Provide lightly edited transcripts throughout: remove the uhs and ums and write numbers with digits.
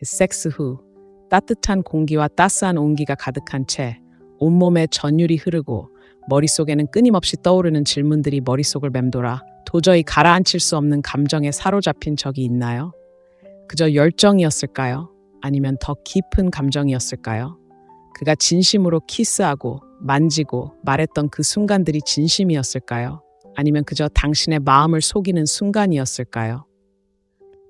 섹스 후 따뜻한 공기와 따스한 온기가 가득한 채 온몸에 전율이 흐르고 머릿속에는 끊임없이 떠오르는 질문들이 머릿속을 맴돌아 도저히 가라앉힐 수 없는 감정에 사로잡힌 적이 있나요? 그저 열정이었을까요? 아니면 더 깊은 감정이었을까요? 그가 진심으로 키스하고 만지고 말했던 그 순간들이 진심이었을까요? 아니면 그저 당신의 마음을 속이는 순간이었을까요?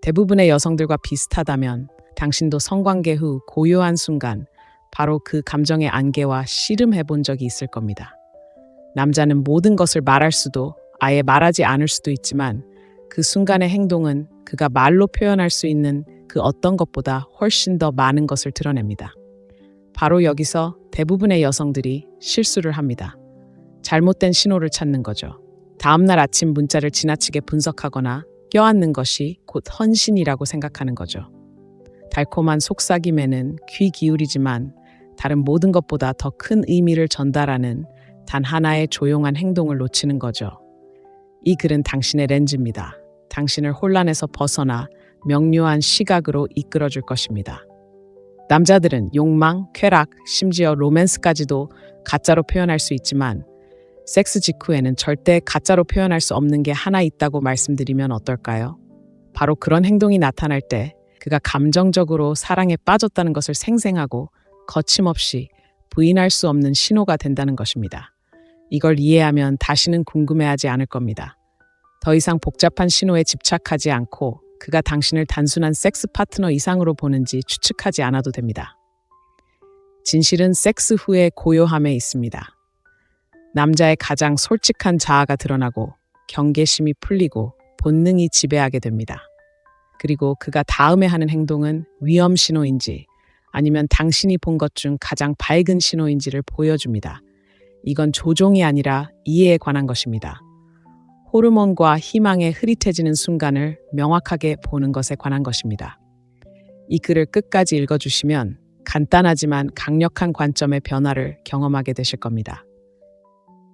대부분의 여성들과 비슷하다면 당신도 성관계 후 고요한 순간, 바로 그 감정의 안개와 씨름해 본 적이 있을 겁니다. 남자는 모든 것을 말할 수도 아예 말하지 않을 수도 있지만 그 순간의 행동은 그가 말로 표현할 수 있는 그 어떤 것보다 훨씬 더 많은 것을 드러냅니다. 바로 여기서 대부분의 여성들이 실수를 합니다. 잘못된 신호를 찾는 거죠. 다음날 아침 문자를 지나치게 분석하거나 껴안는 것이 곧 헌신이라고 생각하는 거죠. 달콤한 속삭임에는 귀 기울이지만 다른 모든 것보다 더 큰 의미를 전달하는 단 하나의 조용한 행동을 놓치는 거죠. 이 글은 당신의 렌즈입니다. 당신을 혼란에서 벗어나 명료한 시각으로 이끌어줄 것입니다. 남자들은 욕망, 쾌락, 심지어 로맨스까지도 가짜로 표현할 수 있지만 섹스 직후에는 절대 가짜로 표현할 수 없는 게 하나 있다고 말씀드리면 어떨까요? 바로 그런 행동이 나타날 때 그가 감정적으로 사랑에 빠졌다는 것을 생생하고 거침없이 부인할 수 없는 신호가 된다는 것입니다. 이걸 이해하면 다시는 궁금해하지 않을 겁니다. 더 이상 복잡한 신호에 집착하지 않고 그가 당신을 단순한 섹스 파트너 이상으로 보는지 추측하지 않아도 됩니다. 진실은 섹스 후의 고요함에 있습니다. 남자의 가장 솔직한 자아가 드러나고 경계심이 풀리고 본능이 지배하게 됩니다. 그리고 그가 다음에 하는 행동은 위험 신호인지 아니면 당신이 본 것 중 가장 밝은 신호인지를 보여줍니다. 이건 조종이 아니라 이해에 관한 것입니다. 호르몬과 희망에 흐릿해지는 순간을 명확하게 보는 것에 관한 것입니다. 이 글을 끝까지 읽어주시면 간단하지만 강력한 관점의 변화를 경험하게 되실 겁니다.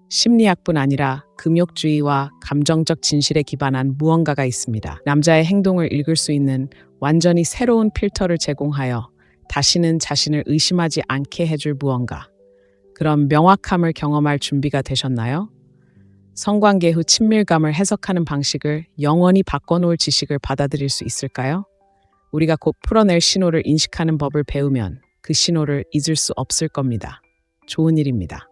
심리학뿐 아니라 금욕주의와 감정적 진실에 기반한 무언가가 있습니다. 남자의 행동을 읽을 수 있는 완전히 새로운 필터를 제공하여 다시는 자신을 의심하지 않게 해줄 무언가. 그런 명확함을 경험할 준비가 되셨나요? 성관계 후 친밀감을 해석하는 방식을 영원히 바꿔놓을 지식을 받아들일 수 있을까요? 우리가 곧 풀어낼 신호를 인식하는 법을 배우면 그 신호를 잊을 수 없을 겁니다. 좋은 일입니다.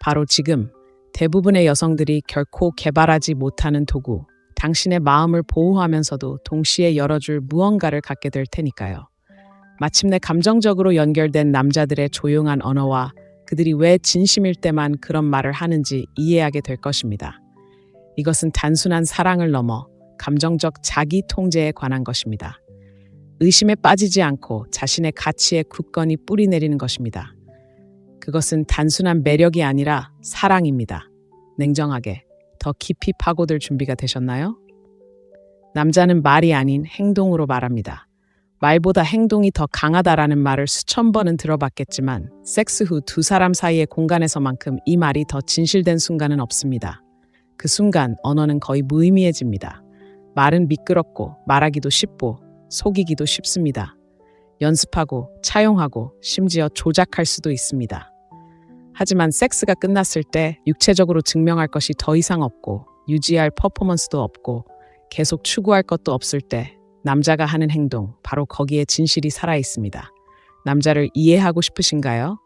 바로 지금 대부분의 여성들이 결코 개발하지 못하는 도구, 당신의 마음을 보호하면서도 동시에 열어줄 무언가를 갖게 될 테니까요. 마침내 감정적으로 연결된 남자들의 조용한 언어와 그들이 왜 진심일 때만 그런 말을 하는지 이해하게 될 것입니다. 이것은 단순한 사랑을 넘어 감정적 자기 통제에 관한 것입니다. 의심에 빠지지 않고 자신의 가치에 굳건히 뿌리 내리는 것입니다. 그것은 단순한 매력이 아니라 사랑입니다. 냉정하게, 더 깊이 파고들 준비가 되셨나요? 남자는 말이 아닌 행동으로 말합니다. 말보다 행동이 더 강하다라는 말을 수천 번은 들어봤겠지만 섹스 후 두 사람 사이의 공간에서만큼 이 말이 더 진실된 순간은 없습니다. 그 순간 언어는 거의 무의미해집니다. 말은 미끄럽고 말하기도 쉽고 속이기도 쉽습니다. 연습하고 차용하고 심지어 조작할 수도 있습니다. 하지만 섹스가 끝났을 때 육체적으로 증명할 것이 더 이상 없고 유지할 퍼포먼스도 없고 계속 추구할 것도 없을 때 남자가 하는 행동, 바로 거기에 진실이 살아있습니다. 남자를 이해하고 싶으신가요?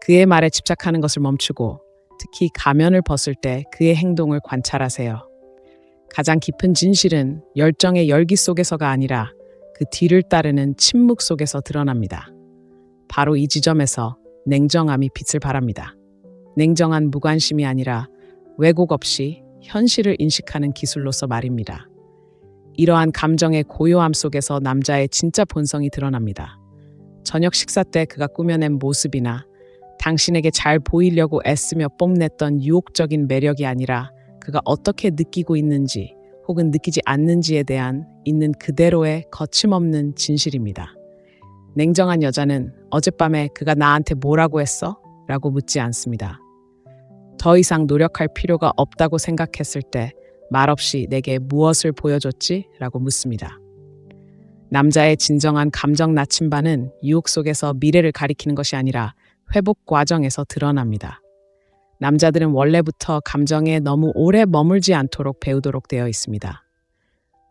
그의 말에 집착하는 것을 멈추고 특히 가면을 벗을 때 그의 행동을 관찰하세요. 가장 깊은 진실은 열정의 열기 속에서가 아니라 그 뒤를 따르는 침묵 속에서 드러납니다. 바로 이 지점에서 냉정함이 빛을 발합니다. 냉정한 무관심이 아니라 왜곡 없이 현실을 인식하는 기술로서 말입니다. 이러한 감정의 고요함 속에서 남자의 진짜 본성이 드러납니다. 저녁 식사 때 그가 꾸며낸 모습이나 당신에게 잘 보이려고 애쓰며 뽐냈던 유혹적인 매력이 아니라 그가 어떻게 느끼고 있는지 혹은 느끼지 않는지에 대한 있는 그대로의 거침없는 진실입니다. 냉정한 여자는 어젯밤에 그가 나한테 뭐라고 했어? 라고 묻지 않습니다. 더 이상 노력할 필요가 없다고 생각했을 때 말없이 내게 무엇을 보여줬지? 라고 묻습니다. 남자의 진정한 감정 나침반은 유혹 속에서 미래를 가리키는 것이 아니라 회복 과정에서 드러납니다. 남자들은 원래부터 감정에 너무 오래 머물지 않도록 배우도록 되어 있습니다.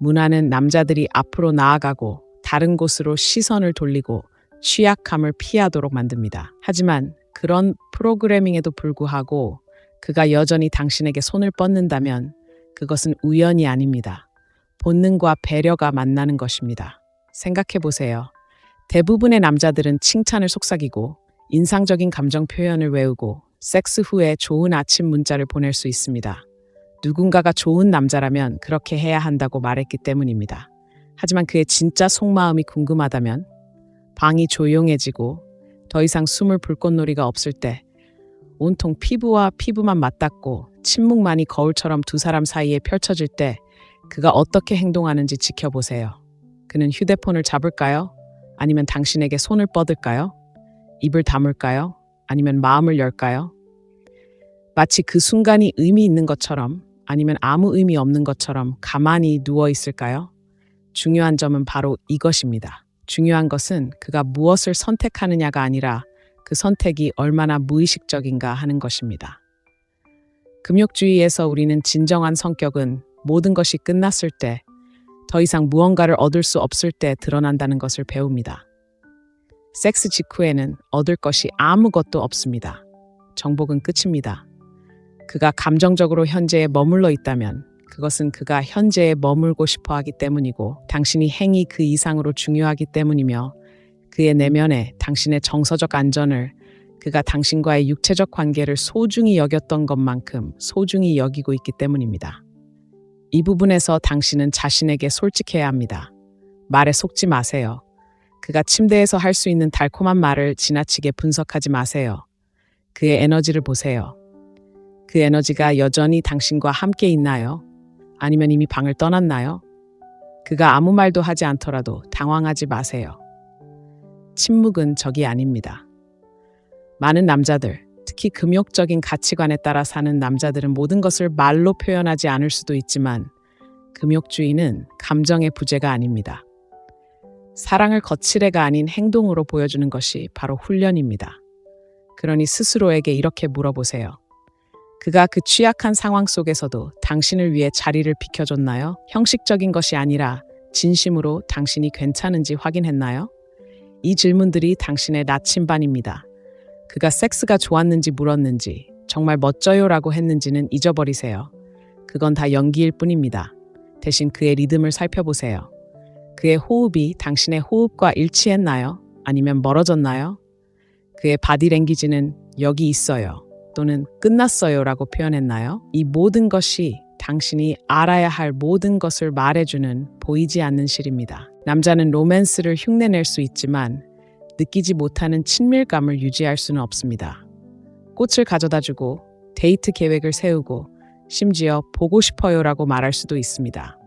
문화는 남자들이 앞으로 나아가고 다른 곳으로 시선을 돌리고 취약함을 피하도록 만듭니다. 하지만 그런 프로그래밍에도 불구하고 그가 여전히 당신에게 손을 뻗는다면 그것은 우연이 아닙니다. 본능과 배려가 만나는 것입니다. 생각해 보세요. 대부분의 남자들은 칭찬을 속삭이고 인상적인 감정 표현을 외우고 섹스 후에 좋은 아침 문자를 보낼 수 있습니다. 누군가가 좋은 남자라면 그렇게 해야 한다고 말했기 때문입니다. 하지만 그의 진짜 속마음이 궁금하다면 방이 조용해지고 더 이상 숨을 불꽃놀이가 없을 때 온통 피부와 피부만 맞닿고 침묵만이 거울처럼 두 사람 사이에 펼쳐질 때 그가 어떻게 행동하는지 지켜보세요. 그는 휴대폰을 잡을까요? 아니면 당신에게 손을 뻗을까요? 입을 다물까요? 아니면 마음을 열까요? 마치 그 순간이 의미 있는 것처럼 아니면 아무 의미 없는 것처럼 가만히 누워 있을까요? 중요한 점은 바로 이것입니다. 중요한 것은 그가 무엇을 선택하느냐가 아니라 그 선택이 얼마나 무의식적인가 하는 것입니다. 금욕주의에서 우리는 진정한 성격은 모든 것이 끝났을 때, 더 이상 무언가를 얻을 수 없을 때 드러난다는 것을 배웁니다. 섹스 직후에는 얻을 것이 아무것도 없습니다. 정복은 끝입니다. 그가 감정적으로 현재에 머물러 있다면 그것은 그가 현재에 머물고 싶어 하기 때문이고 당신이 행위 그 이상으로 중요하기 때문이며 그의 내면에 당신의 정서적 안전을 그가 당신과의 육체적 관계를 소중히 여겼던 것만큼 소중히 여기고 있기 때문입니다. 이 부분에서 당신은 자신에게 솔직해야 합니다. 말에 속지 마세요. 그가 침대에서 할 수 있는 달콤한 말을 지나치게 분석하지 마세요. 그의 에너지를 보세요. 그 에너지가 여전히 당신과 함께 있나요? 아니면 이미 방을 떠났나요? 그가 아무 말도 하지 않더라도 당황하지 마세요. 침묵은 적이 아닙니다. 많은 남자들, 특히 금욕적인 가치관에 따라 사는 남자들은 모든 것을 말로 표현하지 않을 수도 있지만 금욕주의는 감정의 부재가 아닙니다. 사랑을 거칠애가 아닌 행동으로 보여주는 것이 바로 훈련입니다. 그러니 스스로에게 이렇게 물어보세요. 그가 그 취약한 상황 속에서도 당신을 위해 자리를 비켜줬나요? 형식적인 것이 아니라 진심으로 당신이 괜찮은지 확인했나요? 이 질문들이 당신의 나침반입니다. 그가 섹스가 좋았는지 물었는지, 정말 멋져요라고 했는지는 잊어버리세요. 그건 다 연기일 뿐입니다. 대신 그의 리듬을 살펴보세요. 그의 호흡이 당신의 호흡과 일치했나요? 아니면 멀어졌나요? 그의 바디랭귀지는 여기 있어요. 또는 끝났어요라고 표현했나요? 이 모든 것이 당신이 알아야 할 모든 것을 말해주는 보이지 않는 실입니다. 남자는 로맨스를 흉내낼 수 있지만 느끼지 못하는 친밀감을 유지할 수는 없습니다. 꽃을 가져다주고 데이트 계획을 세우고 심지어 보고 싶어요라고 말할 수도 있습니다.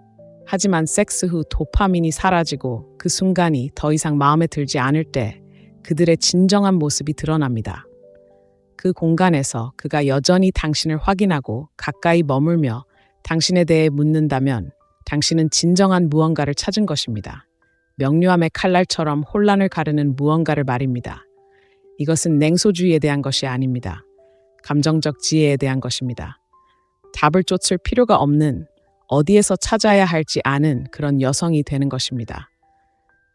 하지만 섹스 후 도파민이 사라지고 그 순간이 더 이상 마음에 들지 않을 때 그들의 진정한 모습이 드러납니다. 그 공간에서 그가 여전히 당신을 확인하고 가까이 머물며 당신에 대해 묻는다면 당신은 진정한 무언가를 찾은 것입니다. 명료함의 칼날처럼 혼란을 가르는 무언가를 말입니다. 이것은 냉소주의에 대한 것이 아닙니다. 감정적 지혜에 대한 것입니다. 답을 쫓을 필요가 없는, 어디에서 찾아야 할지 아는 그런 여성이 되는 것입니다.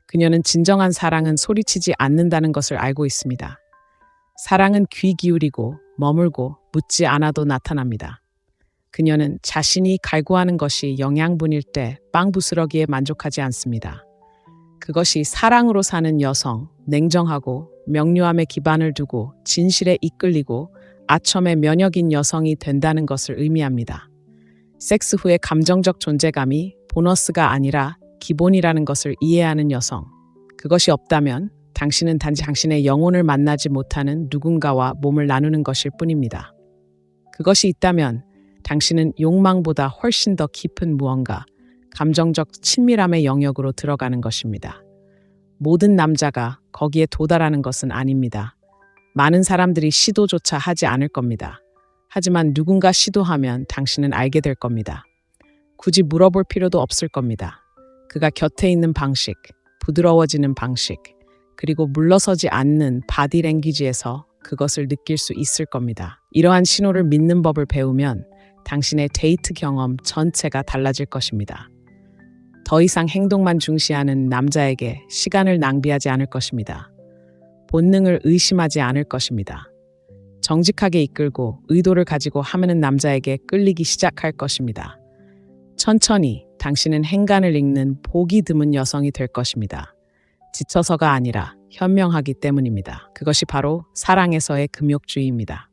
그녀는 진정한 사랑은 소리치지 않는다는 것을 알고 있습니다. 사랑은 귀 기울이고 머물고 묻지 않아도 나타납니다. 그녀는 자신이 갈구하는 것이 영양분일 때 빵 부스러기에 만족하지 않습니다. 그것이 사랑으로 사는 여성, 냉정하고 명료함에 기반을 두고 진실에 이끌리고 아첨에 면역인 여성이 된다는 것을 의미합니다. 섹스 후의 감정적 존재감이 보너스가 아니라 기본이라는 것을 이해하는 여성. 그것이 없다면 당신은 단지 당신의 영혼을 만나지 못하는 누군가와 몸을 나누는 것일 뿐입니다. 그것이 있다면 당신은 욕망보다 훨씬 더 깊은 무언가, 감정적 친밀함의 영역으로 들어가는 것입니다. 모든 남자가 거기에 도달하는 것은 아닙니다. 많은 사람들이 시도조차 하지 않을 겁니다. 하지만 누군가 시도하면 당신은 알게 될 겁니다. 굳이 물어볼 필요도 없을 겁니다. 그가 곁에 있는 방식, 부드러워지는 방식, 그리고 물러서지 않는 바디랭귀지에서 그것을 느낄 수 있을 겁니다. 이러한 신호를 믿는 법을 배우면 당신의 데이트 경험 전체가 달라질 것입니다. 더 이상 행동만 중시하는 남자에게 시간을 낭비하지 않을 것입니다. 본능을 의심하지 않을 것입니다. 정직하게 이끌고 의도를 가지고 하면은 남자에게 끌리기 시작할 것입니다. 천천히 당신은 행간을 읽는 보기 드문 여성이 될 것입니다. 지쳐서가 아니라 현명하기 때문입니다. 그것이 바로 사랑에서의 금욕주의입니다.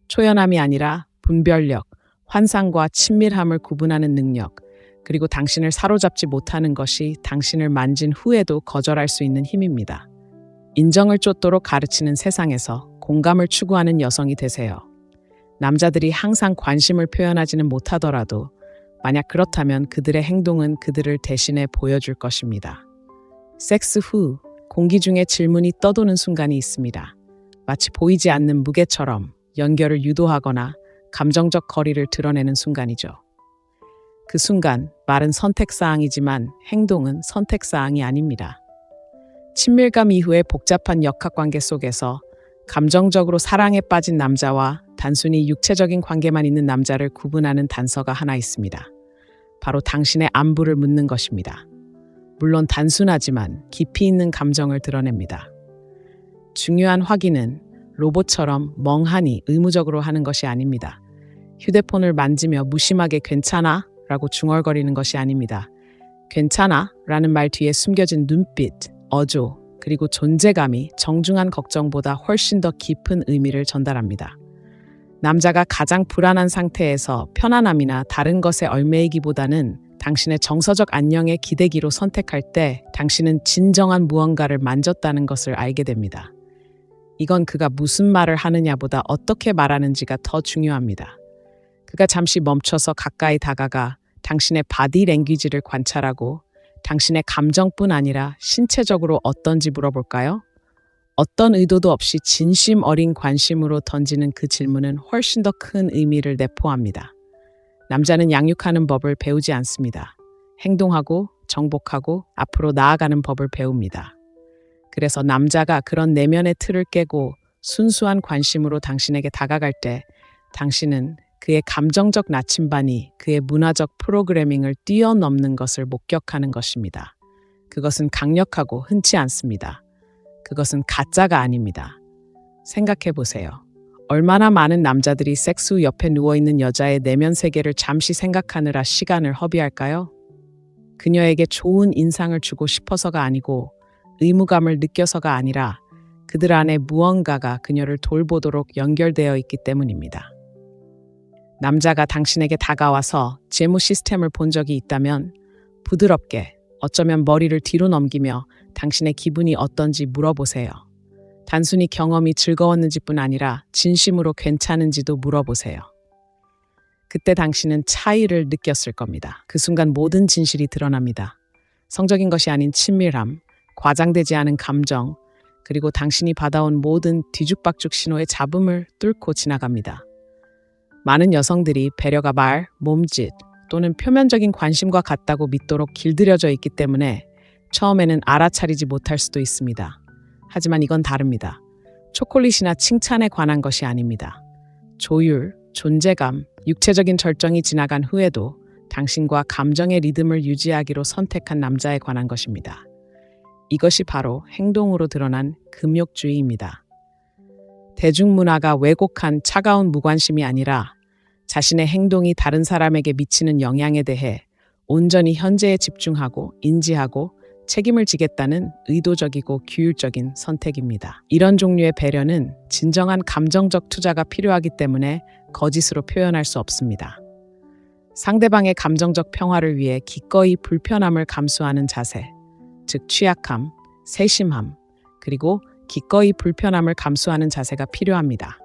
초연함이 아니라 분별력, 환상과 친밀함을 구분하는 능력, 그리고 당신을 사로잡지 못하는 것이 당신을 만진 후에도 거절할 수 있는 힘입니다. 인정을 쫓도록 가르치는 세상에서 공감을 추구하는 여성이 되세요. 남자들이 항상 관심을 표현하지는 못하더라도 만약 그렇다면 그들의 행동은 그들을 대신해 보여줄 것입니다. 섹스 후 공기 중에 질문이 떠도는 순간이 있습니다. 마치 보이지 않는 무게처럼 연결을 유도하거나 감정적 거리를 드러내는 순간이죠. 그 순간 말은 선택사항이지만 행동은 선택사항이 아닙니다. 친밀감 이후의 복잡한 역학관계 속에서 감정적으로 사랑에 빠진 남자와 단순히 육체적인 관계만 있는 남자를 구분하는 단서가 하나 있습니다. 바로 당신의 안부를 묻는 것입니다. 물론 단순하지만 깊이 있는 감정을 드러냅니다. 중요한 확인은 로봇처럼 멍하니 의무적으로 하는 것이 아닙니다. 휴대폰을 만지며 무심하게 괜찮아? 라고 중얼거리는 것이 아닙니다. 괜찮아? 라는 말 뒤에 숨겨진 눈빛, 어조, 그리고 존재감이 정중한 걱정보다 훨씬 더 깊은 의미를 전달합니다. 남자가 가장 불안한 상태에서 편안함이나 다른 것에 얽매이기보다는 당신의 정서적 안녕의 기대기로 선택할 때 당신은 진정한 무언가를 만졌다는 것을 알게 됩니다. 이건 그가 무슨 말을 하느냐보다 어떻게 말하는지가 더 중요합니다. 그가 잠시 멈춰서 가까이 다가가 당신의 바디 랭귀지를 관찰하고 당신의 감정뿐 아니라 신체적으로 어떤지 물어볼까요? 어떤 의도도 없이 진심 어린 관심으로 던지는 그 질문은 훨씬 더 큰 의미를 내포합니다. 남자는 양육하는 법을 배우지 않습니다. 행동하고 정복하고 앞으로 나아가는 법을 배웁니다. 그래서 남자가 그런 내면의 틀을 깨고 순수한 관심으로 당신에게 다가갈 때 당신은 그의 감정적 나침반이 그의 문화적 프로그래밍을 뛰어넘는 것을 목격하는 것입니다. 그것은 강력하고 흔치 않습니다. 그것은 가짜가 아닙니다. 생각해 보세요. 얼마나 많은 남자들이 섹스 후 옆에 누워있는 여자의 내면 세계를 잠시 생각하느라 시간을 허비할까요? 그녀에게 좋은 인상을 주고 싶어서가 아니고 의무감을 느껴서가 아니라 그들 안에 무언가가 그녀를 돌보도록 연결되어 있기 때문입니다. 남자가 당신에게 다가와서 제모 시스템을 본 적이 있다면 부드럽게 어쩌면 머리를 뒤로 넘기며 당신의 기분이 어떤지 물어보세요. 단순히 경험이 즐거웠는지뿐 아니라 진심으로 괜찮은지도 물어보세요. 그때 당신은 차이를 느꼈을 겁니다. 그 순간 모든 진실이 드러납니다. 성적인 것이 아닌 친밀함, 과장되지 않은 감정, 그리고 당신이 받아온 모든 뒤죽박죽 신호의 잡음을 뚫고 지나갑니다. 많은 여성들이 배려가 말, 몸짓 또는 표면적인 관심과 같다고 믿도록 길들여져 있기 때문에 처음에는 알아차리지 못할 수도 있습니다. 하지만 이건 다릅니다. 초콜릿이나 칭찬에 관한 것이 아닙니다. 조율, 존재감, 육체적인 절정이 지나간 후에도 당신과 감정의 리듬을 유지하기로 선택한 남자에 관한 것입니다. 이것이 바로 행동으로 드러난 금욕주의입니다. 대중문화가 왜곡한 차가운 무관심이 아니라 자신의 행동이 다른 사람에게 미치는 영향에 대해 온전히 현재에 집중하고 인지하고 책임을 지겠다는 의도적이고 규율적인 선택입니다. 이런 종류의 배려는 진정한 감정적 투자가 필요하기 때문에 거짓으로 표현할 수 없습니다. 상대방의 감정적 평화를 위해 기꺼이 불편함을 감수하는 자세, 즉 취약함, 세심함, 그리고 기꺼이 불편함을 감수하는 자세가 필요합니다.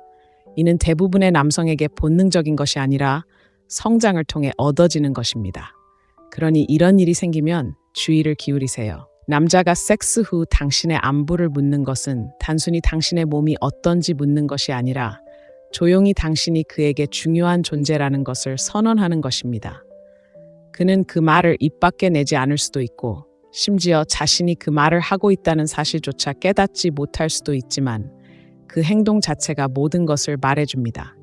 이는 대부분의 남성에게 본능적인 것이 아니라 성장을 통해 얻어지는 것입니다. 그러니 이런 일이 생기면 주의를 기울이세요. 남자가 섹스 후 당신의 안부를 묻는 것은 단순히 당신의 몸이 어떤지 묻는 것이 아니라 조용히 당신이 그에게 중요한 존재라는 것을 선언하는 것입니다. 그는 그 말을 입 밖에 내지 않을 수도 있고 심지어 자신이 그 말을 하고 있다는 사실조차 깨닫지 못할 수도 있지만 그 행동 자체가 모든 것을 말해줍니다.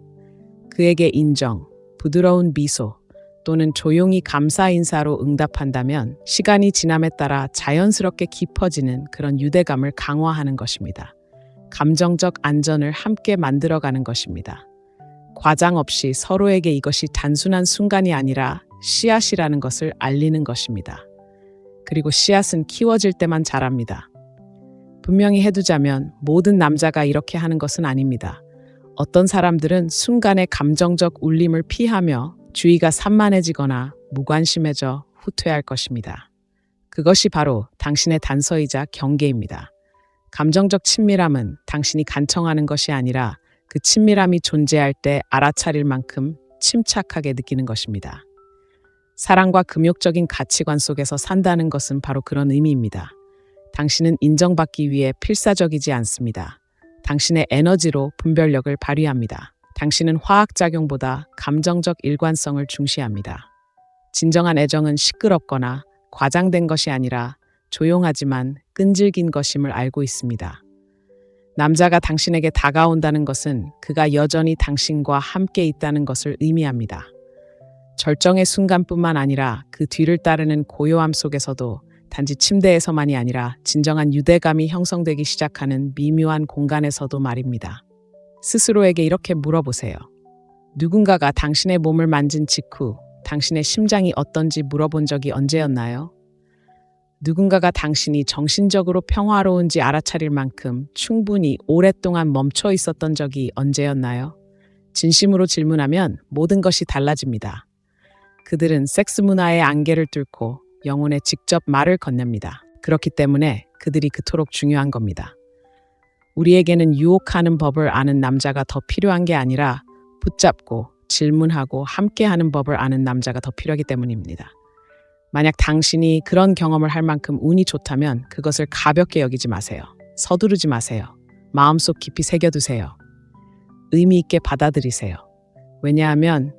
그에게 인정, 부드러운 미소 또는 조용히 감사 인사로 응답한다면 시간이 지남에 따라 자연스럽게 깊어지는 그런 유대감을 강화하는 것입니다. 감정적 안전을 함께 만들어가는 것입니다. 과장 없이 서로에게 이것이 단순한 순간이 아니라 씨앗이라는 것을 알리는 것입니다. 그리고 씨앗은 키워질 때만 자랍니다. 분명히 해두자면 모든 남자가 이렇게 하는 것은 아닙니다. 어떤 사람들은 순간의 감정적 울림을 피하며 주의가 산만해지거나 무관심해져 후퇴할 것입니다. 그것이 바로 당신의 단서이자 경계입니다. 감정적 친밀함은 당신이 간청하는 것이 아니라 그 친밀함이 존재할 때 알아차릴 만큼 침착하게 느끼는 것입니다. 사랑과 금욕적인 가치관 속에서 산다는 것은 바로 그런 의미입니다. 당신은 인정받기 위해 필사적이지 않습니다. 당신의 에너지로 분별력을 발휘합니다. 당신은 화학작용보다 감정적 일관성을 중시합니다. 진정한 애정은 시끄럽거나 과장된 것이 아니라 조용하지만 끈질긴 것임을 알고 있습니다. 남자가 당신에게 다가온다는 것은 그가 여전히 당신과 함께 있다는 것을 의미합니다. 절정의 순간뿐만 아니라 그 뒤를 따르는 고요함 속에서도 단지 침대에서만이 아니라 진정한 유대감이 형성되기 시작하는 미묘한 공간에서도 말입니다. 스스로에게 이렇게 물어보세요. 누군가가 당신의 몸을 만진 직후 당신의 심장이 어떤지 물어본 적이 언제였나요? 누군가가 당신이 정신적으로 평화로운지 알아차릴 만큼 충분히 오랫동안 멈춰 있었던 적이 언제였나요? 진심으로 질문하면 모든 것이 달라집니다. 그들은 섹스 문화의 안개를 뚫고 영혼에 직접 말을 건넵니다. 그렇기 때문에 그들이 그토록 중요한 겁니다. 우리에게는 유혹하는 법을 아는 남자가 더 필요한 게 아니라 붙잡고 질문하고 함께하는 법을 아는 남자가 더 필요하기 때문입니다. 만약 당신이 그런 경험을 할 만큼 운이 좋다면 그것을 가볍게 여기지 마세요. 서두르지 마세요. 마음속 깊이 새겨두세요. 의미 있게 받아들이세요. 왜냐하면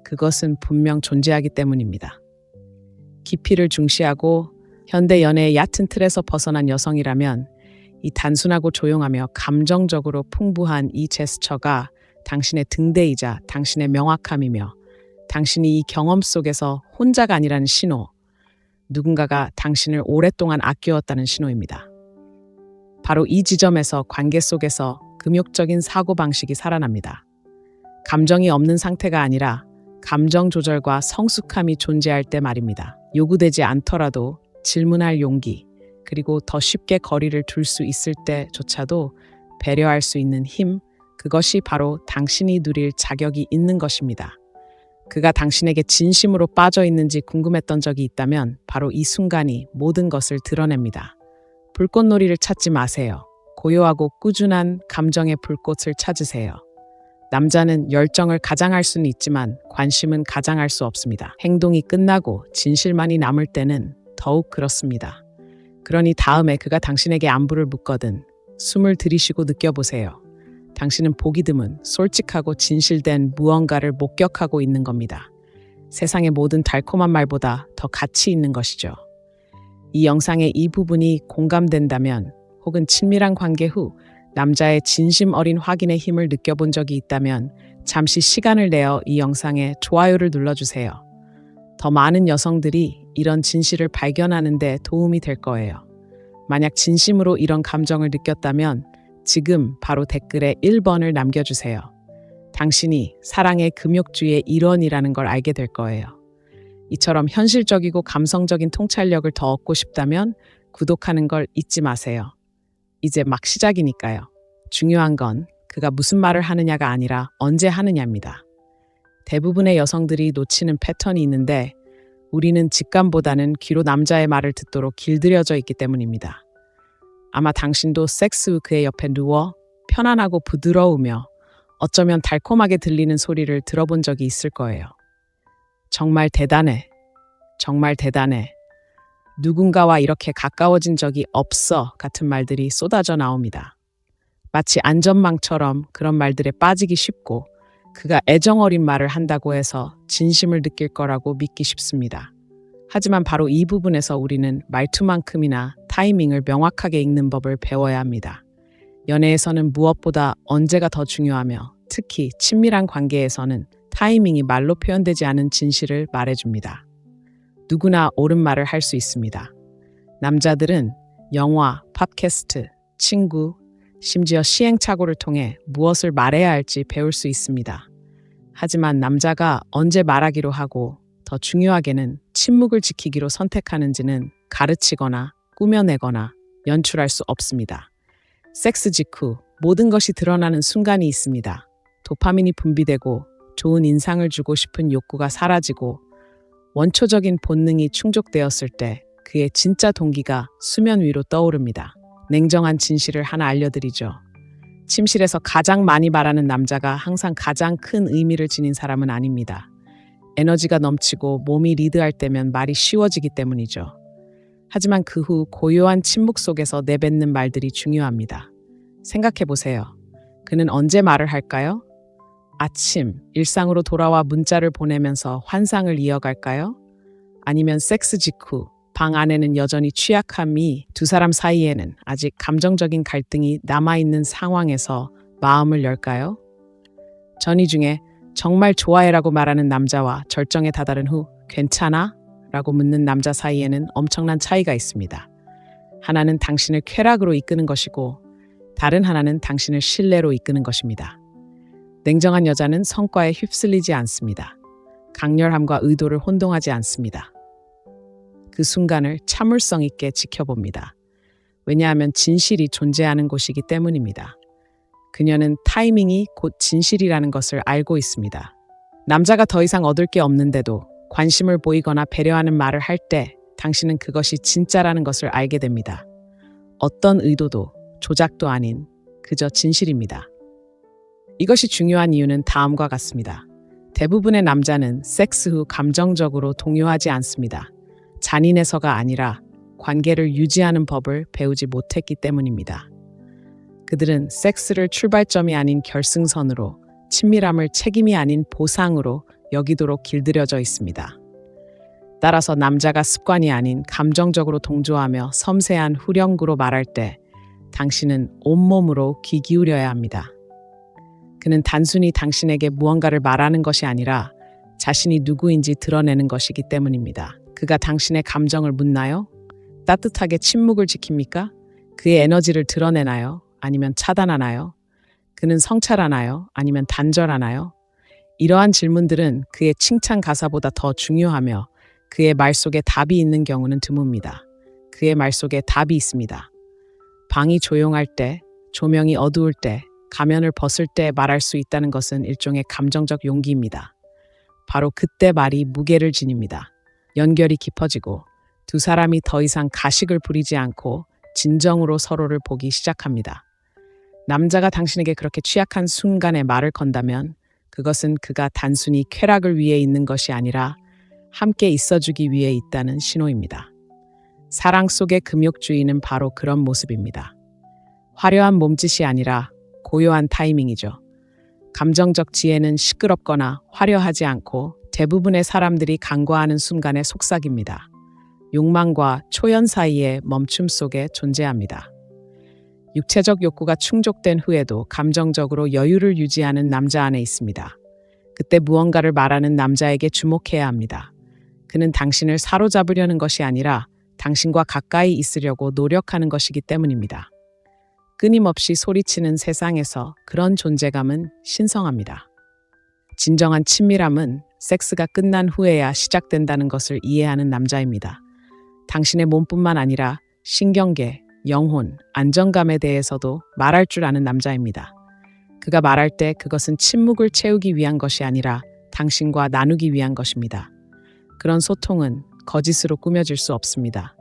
그것은 분명 존재하기 때문입니다. 깊이를 중시하고 현대 연애의 얕은 틀에서 벗어난 여성이라면 이 단순하고 조용하며 감정적으로 풍부한 이 제스처가 당신의 등대이자 당신의 명확함이며 당신이 이 경험 속에서 혼자가 아니라는 신호, 누군가가 당신을 오랫동안 아껴왔다는 신호입니다. 바로 이 지점에서 관계 속에서 금욕적인 사고방식이 살아납니다. 감정이 없는 상태가 아니라 감정 조절과 성숙함이 존재할 때 말입니다. 요구되지 않더라도 질문할 용기, 그리고 더 쉽게 거리를 둘 수 있을 때조차도 배려할 수 있는 힘, 그것이 바로 당신이 누릴 자격이 있는 것입니다. 그가 당신에게 진심으로 빠져 있는지 궁금했던 적이 있다면 바로 이 순간이 모든 것을 드러냅니다. 불꽃놀이를 찾지 마세요. 고요하고 꾸준한 감정의 불꽃을 찾으세요. 남자는 열정을 가장할 수는 있지만 관심은 가장할 수 없습니다. 행동이 끝나고 진실만이 남을 때는 더욱 그렇습니다. 그러니 다음에 그가 당신에게 안부를 묻거든 숨을 들이쉬고 느껴보세요. 당신은 보기 드문 솔직하고 진실된 무언가를 목격하고 있는 겁니다. 세상의 모든 달콤한 말보다 더 가치 있는 것이죠. 이 영상의 이 부분이 공감된다면 혹은 친밀한 관계 후 남자의 진심 어린 확인의 힘을 느껴본 적이 있다면 잠시 시간을 내어 이 영상에 좋아요를 눌러주세요. 더 많은 여성들이 이런 진실을 발견하는 데 도움이 될 거예요. 만약 진심으로 이런 감정을 느꼈다면 지금 바로 댓글에 1번을 남겨주세요. 당신이 사랑의 금욕주의 일원이라는 걸 알게 될 거예요. 이처럼 현실적이고 감성적인 통찰력을 더 얻고 싶다면 구독하는 걸 잊지 마세요. 이제 막 시작이니까요. 중요한 건 그가 무슨 말을 하느냐가 아니라 언제 하느냐입니다. 대부분의 여성들이 놓치는 패턴이 있는데 우리는 직감보다는 귀로 남자의 말을 듣도록 길들여져 있기 때문입니다. 아마 당신도 섹스 후 그의 옆에 누워 편안하고 부드러우며 어쩌면 달콤하게 들리는 소리를 들어본 적이 있을 거예요. 정말 대단해. 정말 대단해. 누군가와 이렇게 가까워진 적이 없어 같은 말들이 쏟아져 나옵니다. 마치 안전망처럼 그런 말들에 빠지기 쉽고 그가 애정 어린 말을 한다고 해서 진심을 느낄 거라고 믿기 쉽습니다. 하지만 바로 이 부분에서 우리는 말투만큼이나 타이밍을 명확하게 읽는 법을 배워야 합니다. 연애에서는 무엇보다 언제가 더 중요하며 특히 친밀한 관계에서는 타이밍이 말로 표현되지 않은 진실을 말해줍니다. 누구나 옳은 말을 할 수 있습니다. 남자들은 영화, 팟캐스트, 친구, 심지어 시행착오를 통해 무엇을 말해야 할지 배울 수 있습니다. 하지만 남자가 언제 말하기로 하고 더 중요하게는 침묵을 지키기로 선택하는지는 가르치거나 꾸며내거나 연출할 수 없습니다. 섹스 직후 모든 것이 드러나는 순간이 있습니다. 도파민이 분비되고 좋은 인상을 주고 싶은 욕구가 사라지고 원초적인 본능이 충족되었을 때 그의 진짜 동기가 수면 위로 떠오릅니다. 냉정한 진실을 하나 알려드리죠. 침실에서 가장 많이 말하는 남자가 항상 가장 큰 의미를 지닌 사람은 아닙니다. 에너지가 넘치고 몸이 리드할 때면 말이 쉬워지기 때문이죠. 하지만 그 후 고요한 침묵 속에서 내뱉는 말들이 중요합니다. 생각해보세요. 그는 언제 말을 할까요? 아침, 일상으로 돌아와 문자를 보내면서 환상을 이어갈까요? 아니면 섹스 직후, 방 안에는 여전히 취약함이 두 사람 사이에는 아직 감정적인 갈등이 남아있는 상황에서 마음을 열까요? 전이 중에 정말 좋아해라고 말하는 남자와 절정에 다다른 후 괜찮아? 라고 묻는 남자 사이에는 엄청난 차이가 있습니다. 하나는 당신을 쾌락으로 이끄는 것이고 다른 하나는 당신을 신뢰로 이끄는 것입니다. 냉정한 여자는 성과에 휩쓸리지 않습니다. 강렬함과 의도를 혼동하지 않습니다. 그 순간을 참을성 있게 지켜봅니다. 왜냐하면 진실이 존재하는 곳이기 때문입니다. 그녀는 타이밍이 곧 진실이라는 것을 알고 있습니다. 남자가 더 이상 얻을 게 없는데도 관심을 보이거나 배려하는 말을 할 때 당신은 그것이 진짜라는 것을 알게 됩니다. 어떤 의도도 조작도 아닌 그저 진실입니다. 이것이 중요한 이유는 다음과 같습니다. 대부분의 남자는 섹스 후 감정적으로 동요하지 않습니다. 잔인해서가 아니라 관계를 유지하는 법을 배우지 못했기 때문입니다. 그들은 섹스를 출발점이 아닌 결승선으로, 친밀함을 책임이 아닌 보상으로 여기도록 길들여져 있습니다. 따라서 남자가 습관이 아닌 감정적으로 동조하며 섬세한 후렴구로 말할 때 당신은 온몸으로 귀 기울여야 합니다. 그는 단순히 당신에게 무언가를 말하는 것이 아니라 자신이 누구인지 드러내는 것이기 때문입니다. 그가 당신의 감정을 묻나요? 따뜻하게 침묵을 지킵니까? 그의 에너지를 드러내나요? 아니면 차단하나요? 그는 성찰하나요? 아니면 단절하나요? 이러한 질문들은 그의 칭찬 가사보다 더 중요하며 그의 말 속에 답이 있는 경우는 드뭅니다. 그의 말 속에 답이 있습니다. 방이 조용할 때, 조명이 어두울 때, 가면을 벗을 때 말할 수 있다는 것은 일종의 감정적 용기입니다. 바로 그때 말이 무게를 지닙니다. 연결이 깊어지고 두 사람이 더 이상 가식을 부리지 않고 진정으로 서로를 보기 시작합니다. 남자가 당신에게 그렇게 취약한 순간에 말을 건다면 그것은 그가 단순히 쾌락을 위해 있는 것이 아니라 함께 있어주기 위해 있다는 신호입니다. 사랑 속의 금욕주의는 바로 그런 모습입니다. 화려한 몸짓이 아니라 고요한 타이밍이죠. 감정적 지혜는 시끄럽거나 화려하지 않고 대부분의 사람들이 간과하는 순간의 속삭입니다. 욕망과 초연 사이의 멈춤 속에 존재합니다. 육체적 욕구가 충족된 후에도 감정적으로 여유를 유지하는 남자 안에 있습니다. 그때 무언가를 말하는 남자에게 주목해야 합니다. 그는 당신을 사로잡으려는 것이 아니라 당신과 가까이 있으려고 노력하는 것이기 때문입니다. 끊임없이 소리치는 세상에서 그런 존재감은 신성합니다. 진정한 친밀함은 섹스가 끝난 후에야 시작된다는 것을 이해하는 남자입니다. 당신의 몸뿐만 아니라 신경계, 영혼, 안정감에 대해서도 말할 줄 아는 남자입니다. 그가 말할 때 그것은 침묵을 채우기 위한 것이 아니라 당신과 나누기 위한 것입니다. 그런 소통은 거짓으로 꾸며질 수 없습니다.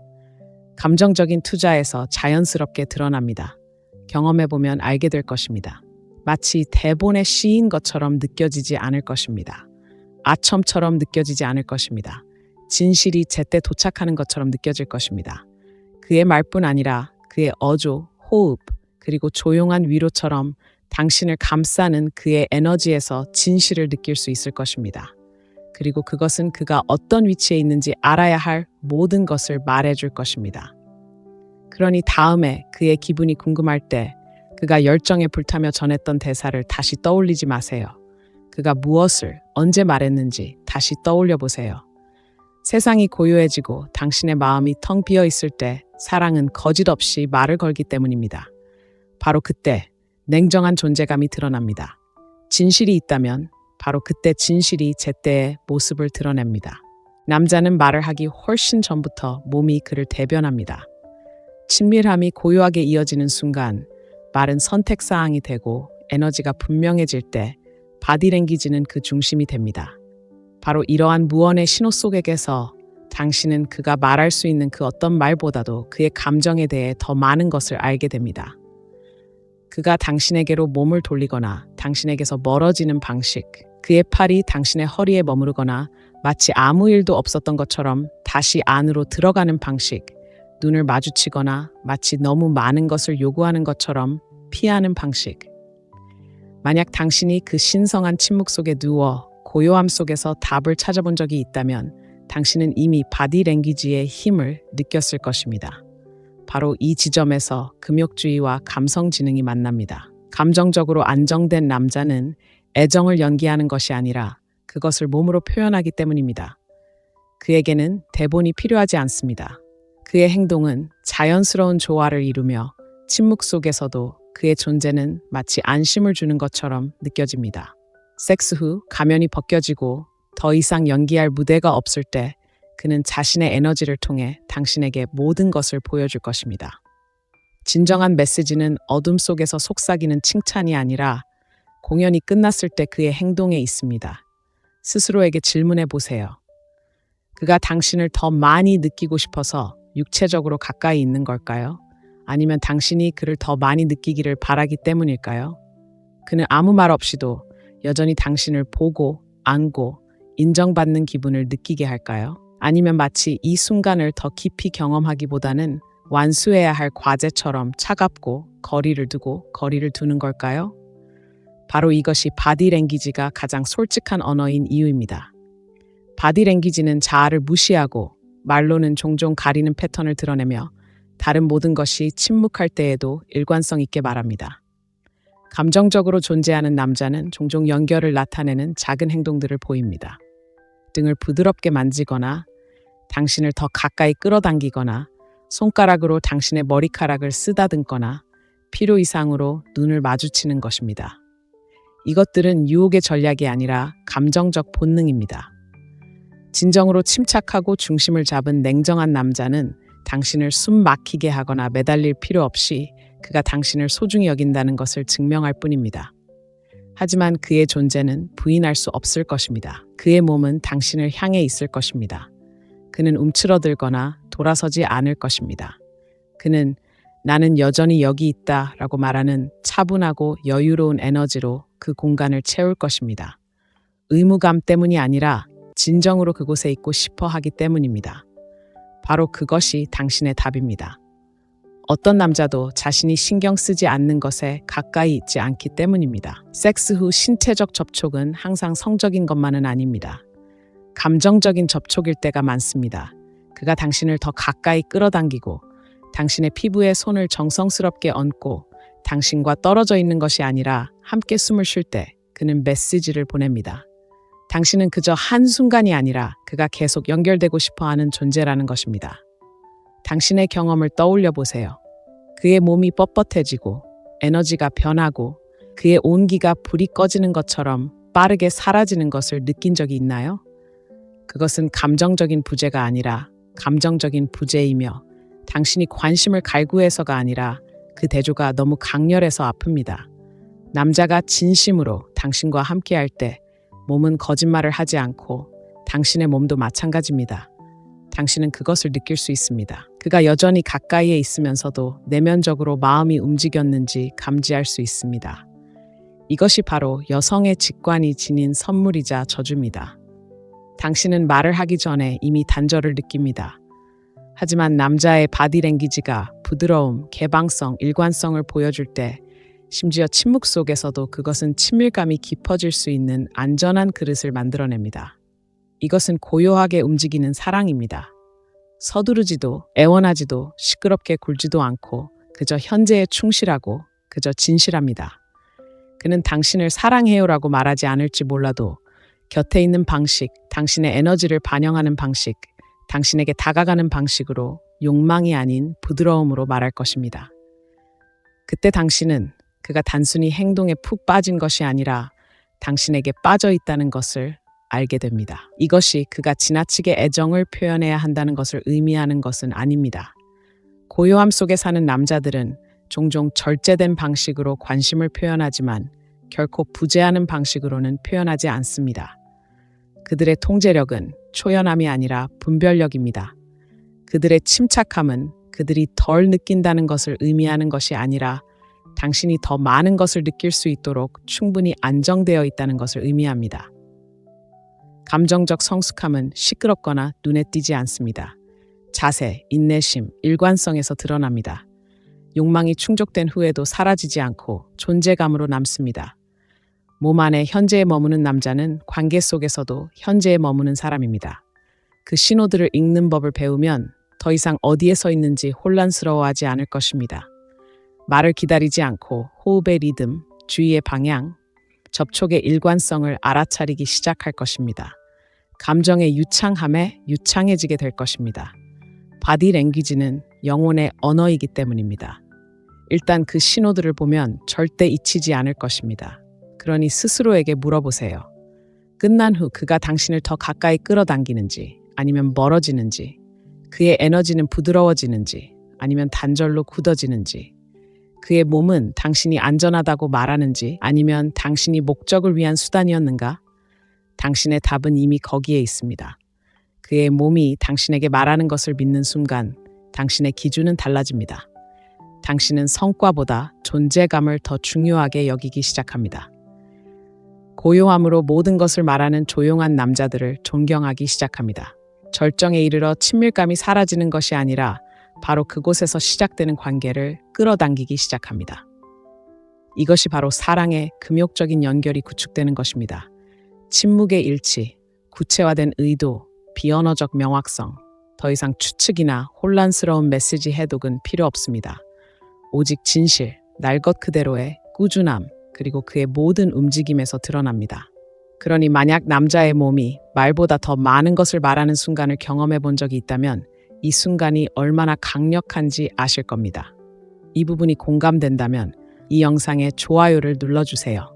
감정적인 투자에서 자연스럽게 드러납니다. 경험해보면 알게 될 것입니다. 마치 대본의 시인 것처럼 느껴지지 않을 것입니다. 아첨처럼 느껴지지 않을 것입니다. 진실이 제때 도착하는 것처럼 느껴질 것입니다. 그의 말뿐 아니라 그의 어조, 호흡, 그리고 조용한 위로처럼 당신을 감싸는 그의 에너지에서 진실을 느낄 수 있을 것입니다. 그리고 그것은 그가 어떤 위치에 있는지 알아야 할 모든 것을 말해줄 것입니다. 그러니 다음에 그의 기분이 궁금할 때 그가 열정에 불타며 전했던 대사를 다시 떠올리지 마세요. 그가 무엇을 언제 말했는지 다시 떠올려 보세요. 세상이 고요해지고 당신의 마음이 텅 비어 있을 때 사랑은 거짓 없이 말을 걸기 때문입니다. 바로 그때 냉정한 존재감이 드러납니다. 진실이 있다면 바로 그때 진실이 제때의 모습을 드러냅니다. 남자는 말을 하기 훨씬 전부터 몸이 그를 대변합니다. 친밀함이 고요하게 이어지는 순간 말은 선택사항이 되고 에너지가 분명해질 때 바디랭귀지는 그 중심이 됩니다. 바로 이러한 무언의 신호 속에서 당신은 그가 말할 수 있는 그 어떤 말보다도 그의 감정에 대해 더 많은 것을 알게 됩니다. 그가 당신에게로 몸을 돌리거나 당신에게서 멀어지는 방식, 그의 팔이 당신의 허리에 머무르거나 마치 아무 일도 없었던 것처럼 다시 안으로 들어가는 방식, 눈을 마주치거나 마치 너무 많은 것을 요구하는 것처럼 피하는 방식. 만약 당신이 그 신성한 침묵 속에 누워 고요함 속에서 답을 찾아본 적이 있다면 당신은 이미 바디랭귀지의 힘을 느꼈을 것입니다. 바로 이 지점에서 금욕주의와 감성지능이 만납니다. 감정적으로 안정된 남자는 애정을 연기하는 것이 아니라 그것을 몸으로 표현하기 때문입니다. 그에게는 대본이 필요하지 않습니다. 그의 행동은 자연스러운 조화를 이루며 침묵 속에서도 그의 존재는 마치 안심을 주는 것처럼 느껴집니다. 섹스 후 가면이 벗겨지고 더 이상 연기할 무대가 없을 때 그는 자신의 에너지를 통해 당신에게 모든 것을 보여줄 것입니다. 진정한 메시지는 어둠 속에서 속삭이는 칭찬이 아니라 공연이 끝났을 때 그의 행동에 있습니다. 스스로에게 질문해 보세요. 그가 당신을 더 많이 느끼고 싶어서 육체적으로 가까이 있는 걸까요? 아니면 당신이 그를 더 많이 느끼기를 바라기 때문일까요? 그는 아무 말 없이도 여전히 당신을 보고, 안고, 인정받는 기분을 느끼게 할까요? 아니면 마치 이 순간을 더 깊이 경험하기보다는 완수해야 할 과제처럼 차갑고 거리를 두는 걸까요? 바로 이것이 바디랭귀지가 가장 솔직한 언어인 이유입니다. 바디랭귀지는 자아를 무시하고 말로는 종종 가리는 패턴을 드러내며 다른 모든 것이 침묵할 때에도 일관성 있게 말합니다. 감정적으로 존재하는 남자는 종종 연결을 나타내는 작은 행동들을 보입니다. 등을 부드럽게 만지거나 당신을 더 가까이 끌어당기거나 손가락으로 당신의 머리카락을 쓰다듬거나 필요 이상으로 눈을 마주치는 것입니다. 이것들은 유혹의 전략이 아니라 감정적 본능입니다. 진정으로 침착하고 중심을 잡은 냉정한 남자는 당신을 숨 막히게 하거나 매달릴 필요 없이 그가 당신을 소중히 여긴다는 것을 증명할 뿐입니다. 하지만 그의 존재는 부인할 수 없을 것입니다. 그의 몸은 당신을 향해 있을 것입니다. 그는 움츠러들거나 돌아서지 않을 것입니다. 그는 나는 여전히 여기 있다 라고 말하는 차분하고 여유로운 에너지로 그 공간을 채울 것입니다. 의무감 때문이 아니라 진정으로 그곳에 있고 싶어 하기 때문입니다. 바로 그것이 당신의 답입니다. 어떤 남자도 자신이 신경 쓰지 않는 것에 가까이 있지 않기 때문입니다. 섹스 후 신체적 접촉은 항상 성적인 것만은 아닙니다. 감정적인 접촉일 때가 많습니다. 그가 당신을 더 가까이 끌어당기고 당신의 피부에 손을 정성스럽게 얹고 당신과 떨어져 있는 것이 아니라 함께 숨을 쉴 때 그는 메시지를 보냅니다. 당신은 그저 한순간이 아니라 그가 계속 연결되고 싶어하는 존재라는 것입니다. 당신의 경험을 떠올려 보세요. 그의 몸이 뻣뻣해지고 에너지가 변하고 그의 온기가 불이 꺼지는 것처럼 빠르게 사라지는 것을 느낀 적이 있나요? 그것은 감정적인 부재가 아니라 감정적인 부재이며 당신이 관심을 갈구해서가 아니라 그 대조가 너무 강렬해서 아픕니다. 남자가 진심으로 당신과 함께할 때 몸은 거짓말을 하지 않고 당신의 몸도 마찬가지입니다. 당신은 그것을 느낄 수 있습니다. 그가 여전히 가까이에 있으면서도 내면적으로 마음이 움직였는지 감지할 수 있습니다. 이것이 바로 여성의 직관이 지닌 선물이자 저주입니다. 당신은 말을 하기 전에 이미 단절을 느낍니다. 하지만 남자의 바디랭귀지가 부드러움, 개방성, 일관성을 보여줄 때 심지어 침묵 속에서도 그것은 친밀감이 깊어질 수 있는 안전한 그릇을 만들어냅니다. 이것은 고요하게 움직이는 사랑입니다. 서두르지도 애원하지도 시끄럽게 굴지도 않고 그저 현재에 충실하고 그저 진실합니다. 그는 당신을 사랑해요라고 말하지 않을지 몰라도 곁에 있는 방식, 당신의 에너지를 반영하는 방식, 당신에게 다가가는 방식으로 욕망이 아닌 부드러움으로 말할 것입니다. 그때 당신은 그가 단순히 행동에 푹 빠진 것이 아니라 당신에게 빠져 있다는 것을 알게 됩니다. 이것이 그가 지나치게 애정을 표현해야 한다는 것을 의미하는 것은 아닙니다. 고요함 속에 사는 남자들은 종종 절제된 방식으로 관심을 표현하지만 결코 부재하는 방식으로는 표현하지 않습니다. 그들의 통제력은 초연함이 아니라 분별력입니다. 그들의 침착함은 그들이 덜 느낀다는 것을 의미하는 것이 아니라 당신이 더 많은 것을 느낄 수 있도록 충분히 안정되어 있다는 것을 의미합니다. 감정적 성숙함은 시끄럽거나 눈에 띄지 않습니다. 자세, 인내심, 일관성에서 드러납니다. 욕망이 충족된 후에도 사라지지 않고 존재감으로 남습니다. 몸 안에 현재에 머무는 남자는 관계 속에서도 현재에 머무는 사람입니다. 그 신호들을 읽는 법을 배우면 더 이상 어디에 서 있는지 혼란스러워하지 않을 것입니다. 말을 기다리지 않고 호흡의 리듬, 주의의 방향, 접촉의 일관성을 알아차리기 시작할 것입니다. 감정의 유창함에 유창해지게 될 것입니다. 바디 랭귀지는 영혼의 언어이기 때문입니다. 일단 그 신호들을 보면 절대 잊히지 않을 것입니다. 그러니 스스로에게 물어보세요. 끝난 후 그가 당신을 더 가까이 끌어당기는지 아니면 멀어지는지, 그의 에너지는 부드러워지는지 아니면 단절로 굳어지는지, 그의 몸은 당신이 안전하다고 말하는지 아니면 당신이 목적을 위한 수단이었는가? 당신의 답은 이미 거기에 있습니다. 그의 몸이 당신에게 말하는 것을 믿는 순간 당신의 기준은 달라집니다. 당신은 성과보다 존재감을 더 중요하게 여기기 시작합니다. 고요함으로 모든 것을 말하는 조용한 남자들을 존경하기 시작합니다. 절정에 이르러 친밀감이 사라지는 것이 아니라 바로 그곳에서 시작되는 관계를 끌어당기기 시작합니다. 이것이 바로 사랑의 금욕적인 연결이 구축되는 것입니다. 침묵의 일치, 구체화된 의도, 비언어적 명확성, 더 이상 추측이나 혼란스러운 메시지 해독은 필요 없습니다. 오직 진실, 날 것 그대로의 꾸준함, 그리고 그의 모든 움직임에서 드러납니다. 그러니 만약 남자의 몸이 말보다 더 많은 것을 말하는 순간을 경험해 본 적이 있다면 이 순간이 얼마나 강력한지 아실 겁니다. 이 부분이 공감된다면 이 영상에 좋아요를 눌러주세요.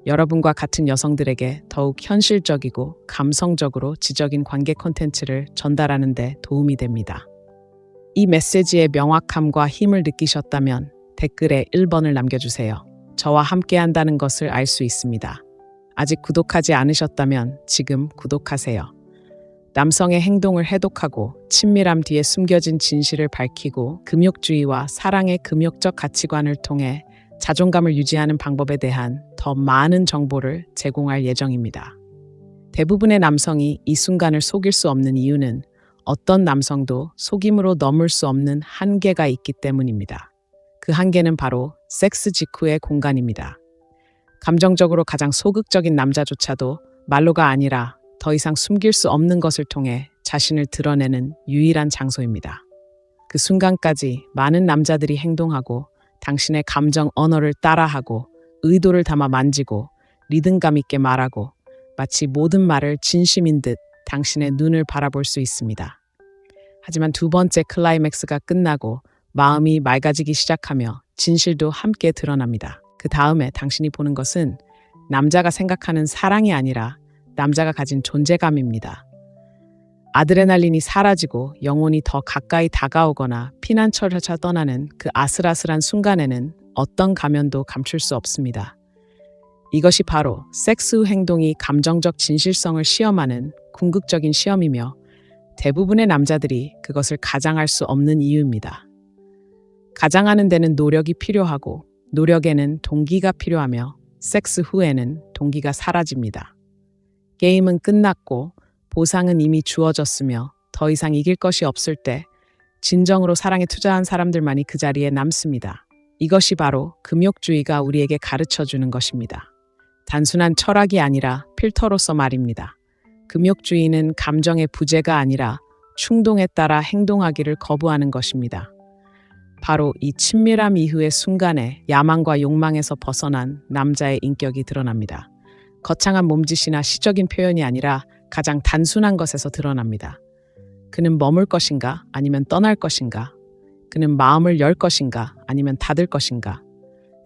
여러분과 같은 여성들에게 더욱 현실적이고 감성적으로 지적인 관계 콘텐츠를 전달하는 데 도움이 됩니다. 이 메시지의 명확함과 힘을 느끼셨다면 댓글에 1번을 남겨주세요. 저와 함께한다는 것을 알 수 있습니다. 아직 구독하지 않으셨다면 지금 구독하세요. 남성의 행동을 해독하고 친밀함 뒤에 숨겨진 진실을 밝히고 금욕주의와 사랑의 금욕적 가치관을 통해 자존감을 유지하는 방법에 대한 더 많은 정보를 제공할 예정입니다. 대부분의 남성이 이 순간을 속일 수 없는 이유는 어떤 남성도 속임으로 넘을 수 없는 한계가 있기 때문입니다. 그 한계는 바로 섹스 직후의 공간입니다. 감정적으로 가장 소극적인 남자조차도 말로가 아니라 더 이상 숨길 수 없는 것을 통해 자신을 드러내는 유일한 장소입니다. 그 순간까지 많은 남자들이 행동하고 당신의 감정 언어를 따라하고 의도를 담아 만지고 리듬감 있게 말하고 마치 모든 말을 진심인 듯 당신의 눈을 바라볼 수 있습니다. 하지만 두 번째 클라이맥스가 끝나고 마음이 맑아지기 시작하며 진실도 함께 드러납니다. 그 다음에 당신이 보는 것은 남자가 생각하는 사랑이 아니라 남자가 가진 존재감입니다. 아드레날린이 사라지고 영혼이 더 가까이 다가오거나 피난처를 찾아 떠나는 그 아슬아슬한 순간에는 어떤 가면도 감출 수 없습니다. 이것이 바로 섹스 후 행동이 감정적 진실성을 시험하는 궁극적인 시험이며 대부분의 남자들이 그것을 가장할 수 없는 이유입니다. 가장하는 데는 노력이 필요하고 노력에는 동기가 필요하며 섹스 후에는 동기가 사라집니다. 게임은 끝났고 보상은 이미 주어졌으며 더 이상 이길 것이 없을 때 진정으로 사랑에 투자한 사람들만이 그 자리에 남습니다. 이것이 바로 금욕주의가 우리에게 가르쳐주는 것입니다. 단순한 철학이 아니라 필터로서 말입니다. 금욕주의는 감정의 부재가 아니라 충동에 따라 행동하기를 거부하는 것입니다. 바로 이 친밀함 이후의 순간에 야망과 욕망에서 벗어난 남자의 인격이 드러납니다. 거창한 몸짓이나 시적인 표현이 아니라 가장 단순한 것에서 드러납니다. 그는 머물 것인가 아니면 떠날 것인가? 그는 마음을 열 것인가 아니면 닫을 것인가?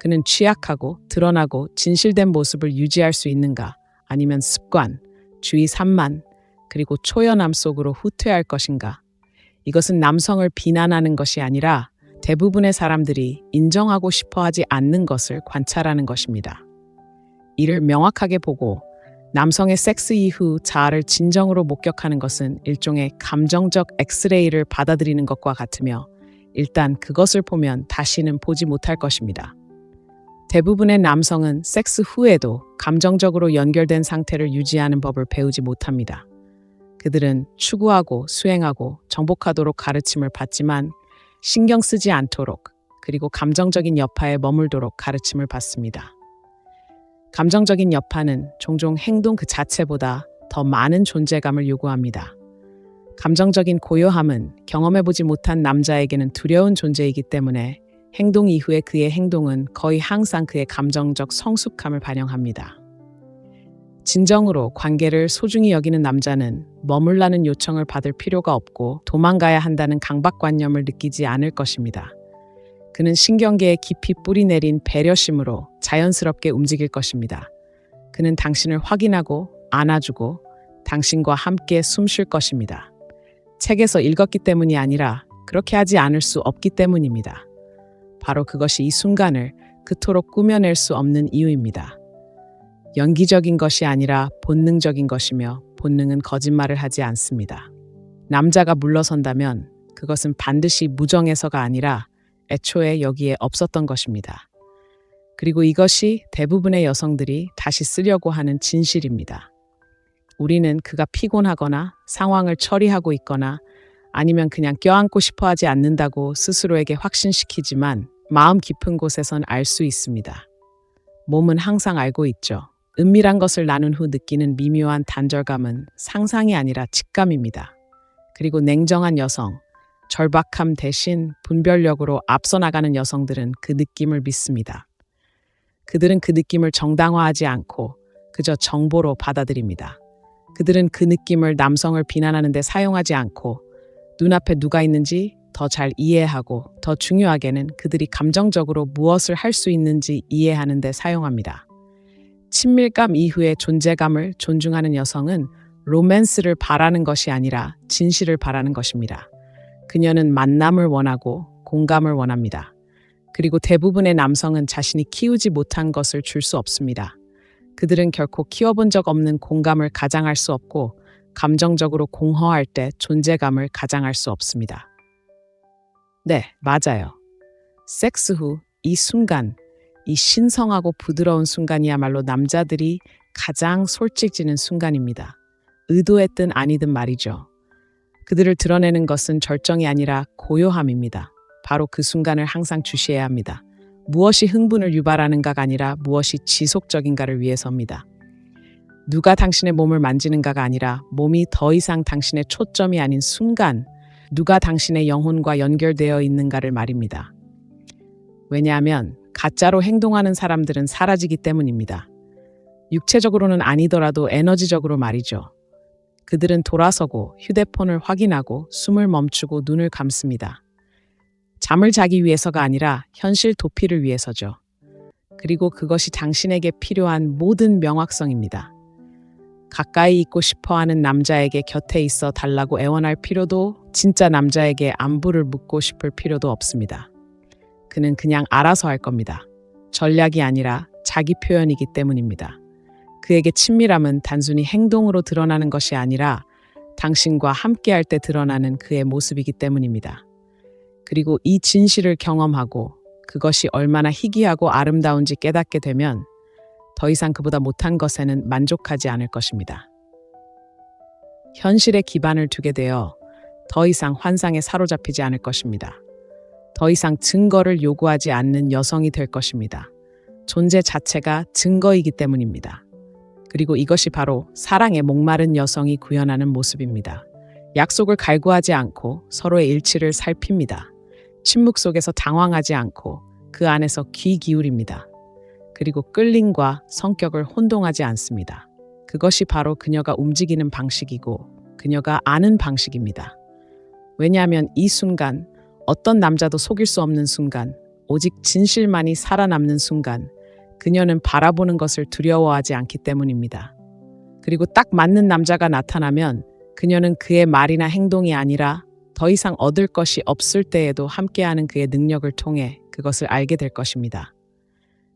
그는 취약하고 드러나고 진실된 모습을 유지할 수 있는가 아니면 습관, 주의 산만, 그리고 초연함 속으로 후퇴할 것인가? 이것은 남성을 비난하는 것이 아니라 대부분의 사람들이 인정하고 싶어 하지 않는 것을 관찰하는 것입니다. 이를 명확하게 보고 남성의 섹스 이후 자아를 진정으로 목격하는 것은 일종의 감정적 엑스레이를 받아들이는 것과 같으며 일단 그것을 보면 다시는 보지 못할 것입니다. 대부분의 남성은 섹스 후에도 감정적으로 연결된 상태를 유지하는 법을 배우지 못합니다. 그들은 추구하고 수행하고 정복하도록 가르침을 받지만 신경 쓰지 않도록 그리고 감정적인 여파에 머물도록 가르침을 받습니다. 감정적인 여파는 종종 행동 그 자체보다 더 많은 존재감을 요구합니다. 감정적인 고요함은 경험해보지 못한 남자에게는 두려운 존재이기 때문에 행동 이후에 그의 행동은 거의 항상 그의 감정적 성숙함을 반영합니다. 진정으로 관계를 소중히 여기는 남자는 머물라는 요청을 받을 필요가 없고 도망가야 한다는 강박관념을 느끼지 않을 것입니다. 그는 신경계에 깊이 뿌리내린 배려심으로 자연스럽게 움직일 것입니다. 그는 당신을 확인하고 안아주고 당신과 함께 숨 쉴 것입니다. 책에서 읽었기 때문이 아니라 그렇게 하지 않을 수 없기 때문입니다. 바로 그것이 이 순간을 그토록 꾸며낼 수 없는 이유입니다. 연기적인 것이 아니라 본능적인 것이며 본능은 거짓말을 하지 않습니다. 남자가 물러선다면 그것은 반드시 무정해서가 아니라 애초에 여기에 없었던 것입니다. 그리고 이것이 대부분의 여성들이 다시 쓰려고 하는 진실입니다. 우리는 그가 피곤하거나 상황을 처리하고 있거나 아니면 그냥 껴안고 싶어 하지 않는다고 스스로에게 확신시키지만 마음 깊은 곳에선 알 수 있습니다. 몸은 항상 알고 있죠. 은밀한 것을 나눈 후 느끼는 미묘한 단절감은 상상이 아니라 직감입니다. 그리고 냉정한 여성, 절박함 대신 분별력으로 앞서 나가는 여성들은 그 느낌을 믿습니다. 그들은 그 느낌을 정당화하지 않고 그저 정보로 받아들입니다. 그들은 그 느낌을 남성을 비난하는 데 사용하지 않고 눈앞에 누가 있는지 더 잘 이해하고 더 중요하게는 그들이 감정적으로 무엇을 할 수 있는지 이해하는 데 사용합니다. 친밀감 이후의 존재감을 존중하는 여성은 로맨스를 바라는 것이 아니라 진실을 바라는 것입니다. 그녀는 만남을 원하고 공감을 원합니다. 그리고 대부분의 남성은 자신이 키우지 못한 것을 줄 수 없습니다. 그들은 결코 키워본 적 없는 공감을 가장할 수 없고 감정적으로 공허할 때 존재감을 가장할 수 없습니다. 네, 맞아요. 섹스 후 이 순간, 이 신성하고 부드러운 순간이야말로 남자들이 가장 솔직해지는 순간입니다. 의도했든 아니든 말이죠. 그들을 드러내는 것은 절정이 아니라 고요함입니다. 바로 그 순간을 항상 주시해야 합니다. 무엇이 흥분을 유발하는가가 아니라 무엇이 지속적인가를 위해서입니다. 누가 당신의 몸을 만지는가가 아니라 몸이 더 이상 당신의 초점이 아닌 순간, 누가 당신의 영혼과 연결되어 있는가를 말입니다. 왜냐하면 가짜로 행동하는 사람들은 사라지기 때문입니다. 육체적으로는 아니더라도 에너지적으로 말이죠. 그들은 돌아서고 휴대폰을 확인하고 숨을 멈추고 눈을 감습니다. 잠을 자기 위해서가 아니라 현실 도피를 위해서죠. 그리고 그것이 당신에게 필요한 모든 명확성입니다. 가까이 있고 싶어하는 남자에게 곁에 있어 달라고 애원할 필요도, 진짜 남자에게 안부를 묻고 싶을 필요도 없습니다. 그는 그냥 알아서 할 겁니다. 전략이 아니라 자기 표현이기 때문입니다. 그에게 친밀함은 단순히 행동으로 드러나는 것이 아니라 당신과 함께할 때 드러나는 그의 모습이기 때문입니다. 그리고 이 진실을 경험하고 그것이 얼마나 희귀하고 아름다운지 깨닫게 되면 더 이상 그보다 못한 것에는 만족하지 않을 것입니다. 현실에 기반을 두게 되어 더 이상 환상에 사로잡히지 않을 것입니다. 더 이상 증거를 요구하지 않는 여성이 될 것입니다. 존재 자체가 증거이기 때문입니다. 그리고 이것이 바로 사랑에 목마른 여성이 구현하는 모습입니다. 약속을 갈구하지 않고 서로의 일치를 살핍니다. 침묵 속에서 당황하지 않고 그 안에서 귀 기울입니다. 그리고 끌림과 성격을 혼동하지 않습니다. 그것이 바로 그녀가 움직이는 방식이고 그녀가 아는 방식입니다. 왜냐하면 이 순간, 어떤 남자도 속일 수 없는 순간, 오직 진실만이 살아남는 순간, 그녀는 바라보는 것을 두려워하지 않기 때문입니다. 그리고 딱 맞는 남자가 나타나면 그녀는 그의 말이나 행동이 아니라 더 이상 얻을 것이 없을 때에도 함께하는 그의 능력을 통해 그것을 알게 될 것입니다.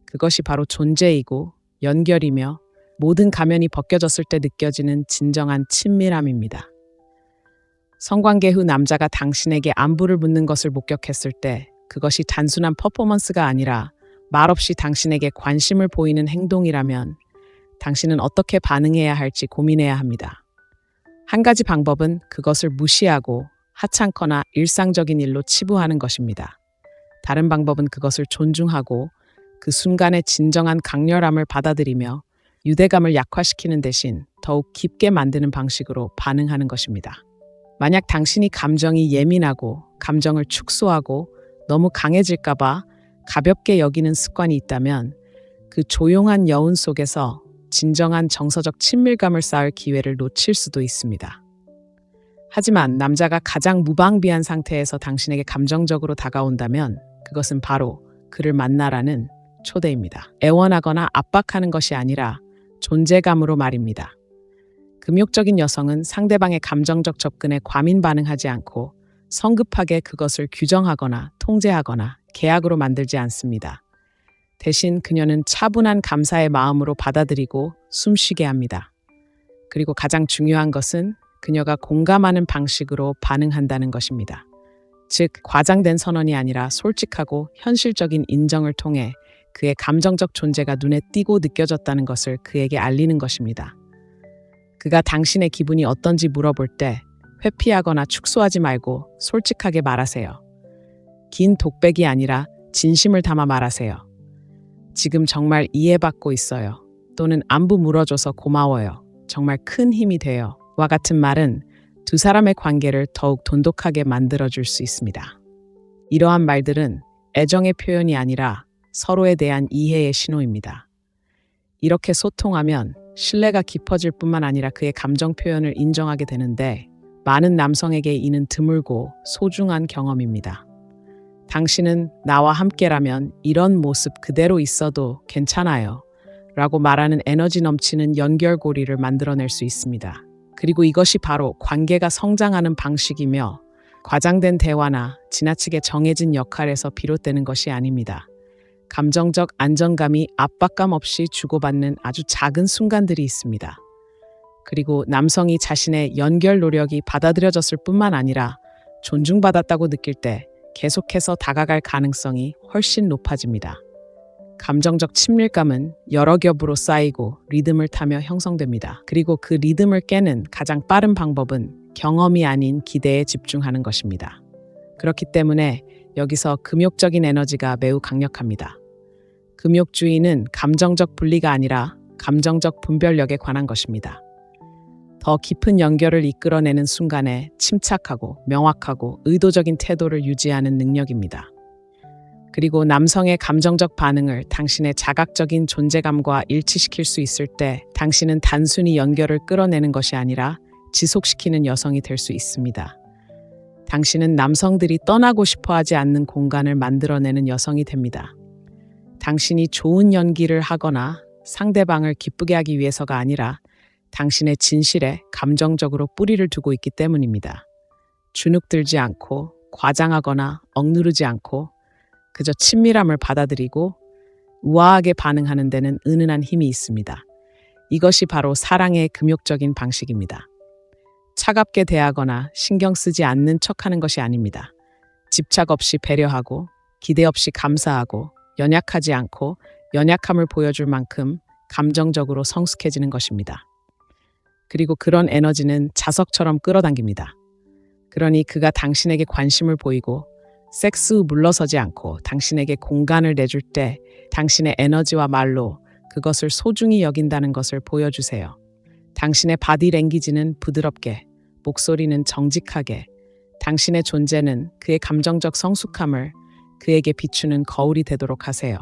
그것이 바로 존재이고 연결이며 모든 가면이 벗겨졌을 때 느껴지는 진정한 친밀함입니다. 성관계 후 남자가 당신에게 안부를 묻는 것을 목격했을 때 그것이 단순한 퍼포먼스가 아니라 말없이 당신에게 관심을 보이는 행동이라면 당신은 어떻게 반응해야 할지 고민해야 합니다. 한 가지 방법은 그것을 무시하고 하찮거나 일상적인 일로 치부하는 것입니다. 다른 방법은 그것을 존중하고 그 순간의 진정한 강렬함을 받아들이며 유대감을 약화시키는 대신 더욱 깊게 만드는 방식으로 반응하는 것입니다. 만약 당신이 감정이 예민하고 감정을 축소하고 너무 강해질까봐 가볍게 여기는 습관이 있다면 그 조용한 여운 속에서 진정한 정서적 친밀감을 쌓을 기회를 놓칠 수도 있습니다. 하지만 남자가 가장 무방비한 상태에서 당신에게 감정적으로 다가온다면 그것은 바로 그를 만나라는 초대입니다. 애원하거나 압박하는 것이 아니라 존재감으로 말입니다. 금욕적인 여성은 상대방의 감정적 접근에 과민 반응하지 않고 성급하게 그것을 규정하거나 통제하거나 계약으로 만들지 않습니다. 대신 그녀는 차분한 감사의 마음으로 받아들이고 숨쉬게 합니다. 그리고 가장 중요한 것은 그녀가 공감하는 방식으로 반응한다는 것입니다. 즉, 과장된 선언이 아니라 솔직하고 현실적인 인정을 통해 그의 감정적 존재가 눈에 띄고 느껴졌다는 것을 그에게 알리는 것입니다. 그가 당신의 기분이 어떤지 물어볼 때 회피하거나 축소하지 말고 솔직하게 말하세요. 긴 독백이 아니라 진심을 담아 말하세요. 지금 정말 이해받고 있어요. 또는 안부 물어줘서 고마워요. 정말 큰 힘이 돼요. 와 같은 말은 두 사람의 관계를 더욱 돈독하게 만들어줄 수 있습니다. 이러한 말들은 애정의 표현이 아니라 서로에 대한 이해의 신호입니다. 이렇게 소통하면 신뢰가 깊어질 뿐만 아니라 그의 감정 표현을 인정하게 되는데 많은 남성에게 이는 드물고 소중한 경험입니다. 당신은 나와 함께라면 이런 모습 그대로 있어도 괜찮아요. 라고 말하는 에너지 넘치는 연결고리를 만들어낼 수 있습니다. 그리고 이것이 바로 관계가 성장하는 방식이며 과장된 대화나 지나치게 정해진 역할에서 비롯되는 것이 아닙니다. 감정적 안정감이 압박감 없이 주고받는 아주 작은 순간들이 있습니다. 그리고 남성이 자신의 연결 노력이 받아들여졌을 뿐만 아니라 존중받았다고 느낄 때 계속해서 다가갈 가능성이 훨씬 높아집니다. 감정적 친밀감은 여러 겹으로 쌓이고 리듬을 타며 형성됩니다. 그리고 그 리듬을 깨는 가장 빠른 방법은 경험이 아닌 기대에 집중하는 것입니다. 그렇기 때문에 여기서 금욕적인 에너지가 매우 강력합니다. 금욕주의는 감정적 분리가 아니라 감정적 분별력에 관한 것입니다. 더 깊은 연결을 이끌어내는 순간에 침착하고 명확하고 의도적인 태도를 유지하는 능력입니다. 그리고 남성의 감정적 반응을 당신의 자각적인 존재감과 일치시킬 수 있을 때 당신은 단순히 연결을 끌어내는 것이 아니라 지속시키는 여성이 될 수 있습니다. 당신은 남성들이 떠나고 싶어 하지 않는 공간을 만들어내는 여성이 됩니다. 당신이 좋은 연기를 하거나 상대방을 기쁘게 하기 위해서가 아니라 당신의 진실에 감정적으로 뿌리를 두고 있기 때문입니다. 주눅들지 않고 과장하거나 억누르지 않고 그저 친밀함을 받아들이고 우아하게 반응하는 데는 은은한 힘이 있습니다. 이것이 바로 사랑의 금욕적인 방식입니다. 차갑게 대하거나 신경 쓰지 않는 척하는 것이 아닙니다. 집착 없이 배려하고 기대 없이 감사하고 연약하지 않고 연약함을 보여줄 만큼 감정적으로 성숙해지는 것입니다. 그리고 그런 에너지는 자석처럼 끌어당깁니다. 그러니 그가 당신에게 관심을 보이고 섹스 후 물러서지 않고 당신에게 공간을 내줄 때 당신의 에너지와 말로 그것을 소중히 여긴다는 것을 보여주세요. 당신의 바디 랭귀지는 부드럽게, 목소리는 정직하게, 당신의 존재는 그의 감정적 성숙함을 그에게 비추는 거울이 되도록 하세요.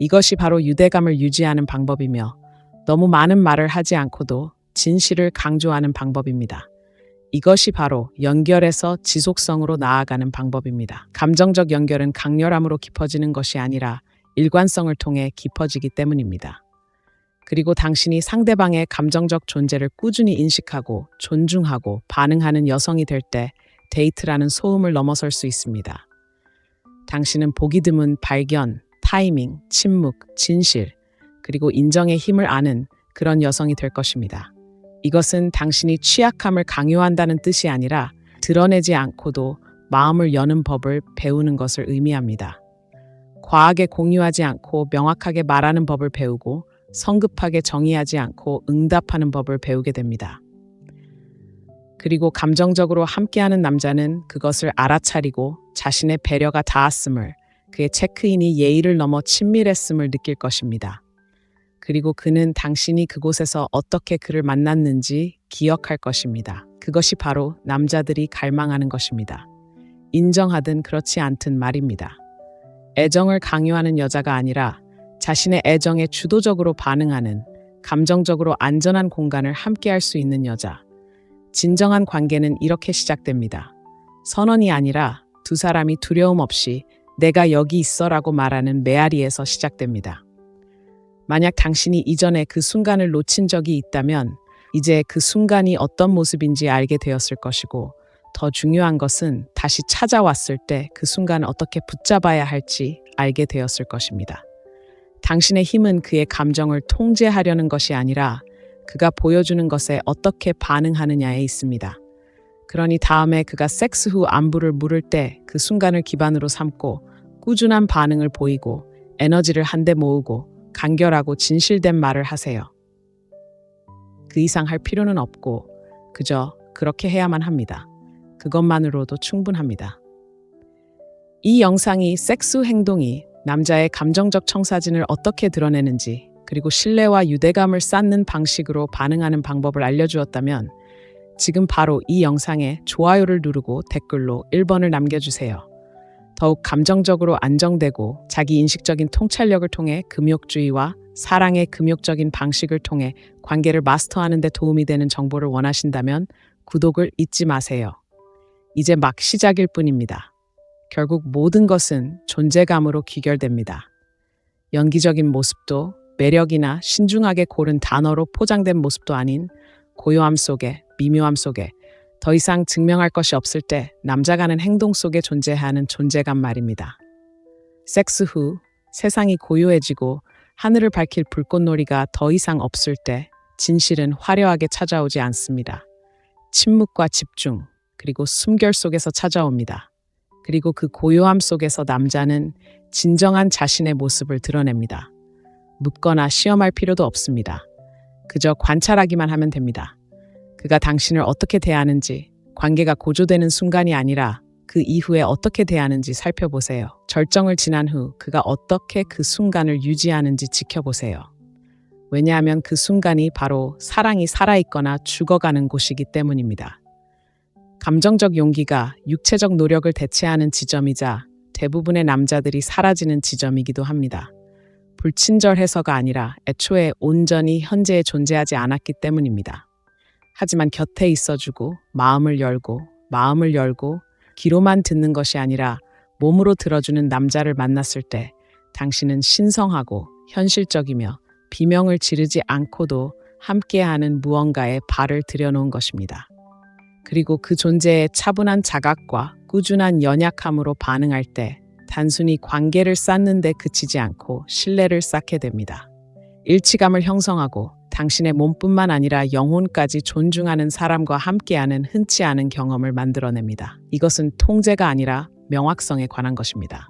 이것이 바로 유대감을 유지하는 방법이며 너무 많은 말을 하지 않고도 진실을 강조하는 방법입니다. 이것이 바로 연결에서 지속성으로 나아가는 방법입니다. 감정적 연결은 강렬함으로 깊어지는 것이 아니라 일관성을 통해 깊어지기 때문입니다. 그리고 당신이 상대방의 감정적 존재를 꾸준히 인식하고 존중하고 반응하는 여성이 될 때 데이트라는 소음을 넘어설 수 있습니다. 당신은 보기 드문 발견, 타이밍, 침묵, 진실, 그리고 인정의 힘을 아는 그런 여성이 될 것입니다. 이것은 당신이 취약함을 강요한다는 뜻이 아니라 드러내지 않고도 마음을 여는 법을 배우는 것을 의미합니다. 과하게 공유하지 않고 명확하게 말하는 법을 배우고 성급하게 정의하지 않고 응답하는 법을 배우게 됩니다. 그리고 감정적으로 함께하는 남자는 그것을 알아차리고 자신의 배려가 닿았음을, 그의 체크인이 예의를 넘어 친밀했음을 느낄 것입니다. 그리고 그는 당신이 그곳에서 어떻게 그를 만났는지 기억할 것입니다. 그것이 바로 남자들이 갈망하는 것입니다. 인정하든 그렇지 않든 말입니다. 애정을 강요하는 여자가 아니라 자신의 애정에 주도적으로 반응하는, 감정적으로 안전한 공간을 함께할 수 있는 여자. 진정한 관계는 이렇게 시작됩니다. 선언이 아니라 두 사람이 두려움 없이 내가 여기 있어라고 말하는 메아리에서 시작됩니다. 만약 당신이 이전에 그 순간을 놓친 적이 있다면 이제 그 순간이 어떤 모습인지 알게 되었을 것이고, 더 중요한 것은 다시 찾아왔을 때 그 순간을 어떻게 붙잡아야 할지 알게 되었을 것입니다. 당신의 힘은 그의 감정을 통제하려는 것이 아니라 그가 보여주는 것에 어떻게 반응하느냐에 있습니다. 그러니 다음에 그가 섹스 후 안부를 물을 때 그 순간을 기반으로 삼고 꾸준한 반응을 보이고 에너지를 한데 모으고 간결하고 진실된 말을 하세요. 그 이상 할 필요는 없고 그저 그렇게 해야만 합니다. 그것만으로도 충분합니다. 이 영상이 섹스 후 행동이 남자의 감정적 청사진을 어떻게 드러내는지, 그리고 신뢰와 유대감을 쌓는 방식으로 반응하는 방법을 알려주었다면 지금 바로 이 영상에 좋아요를 누르고 댓글로 1번을 남겨주세요. 더욱 감정적으로 안정되고 자기 인식적인 통찰력을 통해 금욕주의와 사랑의 금욕적인 방식을 통해 관계를 마스터하는 데 도움이 되는 정보를 원하신다면 구독을 잊지 마세요. 이제 막 시작일 뿐입니다. 결국 모든 것은 존재감으로 귀결됩니다. 연기적인 모습도 매력이나 신중하게 고른 단어로 포장된 모습도 아닌 고요함 속에, 미묘함 속에, 더 이상 증명할 것이 없을 때 남자가는 행동 속에 존재하는 존재감 말입니다. 섹스 후 세상이 고요해지고 하늘을 밝힐 불꽃놀이가 더 이상 없을 때 진실은 화려하게 찾아오지 않습니다. 침묵과 집중, 그리고 숨결 속에서 찾아옵니다. 그리고 그 고요함 속에서 남자는 진정한 자신의 모습을 드러냅니다. 묻거나 시험할 필요도 없습니다. 그저 관찰하기만 하면 됩니다. 그가 당신을 어떻게 대하는지, 관계가 고조되는 순간이 아니라 그 이후에 어떻게 대하는지 살펴보세요. 절정을 지난 후 그가 어떻게 그 순간을 유지하는지 지켜보세요. 왜냐하면 그 순간이 바로 사랑이 살아있거나 죽어가는 곳이기 때문입니다. 감정적 용기가 육체적 노력을 대체하는 지점이자 대부분의 남자들이 사라지는 지점이기도 합니다. 불친절해서가 아니라 애초에 온전히 현재에 존재하지 않았기 때문입니다. 하지만 곁에 있어주고 마음을 열고 귀로만 듣는 것이 아니라 몸으로 들어주는 남자를 만났을 때 당신은 신성하고 현실적이며 비명을 지르지 않고도 함께하는 무언가에 발을 들여놓은 것입니다. 그리고 그 존재의 차분한 자각과 꾸준한 연약함으로 반응할 때 단순히 관계를 쌓는 데 그치지 않고 신뢰를 쌓게 됩니다. 일치감을 형성하고 당신의 몸뿐만 아니라 영혼까지 존중하는 사람과 함께하는 흔치 않은 경험을 만들어냅니다. 이것은 통제가 아니라 명확성에 관한 것입니다.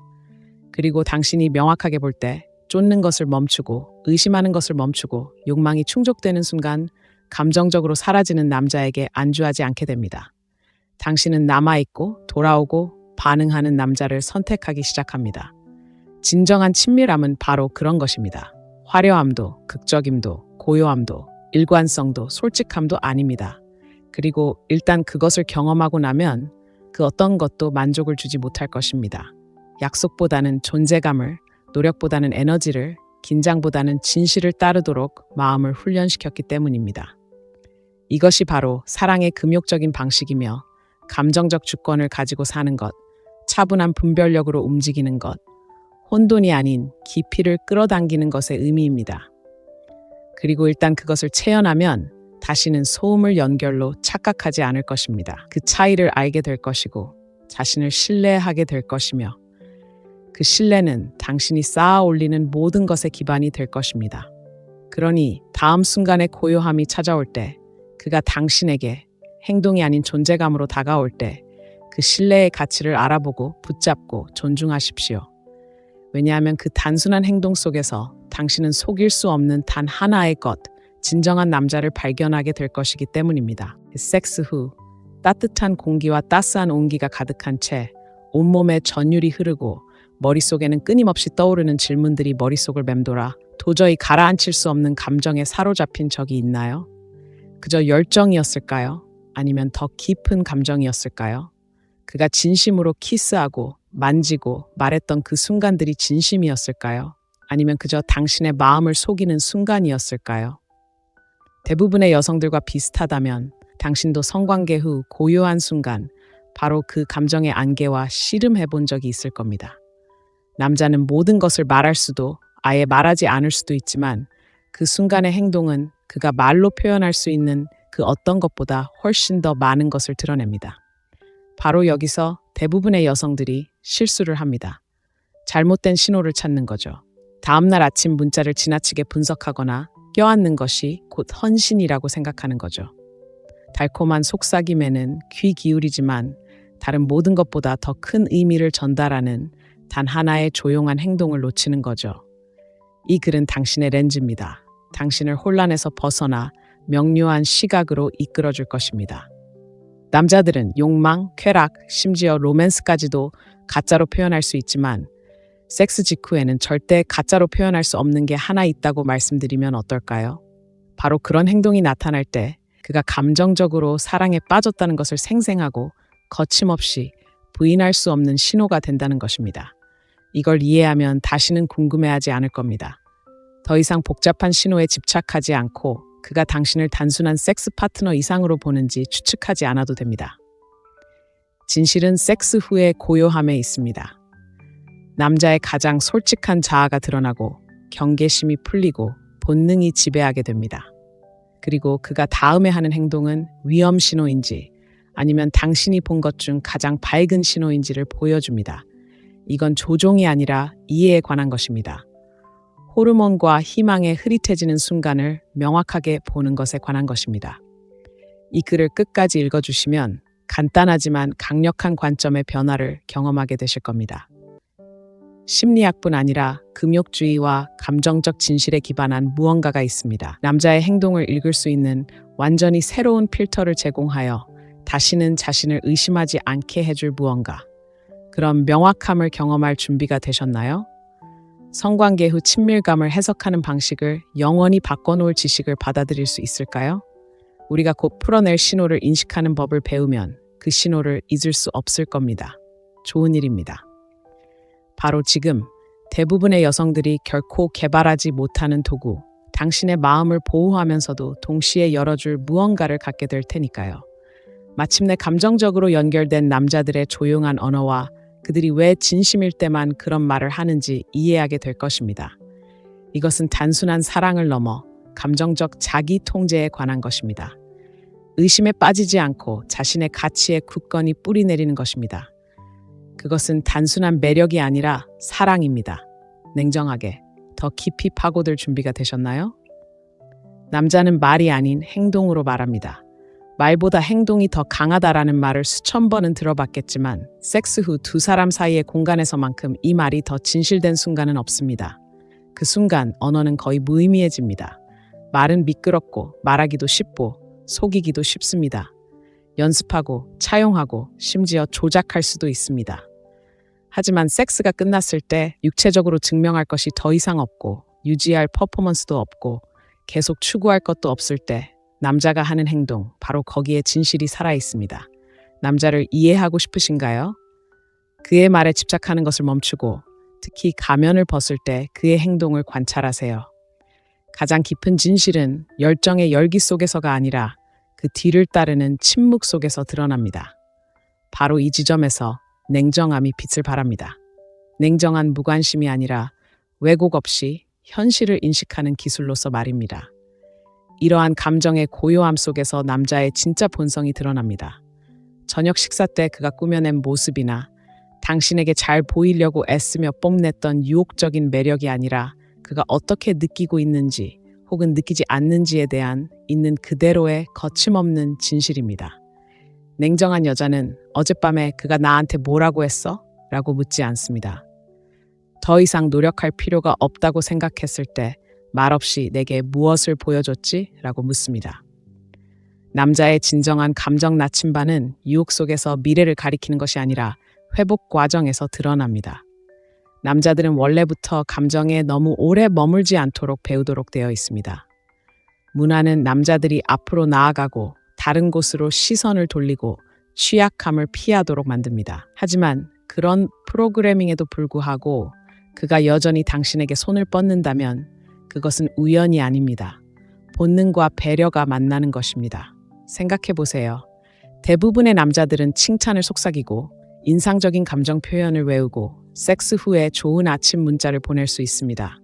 그리고 당신이 명확하게 볼 때 쫓는 것을 멈추고 의심하는 것을 멈추고 욕망이 충족되는 순간 감정적으로 사라지는 남자에게 안주하지 않게 됩니다. 당신은 남아있고 돌아오고 반응하는 남자를 선택하기 시작합니다. 진정한 친밀함은 바로 그런 것입니다. 화려함도, 극적임도, 고요함도, 일관성도, 솔직함도 아닙니다. 그리고 일단 그것을 경험하고 나면 그 어떤 것도 만족을 주지 못할 것입니다. 약속보다는 존재감을, 노력보다는 에너지를, 긴장보다는 진실을 따르도록 마음을 훈련시켰기 때문입니다. 이것이 바로 사랑의 금욕적인 방식이며 감정적 주권을 가지고 사는 것, 차분한 분별력으로 움직이는 것, 혼돈이 아닌 깊이를 끌어당기는 것의 의미입니다. 그리고 일단 그것을 체현하면 다시는 소음을 연결로 착각하지 않을 것입니다. 그 차이를 알게 될 것이고 자신을 신뢰하게 될 것이며 그 신뢰는 당신이 쌓아 올리는 모든 것의 기반이 될 것입니다. 그러니 다음 순간의 고요함이 찾아올 때 그가 당신에게 행동이 아닌 존재감으로 다가올 때 그 신뢰의 가치를 알아보고 붙잡고 존중하십시오. 왜냐하면 그 단순한 행동 속에서 당신은 속일 수 없는 단 하나의 것, 진정한 남자를 발견하게 될 것이기 때문입니다. 섹스 후 따뜻한 공기와 따스한 온기가 가득한 채 온몸에 전율이 흐르고 머릿속에는 끊임없이 떠오르는 질문들이 머릿속을 맴돌아 도저히 가라앉힐 수 없는 감정에 사로잡힌 적이 있나요? 그저 열정이었을까요? 아니면 더 깊은 감정이었을까요? 그가 진심으로 키스하고 만지고 말했던 그 순간들이 진심이었을까요? 아니면 그저 당신의 마음을 속이는 순간이었을까요? 대부분의 여성들과 비슷하다면 당신도 성관계 후 고요한 순간, 바로 그 감정의 안개와 씨름해 본 적이 있을 겁니다. 남자는 모든 것을 말할 수도 아예 말하지 않을 수도 있지만 그 순간의 행동은 그가 말로 표현할 수 있는 그 어떤 것보다 훨씬 더 많은 것을 드러냅니다. 바로 여기서 대부분의 여성들이 실수를 합니다. 잘못된 신호를 찾는 거죠. 다음날 아침 문자를 지나치게 분석하거나 껴안는 것이 곧 헌신이라고 생각하는 거죠. 달콤한 속삭임에는 귀 기울이지만 다른 모든 것보다 더 큰 의미를 전달하는 단 하나의 조용한 행동을 놓치는 거죠. 이 글은 당신의 렌즈입니다. 당신을 혼란에서 벗어나 명료한 시각으로 이끌어줄 것입니다. 남자들은 욕망, 쾌락, 심지어 로맨스까지도 가짜로 표현할 수 있지만 섹스 직후에는 절대 가짜로 표현할 수 없는 게 하나 있다고 말씀드리면 어떨까요? 바로 그런 행동이 나타날 때 그가 감정적으로 사랑에 빠졌다는 것을 생생하고 거침없이 부인할 수 없는 신호가 된다는 것입니다. 이걸 이해하면 다시는 궁금해하지 않을 겁니다. 더 이상 복잡한 신호에 집착하지 않고 그가 당신을 단순한 섹스 파트너 이상으로 보는지 추측하지 않아도 됩니다. 진실은 섹스 후의 고요함에 있습니다. 남자의 가장 솔직한 자아가 드러나고 경계심이 풀리고 본능이 지배하게 됩니다. 그리고 그가 다음에 하는 행동은 위험 신호인지 아니면 당신이 본 것 중 가장 밝은 신호인지를 보여줍니다. 이건 조종이 아니라 이해에 관한 것입니다. 호르몬과 희망에 흐릿해지는 순간을 명확하게 보는 것에 관한 것입니다. 이 글을 끝까지 읽어주시면 간단하지만 강력한 관점의 변화를 경험하게 되실 겁니다. 심리학뿐 아니라 금욕주의와 감정적 진실에 기반한 무언가가 있습니다. 남자의 행동을 읽을 수 있는 완전히 새로운 필터를 제공하여 다시는 자신을 의심하지 않게 해줄 무언가. 그럼 명확함을 경험할 준비가 되셨나요? 성관계 후 친밀감을 해석하는 방식을 영원히 바꿔놓을 지식을 받아들일 수 있을까요? 우리가 곧 풀어낼 신호를 인식하는 법을 배우면 그 신호를 잊을 수 없을 겁니다. 좋은 일입니다. 바로 지금 대부분의 여성들이 결코 개발하지 못하는 도구, 당신의 마음을 보호하면서도 동시에 열어줄 무언가를 갖게 될 테니까요. 마침내 감정적으로 연결된 남자들의 조용한 언어와 그들이 왜 진심일 때만 그런 말을 하는지 이해하게 될 것입니다. 이것은 단순한 사랑을 넘어 감정적 자기 통제에 관한 것입니다. 의심에 빠지지 않고 자신의 가치에 굳건히 뿌리 내리는 것입니다. 그것은 단순한 매력이 아니라 사랑입니다. 냉정하게, 더 깊이 파고들 준비가 되셨나요? 남자는 말이 아닌 행동으로 말합니다. 말보다 행동이 더 강하다라는 말을 수천 번은 들어봤겠지만 섹스 후 두 사람 사이의 공간에서만큼 이 말이 더 진실된 순간은 없습니다. 그 순간 언어는 거의 무의미해집니다. 말은 미끄럽고 말하기도 쉽고 속이기도 쉽습니다. 연습하고 차용하고 심지어 조작할 수도 있습니다. 하지만 섹스가 끝났을 때 육체적으로 증명할 것이 더 이상 없고 유지할 퍼포먼스도 없고 계속 추구할 것도 없을 때 남자가 하는 행동, 바로 거기에 진실이 살아 있습니다. 남자를 이해하고 싶으신가요? 그의 말에 집착하는 것을 멈추고 특히 가면을 벗을 때 그의 행동을 관찰하세요. 가장 깊은 진실은 열정의 열기 속에서가 아니라 그 뒤를 따르는 침묵 속에서 드러납니다. 바로 이 지점에서 냉정함이 빛을 발합니다. 냉정한 무관심이 아니라 왜곡 없이 현실을 인식하는 기술로서 말입니다. 이러한 감정의 고요함 속에서 남자의 진짜 본성이 드러납니다. 저녁 식사 때 그가 꾸며낸 모습이나 당신에게 잘 보이려고 애쓰며 뽐냈던 유혹적인 매력이 아니라 그가 어떻게 느끼고 있는지 혹은 느끼지 않는지에 대한 있는 그대로의 거침없는 진실입니다. 냉정한 여자는 어젯밤에 그가 나한테 뭐라고 했어? 라고 묻지 않습니다. 더 이상 노력할 필요가 없다고 생각했을 때 말없이 내게 무엇을 보여줬지? 라고 묻습니다. 남자의 진정한 감정 나침반은 유혹 속에서 미래를 가리키는 것이 아니라 회복 과정에서 드러납니다. 남자들은 원래부터 감정에 너무 오래 머물지 않도록 배우도록 되어 있습니다. 문화는 남자들이 앞으로 나아가고 다른 곳으로 시선을 돌리고 취약함을 피하도록 만듭니다. 하지만 그런 프로그래밍에도 불구하고 그가 여전히 당신에게 손을 뻗는다면 그것은 우연이 아닙니다. 본능과 배려가 만나는 것입니다. 생각해 보세요. 대부분의 남자들은 칭찬을 속삭이고 인상적인 감정 표현을 외우고 섹스 후에 좋은 아침 문자를 보낼 수 있습니다.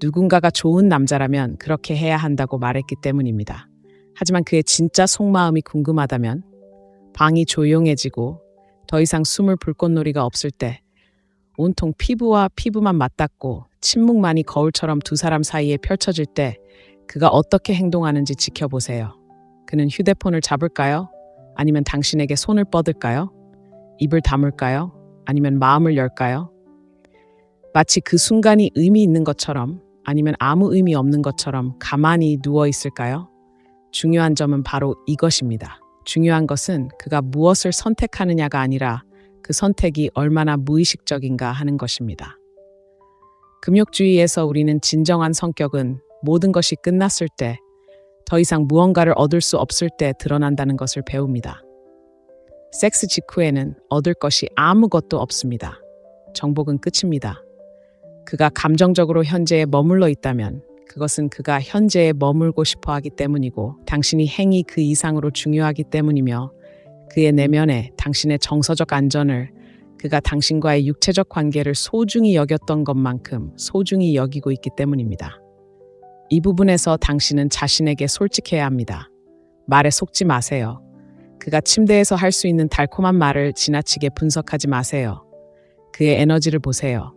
누군가가 좋은 남자라면 그렇게 해야 한다고 말했기 때문입니다. 하지만 그의 진짜 속마음이 궁금하다면 방이 조용해지고 더 이상 숨을 불꽃놀이가 없을 때 온통 피부와 피부만 맞닿고 침묵만이 거울처럼 두 사람 사이에 펼쳐질 때 그가 어떻게 행동하는지 지켜보세요. 그는 휴대폰을 잡을까요? 아니면 당신에게 손을 뻗을까요? 입을 다물까요? 아니면 마음을 열까요? 마치 그 순간이 의미 있는 것처럼 아니면 아무 의미 없는 것처럼 가만히 누워 있을까요? 중요한 점은 바로 이것입니다. 중요한 것은 그가 무엇을 선택하느냐가 아니라 그 선택이 얼마나 무의식적인가 하는 것입니다. 금욕주의에서 우리는 진정한 성격은 모든 것이 끝났을 때, 더 이상 무언가를 얻을 수 없을 때 드러난다는 것을 배웁니다. 섹스 직후에는 얻을 것이 아무것도 없습니다. 정복은 끝입니다. 그가 감정적으로 현재에 머물러 있다면 그것은 그가 현재에 머물고 싶어 하기 때문이고 당신이 행위 그 이상으로 중요하기 때문이며 그의 내면에 당신의 정서적 안전을 그가 당신과의 육체적 관계를 소중히 여겼던 것만큼 소중히 여기고 있기 때문입니다. 이 부분에서 당신은 자신에게 솔직해야 합니다. 말에 속지 마세요. 그가 침대에서 할 수 있는 달콤한 말을 지나치게 분석하지 마세요. 그의 에너지를 보세요.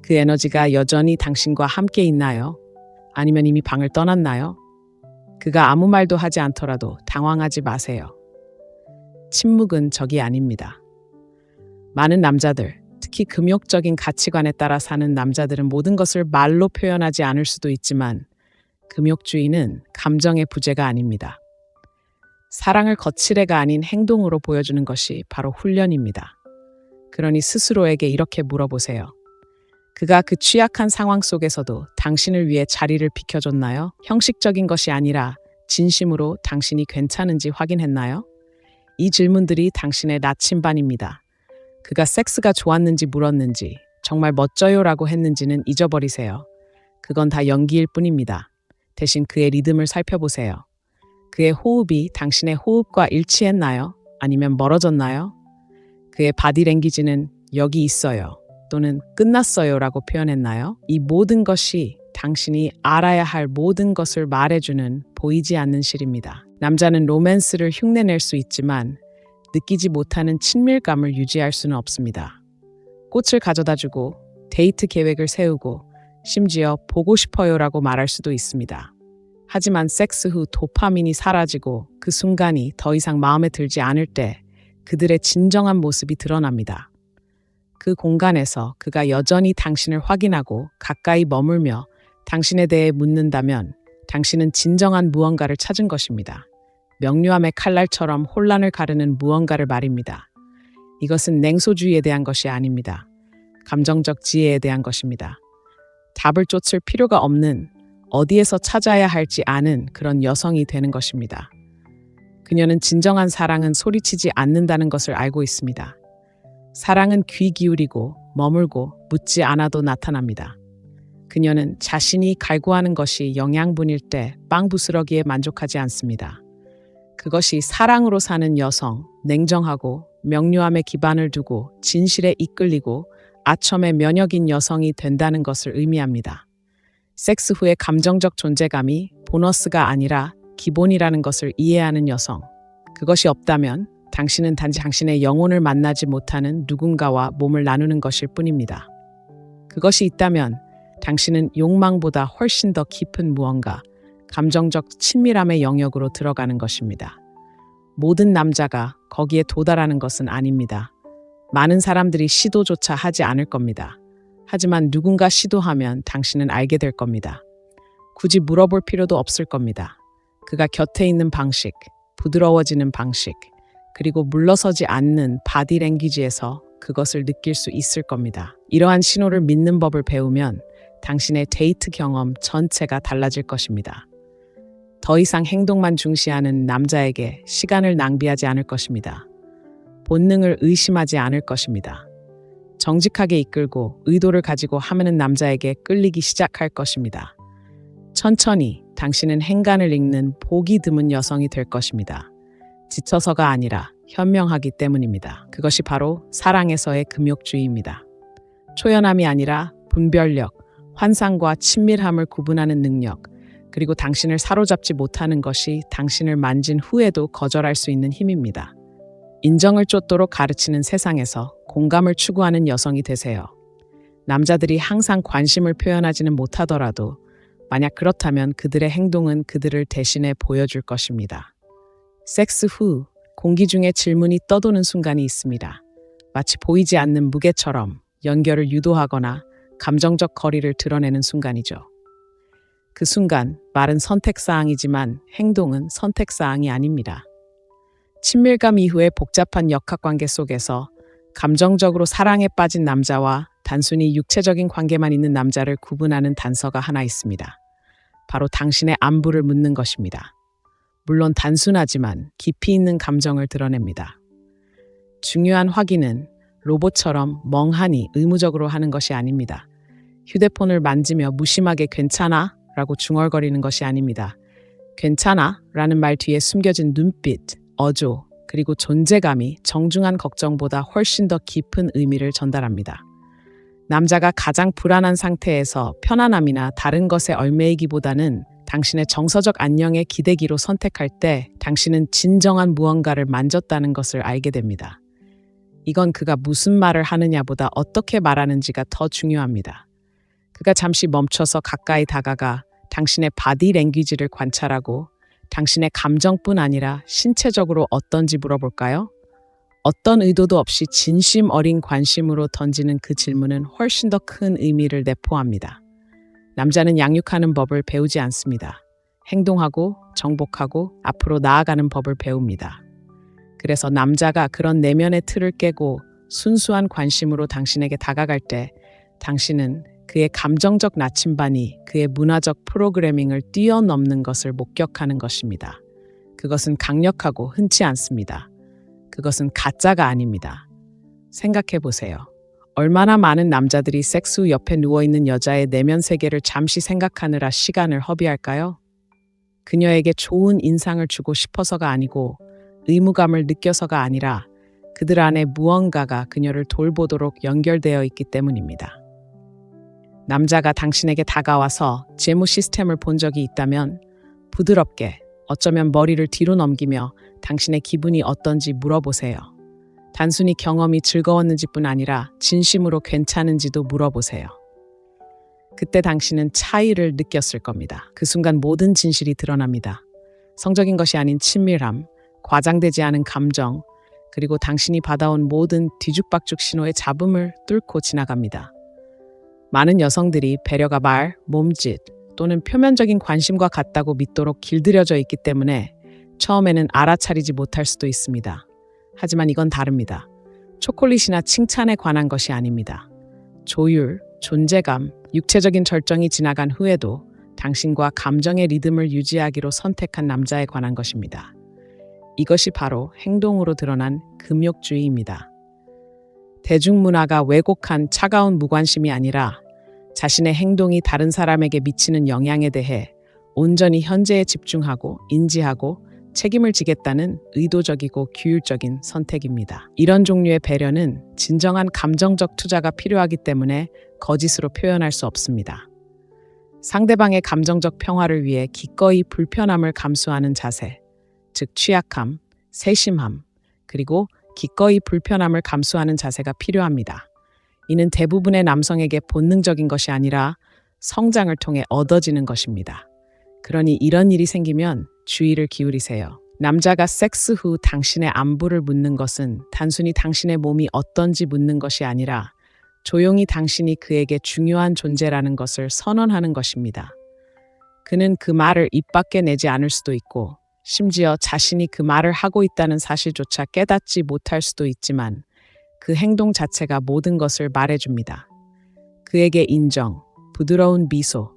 그 에너지가 여전히 당신과 함께 있나요? 아니면 이미 방을 떠났나요? 그가 아무 말도 하지 않더라도 당황하지 마세요. 침묵은 적이 아닙니다. 많은 남자들, 특히 금욕적인 가치관에 따라 사는 남자들은 모든 것을 말로 표현하지 않을 수도 있지만 금욕주의는 감정의 부재가 아닙니다. 사랑을 거칠애가 아닌 행동으로 보여주는 것이 바로 훈련입니다. 그러니 스스로에게 이렇게 물어보세요. 그가 그 취약한 상황 속에서도 당신을 위해 자리를 비켜줬나요? 형식적인 것이 아니라 진심으로 당신이 괜찮은지 확인했나요? 이 질문들이 당신의 나침반입니다. 그가 섹스가 좋았는지 물었는지, 정말 멋져요라고 했는지는 잊어버리세요. 그건 다 연기일 뿐입니다. 대신 그의 리듬을 살펴보세요. 그의 호흡이 당신의 호흡과 일치했나요? 아니면 멀어졌나요? 그의 바디랭귀지는 여기 있어요. 또는 끝났어요라고 표현했나요? 이 모든 것이 당신이 알아야 할 모든 것을 말해주는 보이지 않는 실입니다. 남자는 로맨스를 흉내낼 수 있지만 느끼지 못하는 친밀감을 유지할 수는 없습니다. 꽃을 가져다주고 데이트 계획을 세우고 심지어 보고 싶어요라고 말할 수도 있습니다. 하지만 섹스 후 도파민이 사라지고 그 순간이 더 이상 마음에 들지 않을 때 그들의 진정한 모습이 드러납니다. 그 공간에서 그가 여전히 당신을 확인하고 가까이 머물며 당신에 대해 묻는다면 당신은 진정한 무언가를 찾은 것입니다. 명료함의 칼날처럼 혼란을 가르는 무언가를 말입니다. 이것은 냉소주의에 대한 것이 아닙니다. 감정적 지혜에 대한 것입니다. 답을 쫓을 필요가 없는, 어디에서 찾아야 할지 아는 그런 여성이 되는 것입니다. 그녀는 진정한 사랑은 소리치지 않는다는 것을 알고 있습니다. 사랑은 귀 기울이고 머물고 묻지 않아도 나타납니다. 그녀는 자신이 갈구하는 것이 영양분일 때 빵 부스러기에 만족하지 않습니다. 그것이 사랑으로 사는 여성, 냉정하고 명료함에 기반을 두고 진실에 이끌리고 아첨의 면역인 여성이 된다는 것을 의미합니다. 섹스 후의 감정적 존재감이 보너스가 아니라 기본이라는 것을 이해하는 여성. 그것이 없다면 당신은 단지 당신의 영혼을 만나지 못하는 누군가와 몸을 나누는 것일 뿐입니다. 그것이 있다면 당신은 욕망보다 훨씬 더 깊은 무언가, 감정적 친밀함의 영역으로 들어가는 것입니다. 모든 남자가 거기에 도달하는 것은 아닙니다. 많은 사람들이 시도조차 하지 않을 겁니다. 하지만 누군가 시도하면 당신은 알게 될 겁니다. 굳이 물어볼 필요도 없을 겁니다. 그가 곁에 있는 방식, 부드러워지는 방식, 그리고 물러서지 않는 바디랭귀지에서 그것을 느낄 수 있을 겁니다. 이러한 신호를 믿는 법을 배우면 당신의 데이트 경험 전체가 달라질 것입니다. 더 이상 행동만 중시하는 남자에게 시간을 낭비하지 않을 것입니다. 본능을 의심하지 않을 것입니다. 정직하게 이끌고 의도를 가지고 하는 남자에게 끌리기 시작할 것입니다. 천천히 당신은 행간을 읽는 보기 드문 여성이 될 것입니다. 지쳐서가 아니라 현명하기 때문입니다. 그것이 바로 사랑에서의 금욕주의입니다. 초연함이 아니라 분별력, 환상과 친밀함을 구분하는 능력, 그리고 당신을 사로잡지 못하는 것이 당신을 만진 후에도 거절할 수 있는 힘입니다. 인정을 쫓도록 가르치는 세상에서 공감을 추구하는 여성이 되세요. 남자들이 항상 관심을 표현하지는 못하더라도 만약 그렇다면 그들의 행동은 그들을 대신해 보여줄 것입니다. 섹스 후 공기 중에 질문이 떠도는 순간이 있습니다. 마치 보이지 않는 무게처럼 연결을 유도하거나 감정적 거리를 드러내는 순간이죠. 그 순간 말은 선택사항이지만 행동은 선택사항이 아닙니다. 친밀감 이후의 복잡한 역학관계 속에서 감정적으로 사랑에 빠진 남자와 단순히 육체적인 관계만 있는 남자를 구분하는 단서가 하나 있습니다. 바로 당신의 안부를 묻는 것입니다. 물론 단순하지만 깊이 있는 감정을 드러냅니다. 중요한 확인은 로봇처럼 멍하니 의무적으로 하는 것이 아닙니다. 휴대폰을 만지며 무심하게 괜찮아? 라고 중얼거리는 것이 아닙니다. 괜찮아? 라는 말 뒤에 숨겨진 눈빛, 어조, 그리고 존재감이 정중한 걱정보다 훨씬 더 깊은 의미를 전달합니다. 남자가 가장 불안한 상태에서 편안함이나 다른 것에 얽매이기보다는 당신의 정서적 안녕에 기대기로 선택할 때 당신은 진정한 무언가를 만졌다는 것을 알게 됩니다. 이건 그가 무슨 말을 하느냐보다 어떻게 말하는지가 더 중요합니다. 그가 잠시 멈춰서 가까이 다가가 당신의 바디 랭귀지를 관찰하고 당신의 감정뿐 아니라 신체적으로 어떤지 물어볼까요? 어떤 의도도 없이 진심 어린 관심으로 던지는 그 질문은 훨씬 더 큰 의미를 내포합니다. 남자는 양육하는 법을 배우지 않습니다. 행동하고 정복하고 앞으로 나아가는 법을 배웁니다. 그래서 남자가 그런 내면의 틀을 깨고 순수한 관심으로 당신에게 다가갈 때 당신은 그의 감정적 나침반이 그의 문화적 프로그래밍을 뛰어넘는 것을 목격하는 것입니다. 그것은 강력하고 흔치 않습니다. 그것은 가짜가 아닙니다. 생각해 보세요. 얼마나 많은 남자들이 섹스 후 옆에 누워있는 여자의 내면 세계를 잠시 생각하느라 시간을 허비할까요? 그녀에게 좋은 인상을 주고 싶어서가 아니고 의무감을 느껴서가 아니라 그들 안에 무언가가 그녀를 돌보도록 연결되어 있기 때문입니다. 남자가 당신에게 다가와서 제모 시스템을 본 적이 있다면 부드럽게 어쩌면 머리를 뒤로 넘기며 당신의 기분이 어떤지 물어보세요. 단순히 경험이 즐거웠는지뿐 아니라 진심으로 괜찮은지도 물어보세요. 그때 당신은 차이를 느꼈을 겁니다. 그 순간 모든 진실이 드러납니다. 성적인 것이 아닌 친밀함, 과장되지 않은 감정, 그리고 당신이 받아온 모든 뒤죽박죽 신호의 잡음을 뚫고 지나갑니다. 많은 여성들이 배려가 말, 몸짓 또는 표면적인 관심과 같다고 믿도록 길들여져 있기 때문에 처음에는 알아차리지 못할 수도 있습니다. 하지만 이건 다릅니다. 초콜릿이나 칭찬에 관한 것이 아닙니다. 조율, 존재감, 육체적인 절정이 지나간 후에도 당신과 감정의 리듬을 유지하기로 선택한 남자에 관한 것입니다. 이것이 바로 행동으로 드러난 금욕주의입니다. 대중문화가 왜곡한 차가운 무관심이 아니라 자신의 행동이 다른 사람에게 미치는 영향에 대해 온전히 현재에 집중하고 인지하고 책임을 지겠다는 의도적이고 규율적인 선택입니다. 이런 종류의 배려는 진정한 감정적 투자가 필요하기 때문에 거짓으로 표현할 수 없습니다. 상대방의 감정적 평화를 위해 기꺼이 불편함을 감수하는 자세, 즉 취약함, 세심함, 그리고 기꺼이 불편함을 감수하는 자세가 필요합니다. 이는 대부분의 남성에게 본능적인 것이 아니라 성장을 통해 얻어지는 것입니다. 그러니 이런 일이 생기면 주의를 기울이세요. 남자가 섹스 후 당신의 안부를 묻는 것은 단순히 당신의 몸이 어떤지 묻는 것이 아니라 조용히 당신이 그에게 중요한 존재라는 것을 선언하는 것입니다. 그는 그 말을 입 밖에 내지 않을 수도 있고 심지어 자신이 그 말을 하고 있다는 사실조차 깨닫지 못할 수도 있지만 그 행동 자체가 모든 것을 말해줍니다. 그에게 인정, 부드러운 미소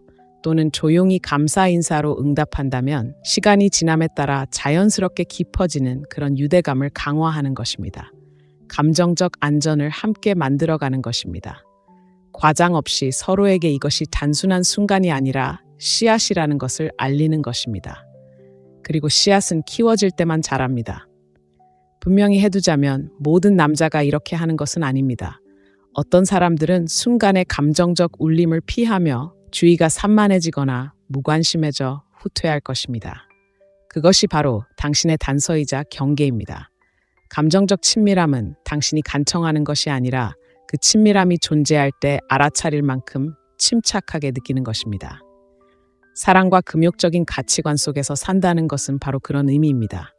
또는 조용히 감사 인사로 응답한다면 시간이 지남에 따라 자연스럽게 깊어지는 그런 유대감을 강화하는 것입니다. 감정적 안전을 함께 만들어가는 것입니다. 과장 없이 서로에게 이것이 단순한 순간이 아니라 씨앗이라는 것을 알리는 것입니다. 그리고 씨앗은 키워질 때만 자랍니다. 분명히 해두자면 모든 남자가 이렇게 하는 것은 아닙니다. 어떤 사람들은 순간의 감정적 울림을 피하며 주의가 산만해지거나 무관심해져 후퇴할 것입니다. 그것이 바로 당신의 단서이자 경계입니다. 감정적 친밀함은 당신이 간청하는 것이 아니라 그 친밀함이 존재할 때 알아차릴 만큼 침착하게 느끼는 것입니다. 사랑과 금욕적인 가치관 속에서 산다는 것은 바로 그런 의미입니다.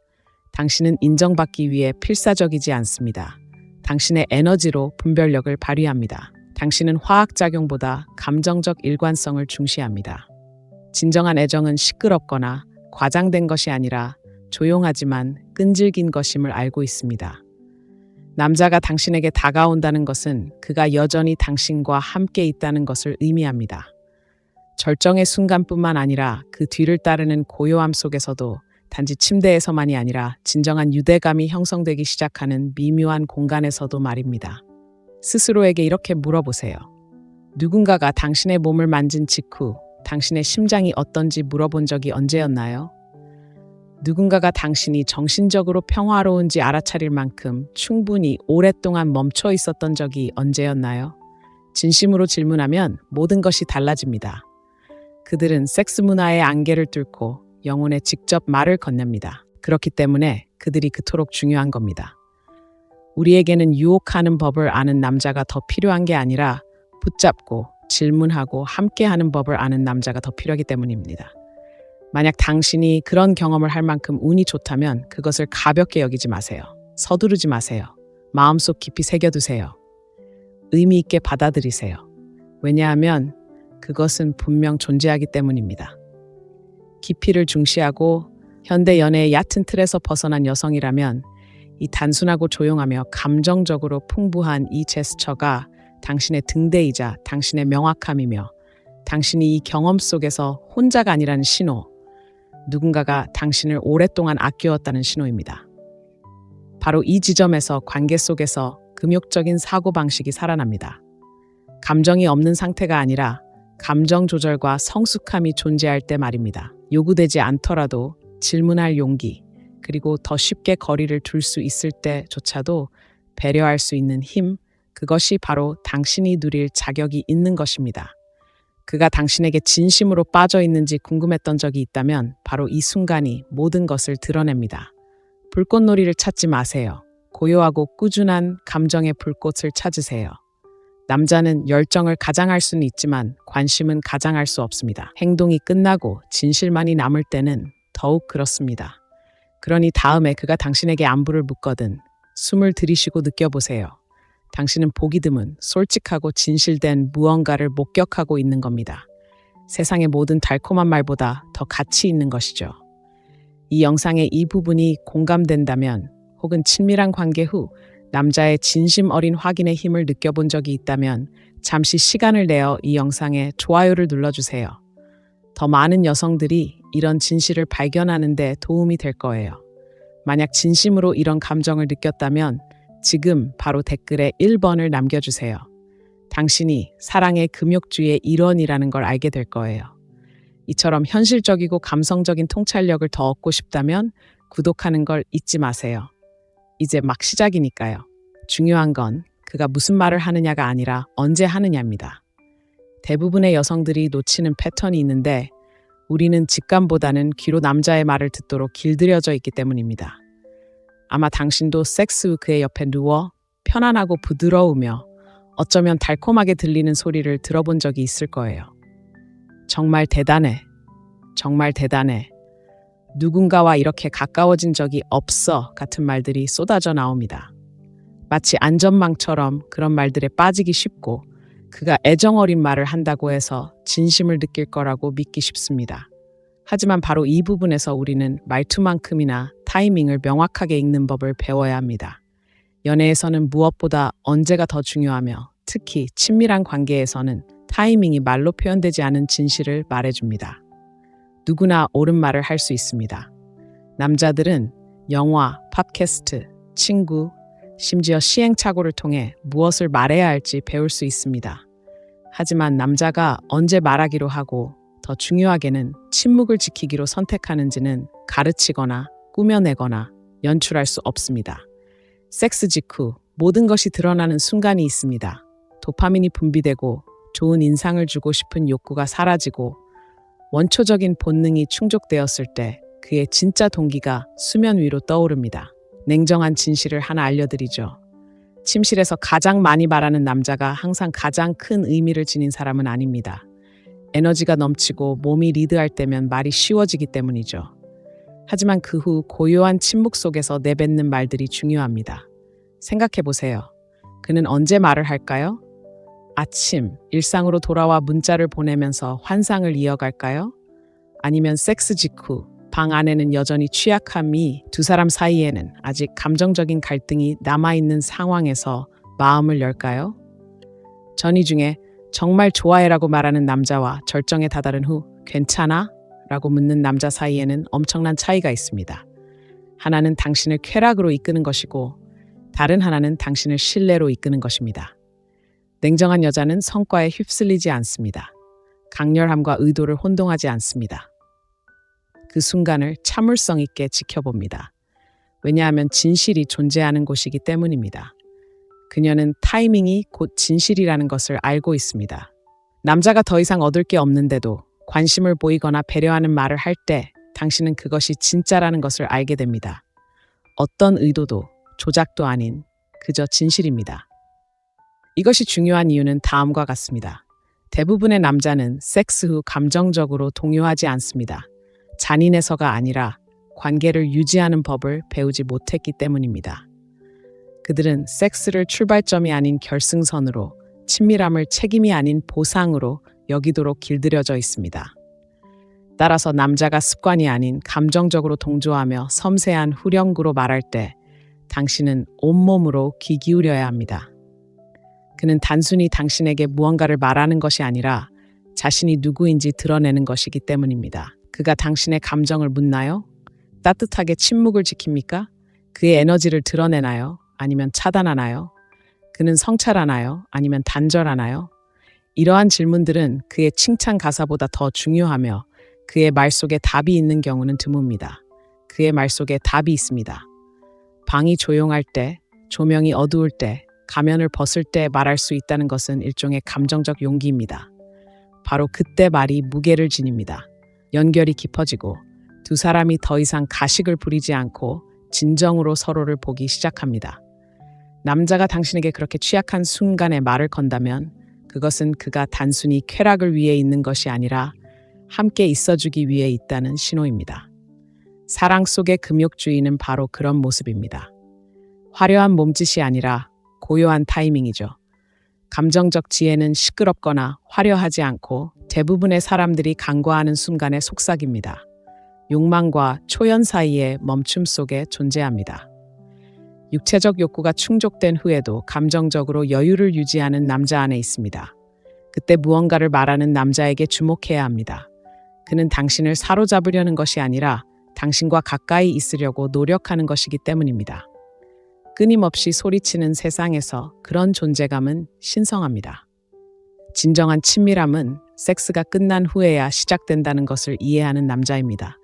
당신은 인정받기 위해 필사적이지 않습니다. 당신의 에너지로 분별력을 발휘합니다. 당신은 화학작용보다 감정적 일관성을 중시합니다. 진정한 애정은 시끄럽거나 과장된 것이 아니라 조용하지만 끈질긴 것임을 알고 있습니다. 남자가 당신에게 다가온다는 것은 그가 여전히 당신과 함께 있다는 것을 의미합니다. 절정의 순간뿐만 아니라 그 뒤를 따르는 고요함 속에서도 단지 침대에서만이 아니라 진정한 유대감이 형성되기 시작하는 미묘한 공간에서도 말입니다. 스스로에게 이렇게 물어보세요. 누군가가 당신의 몸을 만진 직후 당신의 심장이 어떤지 물어본 적이 언제였나요? 누군가가 당신이 정신적으로 평화로운지 알아차릴 만큼 충분히 오랫동안 멈춰 있었던 적이 언제였나요? 진심으로 질문하면 모든 것이 달라집니다. 그들은 섹스 문화의 안개를 뚫고 영혼에 직접 말을 건넵니다. 그렇기 때문에 그들이 그토록 중요한 겁니다. 우리에게는 유혹하는 법을 아는 남자가 더 필요한 게 아니라 붙잡고 질문하고 함께하는 법을 아는 남자가 더 필요하기 때문입니다. 만약 당신이 그런 경험을 할 만큼 운이 좋다면 그것을 가볍게 여기지 마세요. 서두르지 마세요. 마음속 깊이 새겨두세요. 의미 있게 받아들이세요. 왜냐하면 그것은 분명 존재하기 때문입니다. 깊이를 중시하고 현대 연애의 얕은 틀에서 벗어난 여성이라면 이 단순하고 조용하며 감정적으로 풍부한 이 제스처가 당신의 등대이자 당신의 명확함이며 당신이 이 경험 속에서 혼자가 아니라는 신호, 누군가가 당신을 오랫동안 아껴왔다는 신호입니다. 바로 이 지점에서 관계 속에서 금욕적인 사고방식이 살아납니다. 감정이 없는 상태가 아니라 감정 조절과 성숙함이 존재할 때 말입니다. 요구되지 않더라도 질문할 용기, 그리고 더 쉽게 거리를 둘 수 있을 때조차도 배려할 수 있는 힘, 그것이 바로 당신이 누릴 자격이 있는 것입니다. 그가 당신에게 진심으로 빠져 있는지 궁금했던 적이 있다면 바로 이 순간이 모든 것을 드러냅니다. 불꽃놀이를 찾지 마세요. 고요하고 꾸준한 감정의 불꽃을 찾으세요. 남자는 열정을 가장할 수는 있지만 관심은 가장할 수 없습니다. 행동이 끝나고 진실만이 남을 때는 더욱 그렇습니다. 그러니 다음에 그가 당신에게 안부를 묻거든 숨을 들이쉬고 느껴보세요. 당신은 보기 드문 솔직하고 진실된 무언가를 목격하고 있는 겁니다. 세상의 모든 달콤한 말보다 더 가치 있는 것이죠. 이 영상의 이 부분이 공감된다면 혹은 친밀한 관계 후 남자의 진심 어린 확인의 힘을 느껴본 적이 있다면 잠시 시간을 내어 이 영상에 좋아요를 눌러주세요. 더 많은 여성들이 이런 진실을 발견하는 데 도움이 될 거예요. 만약 진심으로 이런 감정을 느꼈다면 지금 바로 댓글에 1번을 남겨주세요. 당신이 사랑의 금욕주의 일원이라는 걸 알게 될 거예요. 이처럼 현실적이고 감성적인 통찰력을 더 얻고 싶다면 구독하는 걸 잊지 마세요. 이제 막 시작이니까요. 중요한 건 그가 무슨 말을 하느냐가 아니라 언제 하느냐입니다. 대부분의 여성들이 놓치는 패턴이 있는데 우리는 직감보다는 귀로 남자의 말을 듣도록 길들여져 있기 때문입니다. 아마 당신도 섹스 후 그의 옆에 누워 편안하고 부드러우며 어쩌면 달콤하게 들리는 소리를 들어본 적이 있을 거예요. 정말 대단해. 정말 대단해. 누군가와 이렇게 가까워진 적이 없어 같은 말들이 쏟아져 나옵니다. 마치 안전망처럼 그런 말들에 빠지기 쉽고 그가 애정어린 말을 한다고 해서 진심을 느낄 거라고 믿기 쉽습니다. 하지만 바로 이 부분에서 우리는 말투만큼이나 타이밍을 명확하게 읽는 법을 배워야 합니다. 연애에서는 무엇보다 언제가 더 중요하며 특히 친밀한 관계에서는 타이밍이 말로 표현되지 않은 진실을 말해줍니다. 누구나 옳은 말을 할 수 있습니다. 남자들은 영화, 팟캐스트, 친구, 심지어 시행착오를 통해 무엇을 말해야 할지 배울 수 있습니다. 하지만 남자가 언제 말하기로 하고 더 중요하게는 침묵을 지키기로 선택하는지는 가르치거나 꾸며내거나 연출할 수 없습니다. 섹스 직후 모든 것이 드러나는 순간이 있습니다. 도파민이 분비되고 좋은 인상을 주고 싶은 욕구가 사라지고 원초적인 본능이 충족되었을 때 그의 진짜 동기가 수면 위로 떠오릅니다. 냉정한 진실을 하나 알려드리죠. 침실에서 가장 많이 말하는 남자가 항상 가장 큰 의미를 지닌 사람은 아닙니다. 에너지가 넘치고 몸이 리드할 때면 말이 쉬워지기 때문이죠. 하지만 그 후 고요한 침묵 속에서 내뱉는 말들이 중요합니다. 생각해보세요. 그는 언제 말을 할까요? 아침, 일상으로 돌아와 문자를 보내면서 환상을 이어갈까요? 아니면 섹스 직후, 방 안에는 여전히 취약함이 두 사람 사이에는 아직 감정적인 갈등이 남아있는 상황에서 마음을 열까요? 전이 중에 정말 좋아해라고 말하는 남자와 절정에 다다른 후 괜찮아? 라고 묻는 남자 사이에는 엄청난 차이가 있습니다. 하나는 당신을 쾌락으로 이끄는 것이고 다른 하나는 당신을 신뢰로 이끄는 것입니다. 냉정한 여자는 성과에 휩쓸리지 않습니다. 강렬함과 의도를 혼동하지 않습니다. 그 순간을 참을성 있게 지켜봅니다. 왜냐하면 진실이 존재하는 곳이기 때문입니다. 그녀는 타이밍이 곧 진실이라는 것을 알고 있습니다. 남자가 더 이상 얻을 게 없는데도 관심을 보이거나 배려하는 말을 할 때 당신은 그것이 진짜라는 것을 알게 됩니다. 어떤 의도도 조작도 아닌 그저 진실입니다. 이것이 중요한 이유는 다음과 같습니다. 대부분의 남자는 섹스 후 감정적으로 동요하지 않습니다. 잔인해서가 아니라 관계를 유지하는 법을 배우지 못했기 때문입니다. 그들은 섹스를 출발점이 아닌 결승선으로, 친밀함을 책임이 아닌 보상으로 여기도록 길들여져 있습니다. 따라서 남자가 습관이 아닌 감정적으로 동조하며 섬세한 후렴구로 말할 때 당신은 온몸으로 귀 기울여야 합니다. 그는 단순히 당신에게 무언가를 말하는 것이 아니라 자신이 누구인지 드러내는 것이기 때문입니다. 그가 당신의 감정을 묻나요? 따뜻하게 침묵을 지킵니까? 그의 에너지를 드러내나요? 아니면 차단하나요? 그는 성찰하나요? 아니면 단절하나요? 이러한 질문들은 그의 칭찬 가사보다 더 중요하며 그의 말 속에 답이 있는 경우는 드뭅니다. 그의 말 속에 답이 있습니다. 방이 조용할 때, 조명이 어두울 때, 가면을 벗을 때 말할 수 있다는 것은 일종의 감정적 용기입니다. 바로 그때 말이 무게를 지닙니다. 연결이 깊어지고 두 사람이 더 이상 가식을 부리지 않고 진정으로 서로를 보기 시작합니다. 남자가 당신에게 그렇게 취약한 순간에 말을 건다면 그것은 그가 단순히 쾌락을 위해 있는 것이 아니라 함께 있어주기 위해 있다는 신호입니다. 사랑 속의 금욕주의는 바로 그런 모습입니다. 화려한 몸짓이 아니라 고요한 타이밍이죠. 감정적 지혜는 시끄럽거나 화려하지 않고 대부분의 사람들이 간과하는 순간의 속삭입니다. 욕망과 초연 사이의 멈춤 속에 존재합니다. 육체적 욕구가 충족된 후에도 감정적으로 여유를 유지하는 남자 안에 있습니다. 그때 무언가를 말하는 남자에게 주목해야 합니다. 그는 당신을 사로잡으려는 것이 아니라 당신과 가까이 있으려고 노력하는 것이기 때문입니다. 끊임없이 소리치는 세상에서 그런 존재감은 신성합니다. 진정한 친밀함은 섹스가 끝난 후에야 시작된다는 것을 이해하는 남자입니다.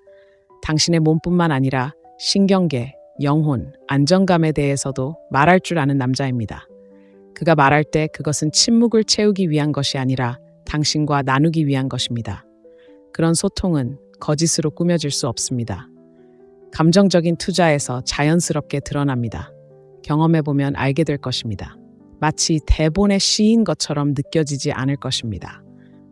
당신의 몸뿐만 아니라 신경계, 영혼, 안정감에 대해서도 말할 줄 아는 남자입니다. 그가 말할 때 그것은 침묵을 채우기 위한 것이 아니라 당신과 나누기 위한 것입니다. 그런 소통은 거짓으로 꾸며질 수 없습니다. 감정적인 투자에서 자연스럽게 드러납니다. 경험해보면 알게 될 것입니다. 마치 대본의 시인 것처럼 느껴지지 않을 것입니다.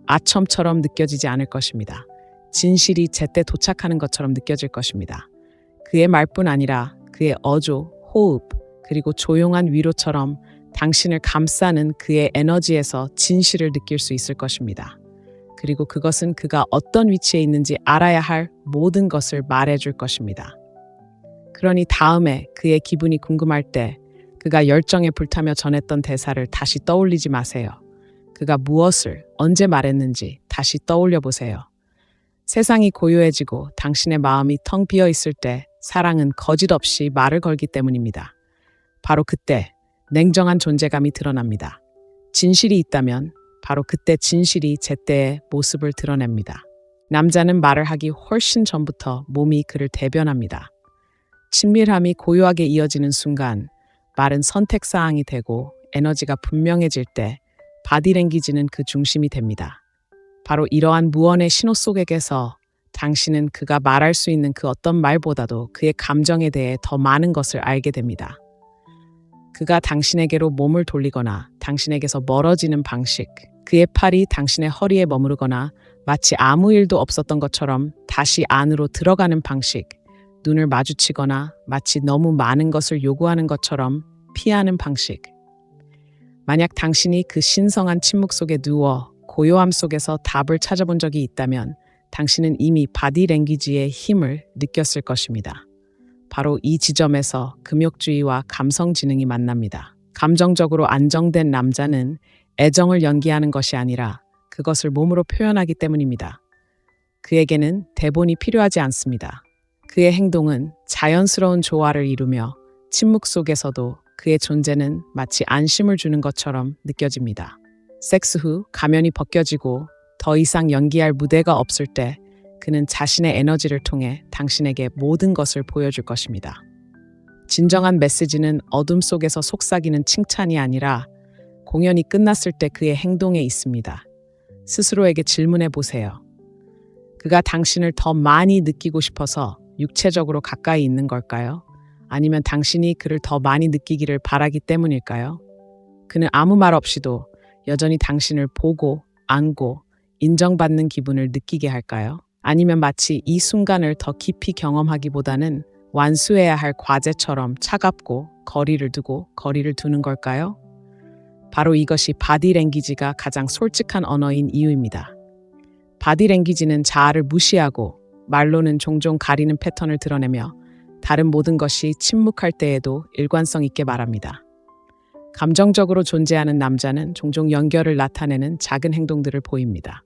아첨처럼 느껴지지 않을 것입니다. 진실이 제때 도착하는 것처럼 느껴질 것입니다. 그의 말뿐 아니라 그의 어조, 호흡, 그리고 조용한 위로처럼 당신을 감싸는 그의 에너지에서 진실을 느낄 수 있을 것입니다. 그리고 그것은 그가 어떤 위치에 있는지 알아야 할 모든 것을 말해줄 것입니다. 그러니 다음에 그의 기분이 궁금할 때 그가 열정에 불타며 전했던 대사를 다시 떠올리지 마세요. 그가 무엇을 언제 말했는지 다시 떠올려 보세요. 세상이 고요해지고 당신의 마음이 텅 비어 있을 때 사랑은 거짓 없이 말을 걸기 때문입니다. 바로 그때 냉정한 존재감이 드러납니다. 진실이 있다면 바로 그때 진실이 제때의 모습을 드러냅니다. 남자는 말을 하기 훨씬 전부터 몸이 그를 대변합니다. 친밀함이 고요하게 이어지는 순간 말은 선택사항이 되고 에너지가 분명해질 때 바디랭귀지는 그 중심이 됩니다. 바로 이러한 무언의 신호 속에서 당신은 그가 말할 수 있는 그 어떤 말보다도 그의 감정에 대해 더 많은 것을 알게 됩니다. 그가 당신에게로 몸을 돌리거나 당신에게서 멀어지는 방식, 그의 팔이 당신의 허리에 머무르거나 마치 아무 일도 없었던 것처럼 다시 안으로 들어가는 방식, 눈을 마주치거나 마치 너무 많은 것을 요구하는 것처럼 피하는 방식. 만약 당신이 그 신성한 침묵 속에 누워 고요함 속에서 답을 찾아본 적이 있다면 당신은 이미 바디랭귀지의 힘을 느꼈을 것입니다. 바로 이 지점에서 금욕주의와 감성지능이 만납니다. 감정적으로 안정된 남자는 애정을 연기하는 것이 아니라 그것을 몸으로 표현하기 때문입니다. 그에게는 대본이 필요하지 않습니다. 그의 행동은 자연스러운 조화를 이루며 침묵 속에서도 그의 존재는 마치 안심을 주는 것처럼 느껴집니다. 섹스 후 가면이 벗겨지고 더 이상 연기할 무대가 없을 때 그는 자신의 에너지를 통해 당신에게 모든 것을 보여줄 것입니다. 진정한 메시지는 어둠 속에서 속삭이는 칭찬이 아니라 공연이 끝났을 때 그의 행동에 있습니다. 스스로에게 질문해 보세요. 그가 당신을 더 많이 느끼고 싶어서 육체적으로 가까이 있는 걸까요? 아니면 당신이 그를 더 많이 느끼기를 바라기 때문일까요? 그는 아무 말 없이도 여전히 당신을 보고, 안고, 인정받는 기분을 느끼게 할까요? 아니면 마치 이 순간을 더 깊이 경험하기보다는 완수해야 할 과제처럼 차갑고 거리를 두는 걸까요? 바로 이것이 바디랭귀지가 가장 솔직한 언어인 이유입니다. 바디랭귀지는 자아를 무시하고 말로는 종종 가리는 패턴을 드러내며 다른 모든 것이 침묵할 때에도 일관성 있게 말합니다. 감정적으로 존재하는 남자는 종종 연결을 나타내는 작은 행동들을 보입니다.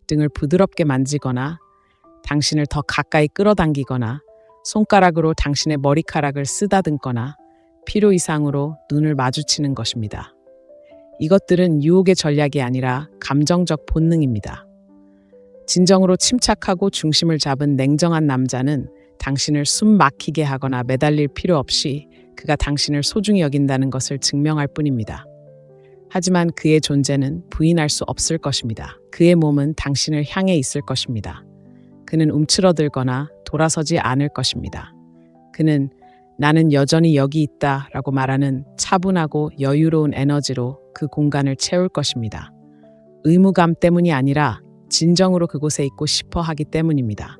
등을 부드럽게 만지거나 당신을 더 가까이 끌어당기거나 손가락으로 당신의 머리카락을 쓰다듬거나 필요 이상으로 눈을 마주치는 것입니다. 이것들은 유혹의 전략이 아니라 감정적 본능입니다. 진정으로 침착하고 중심을 잡은 냉정한 남자는 당신을 숨 막히게 하거나 매달릴 필요 없이 그가 당신을 소중히 여긴다는 것을 증명할 뿐입니다. 하지만 그의 존재는 부인할 수 없을 것입니다. 그의 몸은 당신을 향해 있을 것입니다. 그는 움츠러들거나 돌아서지 않을 것입니다. 그는 나는 여전히 여기 있다 라고 말하는 차분하고 여유로운 에너지로 그 공간을 채울 것입니다. 의무감 때문이 아니라 진정으로 그곳에 있고 싶어 하기 때문입니다.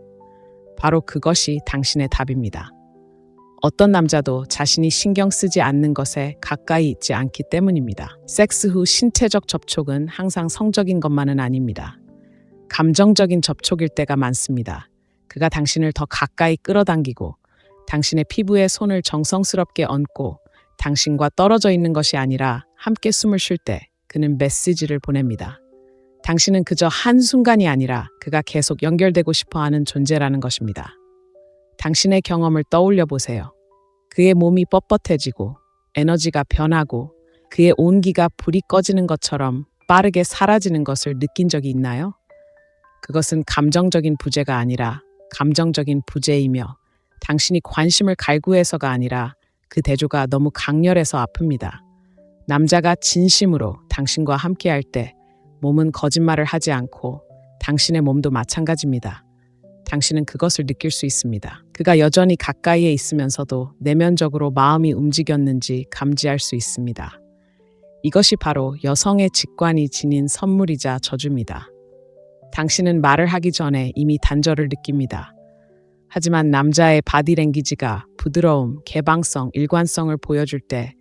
바로 그것이 당신의 답입니다. 어떤 남자도 자신이 신경 쓰지 않는 것에 가까이 있지 않기 때문입니다. 섹스 후 신체적 접촉은 항상 성적인 것만은 아닙니다. 감정적인 접촉일 때가 많습니다. 그가 당신을 더 가까이 끌어당기고 당신의 피부에 손을 정성스럽게 얹고 당신과 떨어져 있는 것이 아니라 함께 숨을 쉴 때 그는 메시지를 보냅니다. 당신은 그저 한순간이 아니라 그가 계속 연결되고 싶어 하는 존재라는 것입니다. 당신의 경험을 떠올려 보세요. 그의 몸이 뻣뻣해지고 에너지가 변하고 그의 온기가 불이 꺼지는 것처럼 빠르게 사라지는 것을 느낀 적이 있나요? 그것은 감정적인 부재가 아니라 감정적인 부재이며 당신이 관심을 갈구해서가 아니라 그 대조가 너무 강렬해서 아픕니다. 남자가 진심으로 당신과 함께할 때 몸은 거짓말을 하지 않고 당신의 몸도 마찬가지입니다. 당신은 그것을 느낄 수 있습니다. 그가 여전히 가까이에 있으면서도 내면적으로 마음이 움직였는지 감지할 수 있습니다. 이것이 바로 여성의 직관이 지닌 선물이자 저주입니다. 당신은 말을 하기 전에 이미 단절을 느낍니다. 하지만 남자의 바디랭귀지가 부드러움, 개방성, 일관성을 보여줄 때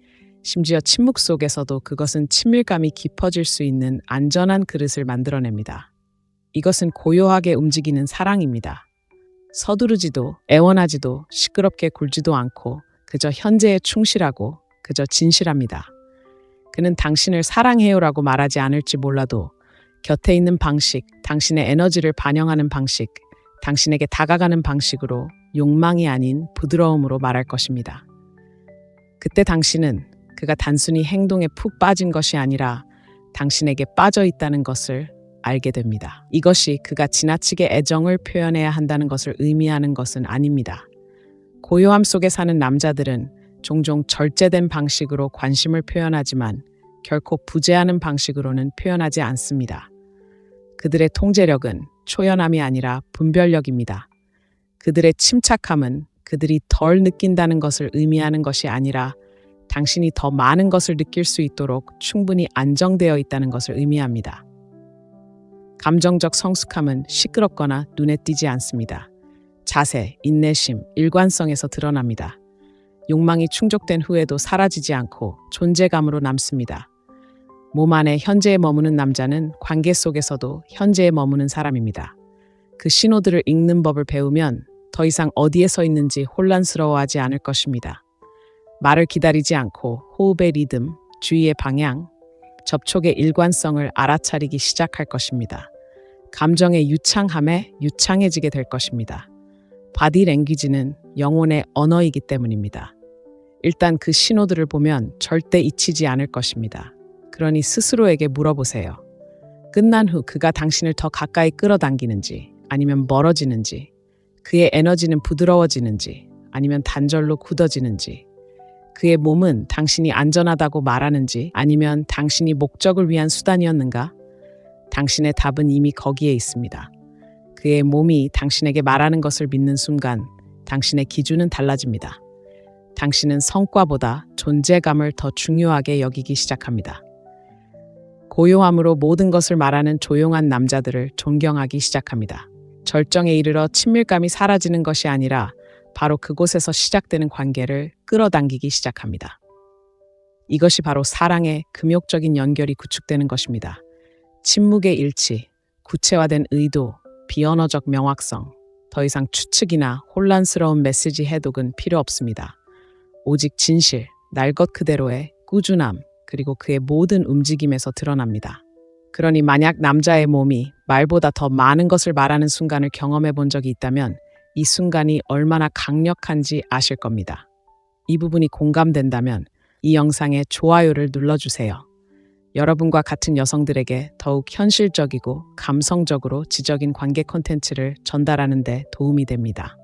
심지어 침묵 속에서도 그것은 친밀감이 깊어질 수 있는 안전한 그릇을 만들어냅니다. 이것은 고요하게 움직이는 사랑입니다. 서두르지도 애원하지도 시끄럽게 굴지도 않고 그저 현재에 충실하고 그저 진실합니다. 그는 당신을 사랑해요라고 말하지 않을지 몰라도 곁에 있는 방식, 당신의 에너지를 반영하는 방식, 당신에게 다가가는 방식으로 욕망이 아닌 부드러움으로 말할 것입니다. 그때 당신은 그가 단순히 행동에 푹 빠진 것이 아니라 당신에게 빠져 있다는 것을 알게 됩니다. 이것이 그가 지나치게 애정을 표현해야 한다는 것을 의미하는 것은 아닙니다. 고요함 속에 사는 남자들은 종종 절제된 방식으로 관심을 표현하지만 결코 부재하는 방식으로는 표현하지 않습니다. 그들의 통제력은 초연함이 아니라 분별력입니다. 그들의 침착함은 그들이 덜 느낀다는 것을 의미하는 것이 아니라 당신이 더 많은 것을 느낄 수 있도록 충분히 안정되어 있다는 것을 의미합니다. 감정적 성숙함은 시끄럽거나 눈에 띄지 않습니다. 자세, 인내심, 일관성에서 드러납니다. 욕망이 충족된 후에도 사라지지 않고 존재감으로 남습니다. 몸 안에 현재에 머무는 남자는 관계 속에서도 현재에 머무는 사람입니다. 그 신호들을 읽는 법을 배우면 더 이상 어디에 서 있는지 혼란스러워하지 않을 것입니다. 말을 기다리지 않고 호흡의 리듬, 주의의 방향, 접촉의 일관성을 알아차리기 시작할 것입니다. 감정의 유창함에 유창해지게 될 것입니다. 바디 랭귀지는 영혼의 언어이기 때문입니다. 일단 그 신호들을 보면 절대 잊히지 않을 것입니다. 그러니 스스로에게 물어보세요. 끝난 후 그가 당신을 더 가까이 끌어당기는지 아니면 멀어지는지, 그의 에너지는 부드러워지는지 아니면 단절로 굳어지는지, 그의 몸은 당신이 안전하다고 말하는지 아니면 당신이 목적을 위한 수단이었는가? 당신의 답은 이미 거기에 있습니다. 그의 몸이 당신에게 말하는 것을 믿는 순간 당신의 기준은 달라집니다. 당신은 성과보다 존재감을 더 중요하게 여기기 시작합니다. 고요함으로 모든 것을 말하는 조용한 남자들을 존경하기 시작합니다. 절정에 이르러 친밀감이 사라지는 것이 아니라 바로 그곳에서 시작되는 관계를 끌어당기기 시작합니다. 이것이 바로 사랑의 금욕적인 연결이 구축되는 것입니다. 침묵의 일치, 구체화된 의도, 비언어적 명확성, 더 이상 추측이나 혼란스러운 메시지 해독은 필요 없습니다. 오직 진실, 날 것 그대로의 꾸준함, 그리고 그의 모든 움직임에서 드러납니다. 그러니 만약 남자의 몸이 말보다 더 많은 것을 말하는 순간을 경험해 본 적이 있다면 이 순간이 얼마나 강력한지 아실 겁니다. 이 부분이 공감된다면 이 영상에 좋아요를 눌러주세요. 여러분과 같은 여성들에게 더욱 현실적이고 감성적으로 지적인 관계 콘텐츠를 전달하는 데 도움이 됩니다.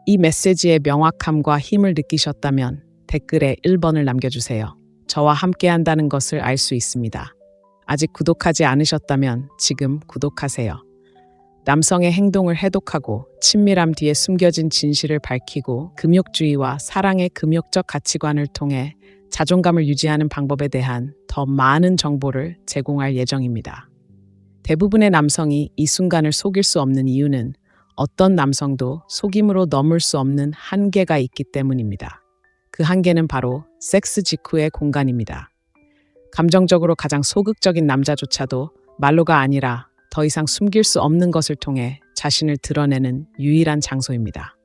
이 메시지의 명확함과 힘을 느끼셨다면 댓글에 1번을 남겨주세요. 저와 함께한다는 것을 알 수 있습니다. 아직 구독하지 않으셨다면 지금 구독하세요. 남성의 행동을 해독하고 친밀함 뒤에 숨겨진 진실을 밝히고 금욕주의와 사랑의 금욕적 가치관을 통해 자존감을 유지하는 방법에 대한 더 많은 정보를 제공할 예정입니다. 대부분의 남성이 이 순간을 속일 수 없는 이유는 어떤 남성도 속임으로 넘을 수 없는 한계가 있기 때문입니다. 그 한계는 바로 섹스 직후의 공간입니다. 감정적으로 가장 소극적인 남자조차도 말로가 아니라 더 이상 숨길 수 없는 것을 통해 자신을 드러내는 유일한 장소입니다.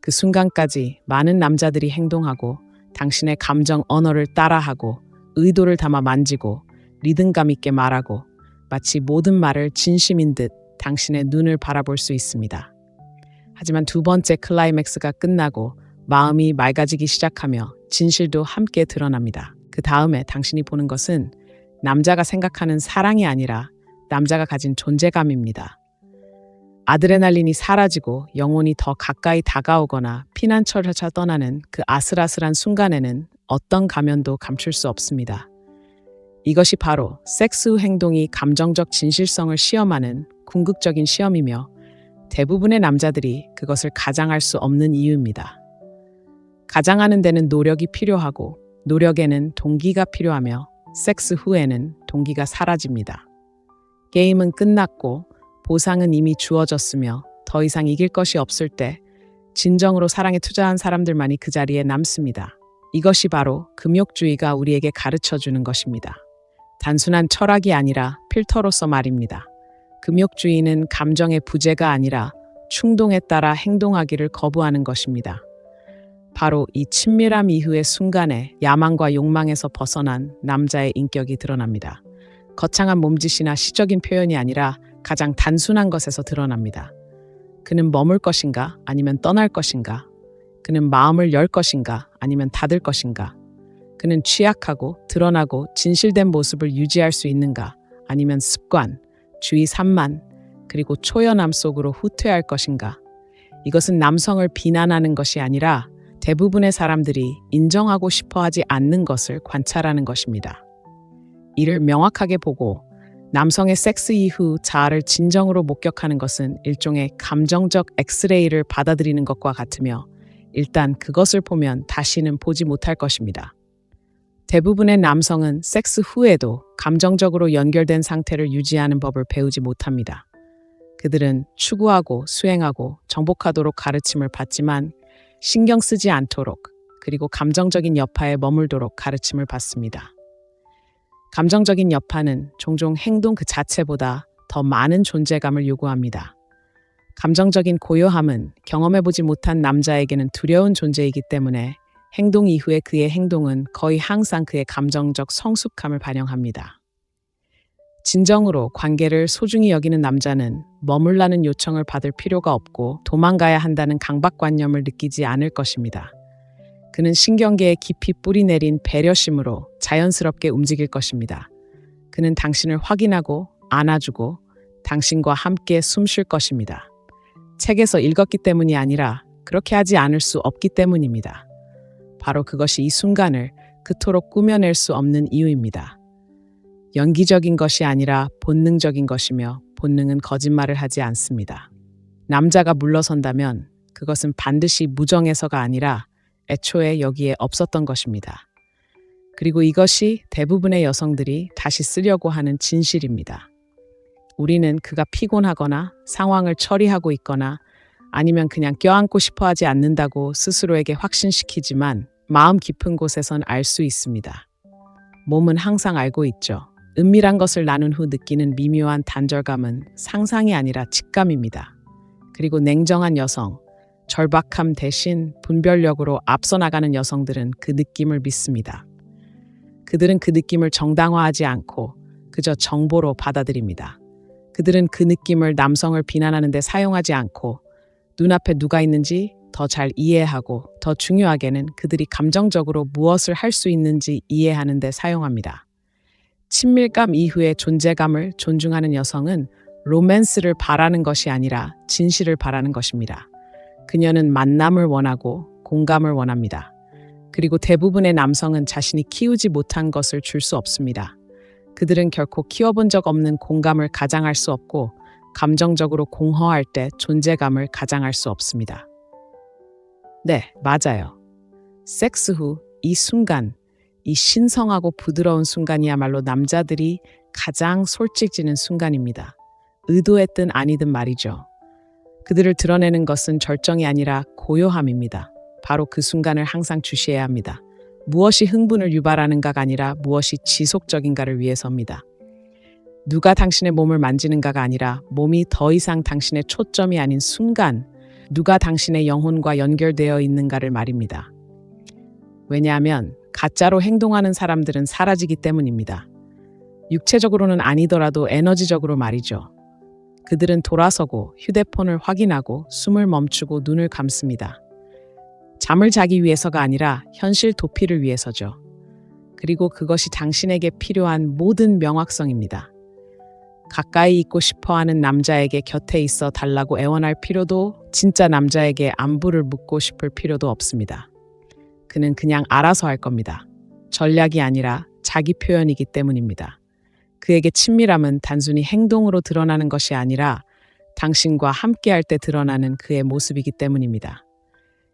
그 순간까지 많은 남자들이 행동하고 당신의 감정 언어를 따라하고 의도를 담아 만지고 리듬감 있게 말하고 마치 모든 말을 진심인 듯 당신의 눈을 바라볼 수 있습니다. 하지만 두 번째 클라이맥스가 끝나고 마음이 맑아지기 시작하며 진실도 함께 드러납니다. 그 다음에 당신이 보는 것은 남자가 생각하는 사랑이 아니라 남자가 가진 존재감입니다. 아드레날린이 사라지고 영혼이 더 가까이 다가오거나 피난처를 찾아 떠나는 그 아슬아슬한 순간에는 어떤 가면도 감출 수 없습니다. 이것이 바로 섹스 후 행동이 감정적 진실성을 시험하는 궁극적인 시험이며 대부분의 남자들이 그것을 가장할 수 없는 이유입니다. 가장하는 데는 노력이 필요하고 노력에는 동기가 필요하며 섹스 후에는 동기가 사라집니다. 게임은 끝났고 보상은 이미 주어졌으며 더 이상 이길 것이 없을 때 진정으로 사랑에 투자한 사람들만이 그 자리에 남습니다. 이것이 바로 금욕주의가 우리에게 가르쳐주는 것입니다. 단순한 철학이 아니라 필터로서 말입니다. 금욕주의는 감정의 부재가 아니라 충동에 따라 행동하기를 거부하는 것입니다. 바로 이 친밀함 이후의 순간에 야망과 욕망에서 벗어난 남자의 인격이 드러납니다. 거창한 몸짓이나 시적인 표현이 아니라 가장 단순한 것에서 드러납니다. 그는 머물 것인가 아니면 떠날 것인가? 그는 마음을 열 것인가 아니면 닫을 것인가? 그는 취약하고 드러나고 진실된 모습을 유지할 수 있는가 아니면 습관, 주의 산만, 그리고 초연함 속으로 후퇴할 것인가? 이것은 남성을 비난하는 것이 아니라 대부분의 사람들이 인정하고 싶어 하지 않는 것을 관찰하는 것입니다. 이를 명확하게 보고 남성의 섹스 이후 자아를 진정으로 목격하는 것은 일종의 감정적 엑스레이를 받아들이는 것과 같으며 일단 그것을 보면 다시는 보지 못할 것입니다. 대부분의 남성은 섹스 후에도 감정적으로 연결된 상태를 유지하는 법을 배우지 못합니다. 그들은 추구하고 수행하고 정복하도록 가르침을 받지만 신경 쓰지 않도록 그리고 감정적인 여파에 머물도록 가르침을 받습니다. 감정적인 여파는 종종 행동 그 자체보다 더 많은 존재감을 요구합니다. 감정적인 고요함은 경험해보지 못한 남자에게는 두려운 존재이기 때문에 행동 이후의 그의 행동은 거의 항상 그의 감정적 성숙함을 반영합니다. 진정으로 관계를 소중히 여기는 남자는 머물라는 요청을 받을 필요가 없고 도망가야 한다는 강박관념을 느끼지 않을 것입니다. 그는 신경계에 깊이 뿌리내린 배려심으로 자연스럽게 움직일 것입니다. 그는 당신을 확인하고 안아주고 당신과 함께 숨 쉴 것입니다. 책에서 읽었기 때문이 아니라 그렇게 하지 않을 수 없기 때문입니다. 바로 그것이 이 순간을 그토록 꾸며낼 수 없는 이유입니다. 연기적인 것이 아니라 본능적인 것이며 본능은 거짓말을 하지 않습니다. 남자가 물러선다면 그것은 반드시 무정해서가 아니라 애초에 여기에 없었던 것입니다. 그리고 이것이 대부분의 여성들이 다시 쓰려고 하는 진실입니다. 우리는 그가 피곤하거나 상황을 처리하고 있거나 아니면 그냥 껴안고 싶어 하지 않는다고 스스로에게 확신시키지만 마음 깊은 곳에선 알 수 있습니다. 몸은 항상 알고 있죠. 은밀한 것을 나눈 후 느끼는 미묘한 단절감은 상상이 아니라 직감입니다. 그리고 냉정한 여성, 절박함 대신 분별력으로 앞서 나가는 여성들은 그 느낌을 믿습니다. 그들은 그 느낌을 정당화하지 않고 그저 정보로 받아들입니다. 그들은 그 느낌을 남성을 비난하는 데 사용하지 않고 눈앞에 누가 있는지 더 잘 이해하고 더 중요하게는 그들이 감정적으로 무엇을 할 수 있는지 이해하는 데 사용합니다. 친밀감 이후의 존재감을 존중하는 여성은 로맨스를 바라는 것이 아니라 진실을 바라는 것입니다. 그녀는 만남을 원하고 공감을 원합니다. 그리고 대부분의 남성은 자신이 키우지 못한 것을 줄 수 없습니다. 그들은 결코 키워본 적 없는 공감을 가장할 수 없고 감정적으로 공허할 때 존재감을 가장할 수 없습니다. 네, 맞아요. 섹스 후 이 순간, 이 신성하고 부드러운 순간이야말로 남자들이 가장 솔직해지는 순간입니다. 의도했든 아니든 말이죠. 그들을 드러내는 것은 절정이 아니라 고요함입니다. 바로 그 순간을 항상 주시해야 합니다. 무엇이 흥분을 유발하는가가 아니라 무엇이 지속적인가를 위해서입니다. 누가 당신의 몸을 만지는가가 아니라 몸이 더 이상 당신의 초점이 아닌 순간, 누가 당신의 영혼과 연결되어 있는가를 말입니다. 왜냐하면 가짜로 행동하는 사람들은 사라지기 때문입니다. 육체적으로는 아니더라도 에너지적으로 말이죠. 그들은 돌아서고 휴대폰을 확인하고 숨을 멈추고 눈을 감습니다. 잠을 자기 위해서가 아니라 현실 도피를 위해서죠. 그리고 그것이 당신에게 필요한 모든 명확성입니다. 가까이 있고 싶어하는 남자에게 곁에 있어 달라고 애원할 필요도, 진짜 남자에게 안부를 묻고 싶을 필요도 없습니다. 그는 그냥 알아서 할 겁니다. 전략이 아니라 자기 표현이기 때문입니다. 그에게 친밀함은 단순히 행동으로 드러나는 것이 아니라 당신과 함께할 때 드러나는 그의 모습이기 때문입니다.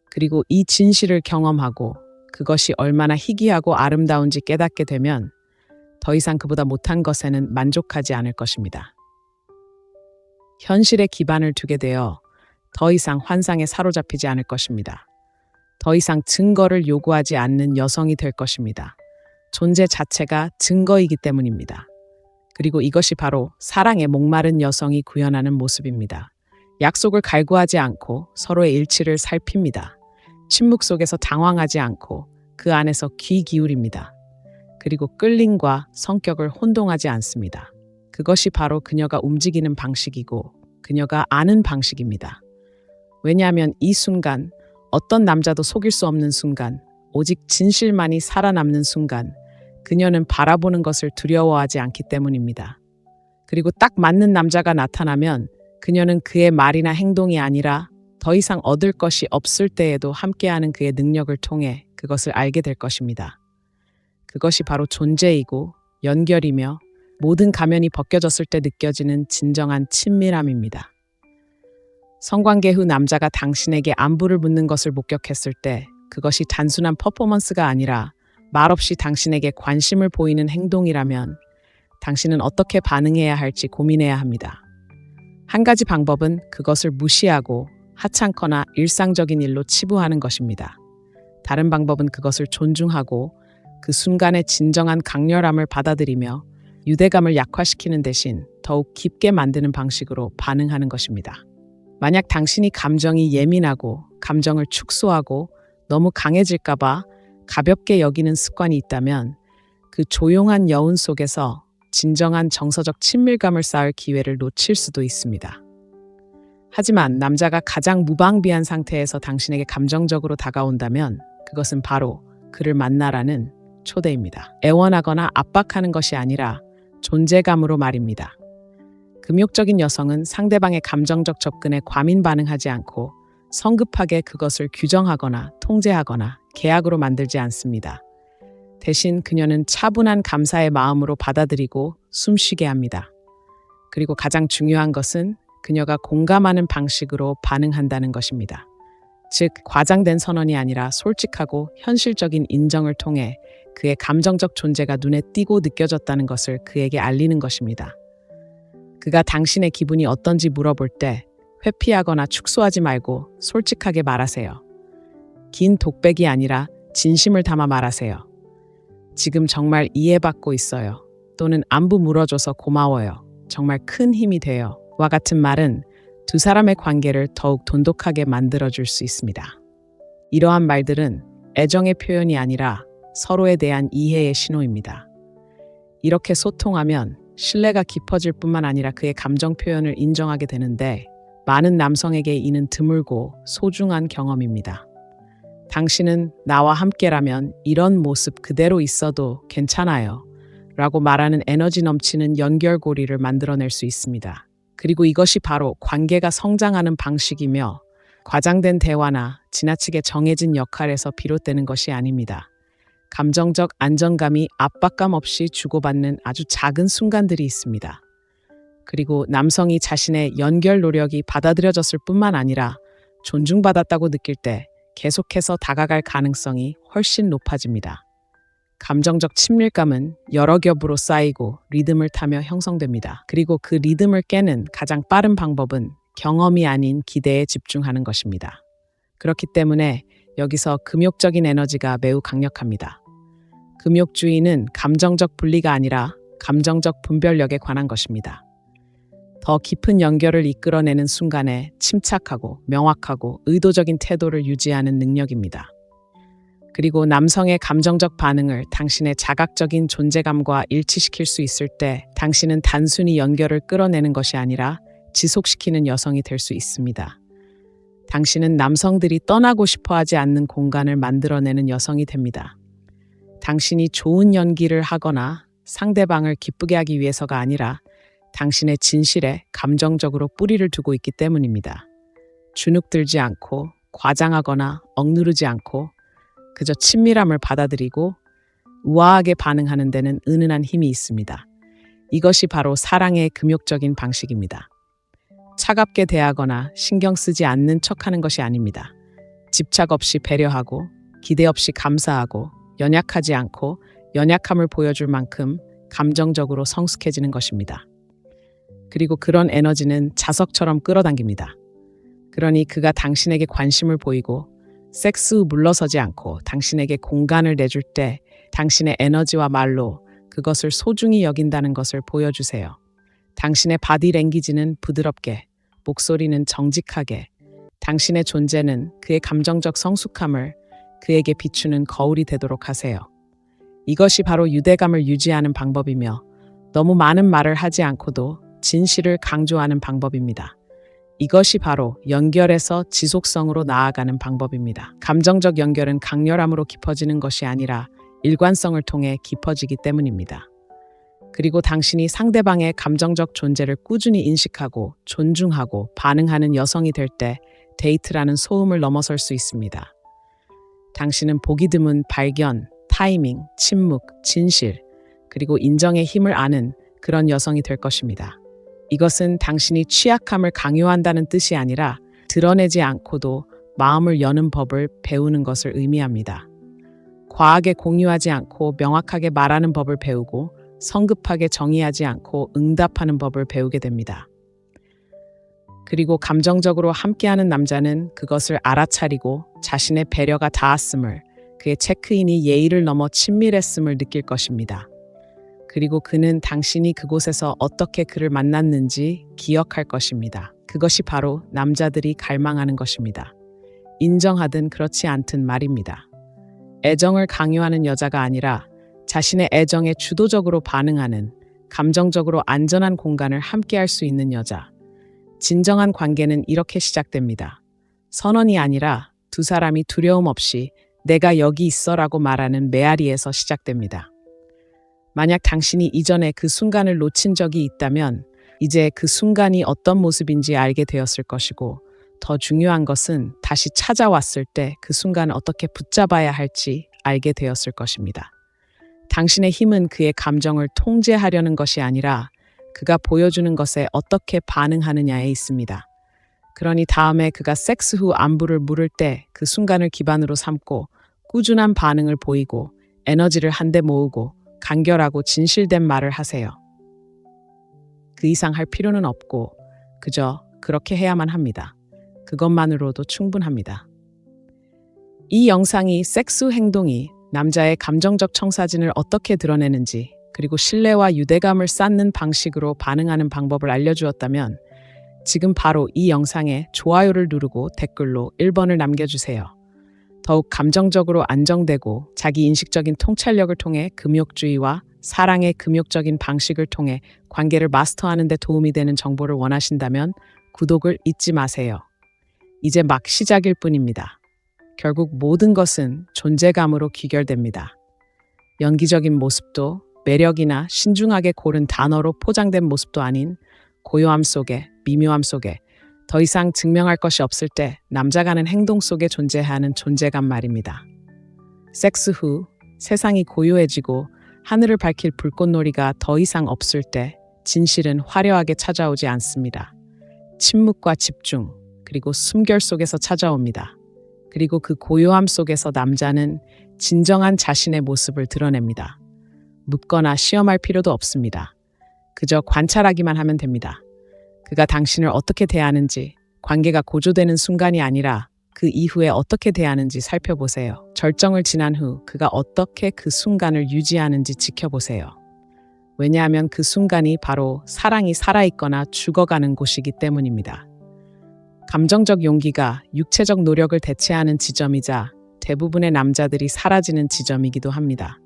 그리고 이 진실을 경험하고 그것이 얼마나 희귀하고 아름다운지 깨닫게 되면 더 이상 그보다 못한 것에는 만족하지 않을 것입니다. 현실에 기반을 두게 되어 더 이상 환상에 사로잡히지 않을 것입니다. 더 이상 증거를 요구하지 않는 여성이 될 것입니다. 존재 자체가 증거이기 때문입니다. 그리고 이것이 바로 사랑에 목마른 여성이 구현하는 모습입니다. 약속을 갈구하지 않고 서로의 일치를 살핍니다. 침묵 속에서 당황하지 않고 그 안에서 귀 기울입니다. 그리고 끌림과 성격을 혼동하지 않습니다. 그것이 바로 그녀가 움직이는 방식이고 그녀가 아는 방식입니다. 왜냐하면 이 순간, 어떤 남자도 속일 수 없는 순간, 오직 진실만이 살아남는 순간, 그녀는 바라보는 것을 두려워하지 않기 때문입니다. 그리고 딱 맞는 남자가 나타나면 그녀는 그의 말이나 행동이 아니라 더 이상 얻을 것이 없을 때에도 함께하는 그의 능력을 통해 그것을 알게 될 것입니다. 그것이 바로 존재이고 연결이며 모든 가면이 벗겨졌을 때 느껴지는 진정한 친밀함입니다. 성관계 후 남자가 당신에게 안부를 묻는 것을 목격했을 때 그것이 단순한 퍼포먼스가 아니라 말없이 당신에게 관심을 보이는 행동이라면 당신은 어떻게 반응해야 할지 고민해야 합니다. 한 가지 방법은 그것을 무시하고 하찮거나 일상적인 일로 치부하는 것입니다. 다른 방법은 그것을 존중하고 그 순간의 진정한 강렬함을 받아들이며 유대감을 약화시키는 대신 더욱 깊게 만드는 방식으로 반응하는 것입니다. 만약 당신이 감정이 예민하고 감정을 축소하고 너무 강해질까봐 가볍게 여기는 습관이 있다면 그 조용한 여운 속에서 진정한 정서적 친밀감을 쌓을 기회를 놓칠 수도 있습니다. 하지만 남자가 가장 무방비한 상태에서 당신에게 감정적으로 다가온다면 그것은 바로 그를 만나라는 초대입니다. 애원하거나 압박하는 것이 아니라 존재감으로 말입니다. 금욕적인 여성은 상대방의 감정적 접근에 과민 반응하지 않고 성급하게 그것을 규정하거나 통제하거나 계약으로 만들지 않습니다. 대신 그녀는 차분한 감사의 마음으로 받아들이고 숨쉬게 합니다. 그리고 가장 중요한 것은 그녀가 공감하는 방식으로 반응한다는 것입니다. 즉, 과장된 선언이 아니라 솔직하고 현실적인 인정을 통해 그의 감정적 존재가 눈에 띄고 느껴졌다는 것을 그에게 알리는 것입니다. 그가 당신의 기분이 어떤지 물어볼 때 회피하거나 축소하지 말고 솔직하게 말하세요. 긴 독백이 아니라 진심을 담아 말하세요. 지금 정말 이해받고 있어요. 또는 안부 물어줘서 고마워요. 정말 큰 힘이 돼요. 와 같은 말은 두 사람의 관계를 더욱 돈독하게 만들어줄 수 있습니다. 이러한 말들은 애정의 표현이 아니라 서로에 대한 이해의 신호입니다. 이렇게 소통하면 신뢰가 깊어질 뿐만 아니라 그의 감정 표현을 인정하게 되는데 많은 남성에게 이는 드물고 소중한 경험입니다. 당신은 나와 함께라면 이런 모습 그대로 있어도 괜찮아요. 라고 말하는 에너지 넘치는 연결고리를 만들어낼 수 있습니다. 그리고 이것이 바로 관계가 성장하는 방식이며 과장된 대화나 지나치게 정해진 역할에서 비롯되는 것이 아닙니다. 감정적 안정감이 압박감 없이 주고받는 아주 작은 순간들이 있습니다. 그리고 남성이 자신의 연결 노력이 받아들여졌을 뿐만 아니라 존중받았다고 느낄 때 계속해서 다가갈 가능성이 훨씬 높아집니다. 감정적 친밀감은 여러 겹으로 쌓이고 리듬을 타며 형성됩니다. 그리고 그 리듬을 깨는 가장 빠른 방법은 경험이 아닌 기대에 집중하는 것입니다. 그렇기 때문에 여기서 금욕적인 에너지가 매우 강력합니다. 금욕주의는 감정적 분리가 아니라 감정적 분별력에 관한 것입니다. 더 깊은 연결을 이끌어내는 순간에 침착하고 명확하고 의도적인 태도를 유지하는 능력입니다. 그리고 남성의 감정적 반응을 당신의 자각적인 존재감과 일치시킬 수 있을 때 당신은 단순히 연결을 끌어내는 것이 아니라 지속시키는 여성이 될 수 있습니다. 당신은 남성들이 떠나고 싶어 하지 않는 공간을 만들어내는 여성이 됩니다. 당신이 좋은 연기를 하거나 상대방을 기쁘게 하기 위해서가 아니라 당신의 진실에 감정적으로 뿌리를 두고 있기 때문입니다. 주눅들지 않고 과장하거나 억누르지 않고 그저 친밀함을 받아들이고 우아하게 반응하는 데는 은은한 힘이 있습니다. 이것이 바로 사랑의 금욕적인 방식입니다. 차갑게 대하거나 신경 쓰지 않는 척하는 것이 아닙니다. 집착 없이 배려하고 기대 없이 감사하고 연약하지 않고 연약함을 보여줄 만큼 감정적으로 성숙해지는 것입니다. 그리고 그런 에너지는 자석처럼 끌어당깁니다. 그러니 그가 당신에게 관심을 보이고 섹스 후 물러서지 않고 당신에게 공간을 내줄 때 당신의 에너지와 말로 그것을 소중히 여긴다는 것을 보여주세요. 당신의 바디랭귀지는 부드럽게, 목소리는 정직하게, 당신의 존재는 그의 감정적 성숙함을 그에게 비추는 거울이 되도록 하세요. 이것이 바로 유대감을 유지하는 방법이며 너무 많은 말을 하지 않고도 진실을 강조하는 방법입니다. 이것이 바로 연결에서 지속성으로 나아가는 방법입니다. 감정적 연결은 강렬함으로 깊어지는 것이 아니라 일관성을 통해 깊어지기 때문입니다. 그리고 당신이 상대방의 감정적 존재를 꾸준히 인식하고 존중하고 반응하는 여성이 될 때 데이트라는 소음을 넘어설 수 있습니다. 당신은 보기 드문 발견, 타이밍, 침묵, 진실, 그리고 인정의 힘을 아는 그런 여성이 될 것입니다. 이것은 당신이 취약함을 강요한다는 뜻이 아니라 드러내지 않고도 마음을 여는 법을 배우는 것을 의미합니다. 과하게 공유하지 않고 명확하게 말하는 법을 배우고 성급하게 정의하지 않고 응답하는 법을 배우게 됩니다. 그리고 감정적으로 함께하는 남자는 그것을 알아차리고 자신의 배려가 닿았음을, 그의 체크인이 예의를 넘어 친밀했음을 느낄 것입니다. 그리고 그는 당신이 그곳에서 어떻게 그를 만났는지 기억할 것입니다. 그것이 바로 남자들이 갈망하는 것입니다. 인정하든 그렇지 않든 말입니다. 애정을 강요하는 여자가 아니라 자신의 애정에 주도적으로 반응하는 감정적으로 안전한 공간을 함께할 수 있는 여자. 진정한 관계는 이렇게 시작됩니다. 선언이 아니라 두 사람이 두려움 없이 내가 여기 있어라고 말하는 메아리에서 시작됩니다. 만약 당신이 이전에 그 순간을 놓친 적이 있다면 이제 그 순간이 어떤 모습인지 알게 되었을 것이고 더 중요한 것은 다시 찾아왔을 때 그 순간을 어떻게 붙잡아야 할지 알게 되었을 것입니다. 당신의 힘은 그의 감정을 통제하려는 것이 아니라 그가 보여주는 것에 어떻게 반응하느냐에 있습니다. 그러니 다음에 그가 섹스 후 안부를 물을 때 그 순간을 기반으로 삼고 꾸준한 반응을 보이고 에너지를 한데 모으고 간결하고 진실된 말을 하세요. 그 이상 할 필요는 없고 그저 그렇게 해야만 합니다. 그것만으로도 충분합니다. 이 영상이 섹스 후 행동이 남자의 감정적 청사진을 어떻게 드러내는지 그리고 신뢰와 유대감을 쌓는 방식으로 반응하는 방법을 알려주었다면 지금 바로 이 영상에 좋아요를 누르고 댓글로 1번을 남겨주세요. 더욱 감정적으로 안정되고 자기 인식적인 통찰력을 통해 금욕주의와 사랑의 금욕적인 방식을 통해 관계를 마스터하는 데 도움이 되는 정보를 원하신다면 구독을 잊지 마세요. 이제 막 시작일 뿐입니다. 결국 모든 것은 존재감으로 귀결됩니다. 연기적인 모습도 매력이나 신중하게 고른 단어로 포장된 모습도 아닌 고요함 속에, 미묘함 속에 더 이상 증명할 것이 없을 때 남자가 하는 행동 속에 존재하는 존재감 말입니다. 섹스 후 세상이 고요해지고 하늘을 밝힐 불꽃놀이가 더 이상 없을 때 진실은 화려하게 찾아오지 않습니다. 침묵과 집중, 그리고 숨결 속에서 찾아옵니다. 그리고 그 고요함 속에서 남자는 진정한 자신의 모습을 드러냅니다. 묻거나 시험할 필요도 없습니다. 그저 관찰하기만 하면 됩니다. 그가 당신을 어떻게 대하는지, 관계가 고조되는 순간이 아니라 그 이후에 어떻게 대하는지 살펴보세요. 절정을 지난 후 그가 어떻게 그 순간을 유지하는지 지켜보세요. 왜냐하면 그 순간이 바로 사랑이 살아있거나 죽어가는 곳이기 때문입니다. 감정적 용기가 육체적 노력을 대체하는 지점이자 대부분의 남자들이 사라지는 지점이기도 합니다.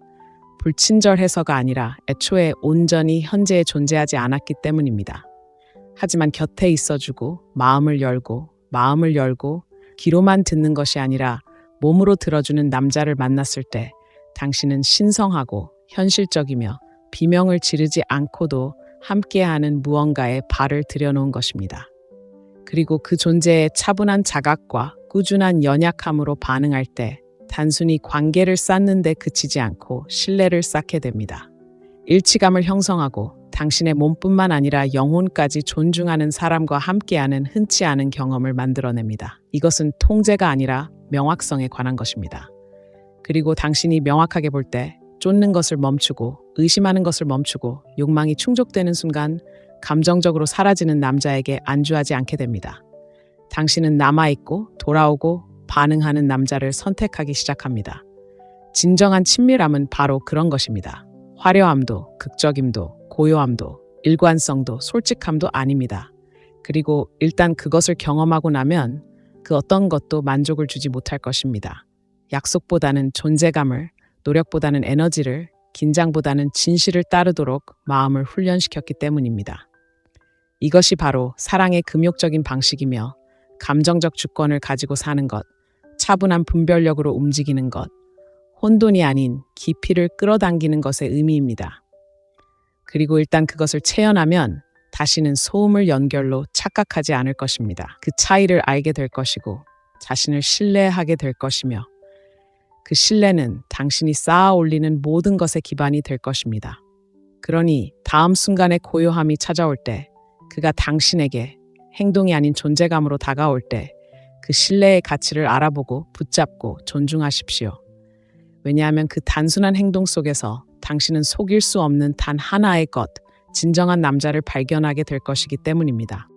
불친절해서가 아니라 애초에 온전히 현재에 존재하지 않았기 때문입니다. 하지만 곁에 있어주고 마음을 열고 귀로만 듣는 것이 아니라 몸으로 들어주는 남자를 만났을 때 당신은 신성하고 현실적이며 비명을 지르지 않고도 함께하는 무언가에 발을 들여놓은 것입니다. 그리고 그 존재의 차분한 자각과 꾸준한 연약함으로 반응할 때 단순히 관계를 쌓는 데 그치지 않고 신뢰를 쌓게 됩니다. 일치감을 형성하고 당신의 몸뿐만 아니라 영혼까지 존중하는 사람과 함께하는 흔치 않은 경험을 만들어냅니다. 이것은 통제가 아니라 명확성에 관한 것입니다. 그리고 당신이 명확하게 볼 때 쫓는 것을 멈추고 의심하는 것을 멈추고 욕망이 충족되는 순간 감정적으로 사라지는 남자에게 안주하지 않게 됩니다. 당신은 남아있고 돌아오고 반응하는 남자를 선택하기 시작합니다. 진정한 친밀함은 바로 그런 것입니다. 화려함도, 극적임도, 고요함도, 일관성도, 솔직함도 아닙니다. 그리고 일단 그것을 경험하고 나면 그 어떤 것도 만족을 주지 못할 것입니다. 약속보다는 존재감을, 노력보다는 에너지를, 긴장보다는 진실을 따르도록 마음을 훈련시켰기 때문입니다. 이것이 바로 사랑의 금욕적인 방식이며 감정적 주권을 가지고 사는 것, 차분한 분별력으로 움직이는 것, 혼돈이 아닌 깊이를 끌어당기는 것의 의미입니다. 그리고 일단 그것을 체현하면 다시는 소음을 연결로 착각하지 않을 것입니다. 그 차이를 알게 될 것이고 자신을 신뢰하게 될 것이며 그 신뢰는 당신이 쌓아 올리는 모든 것의 기반이 될 것입니다. 그러니 다음 순간의 고요함이 찾아올 때 그가 당신에게 행동이 아닌 존재감으로 다가올 때 그 신뢰의 가치를 알아보고 붙잡고 존중하십시오. 왜냐하면 그 단순한 행동 속에서 당신은 속일 수 없는 단 하나의 것, 진정한 남자를 발견하게 될 것이기 때문입니다.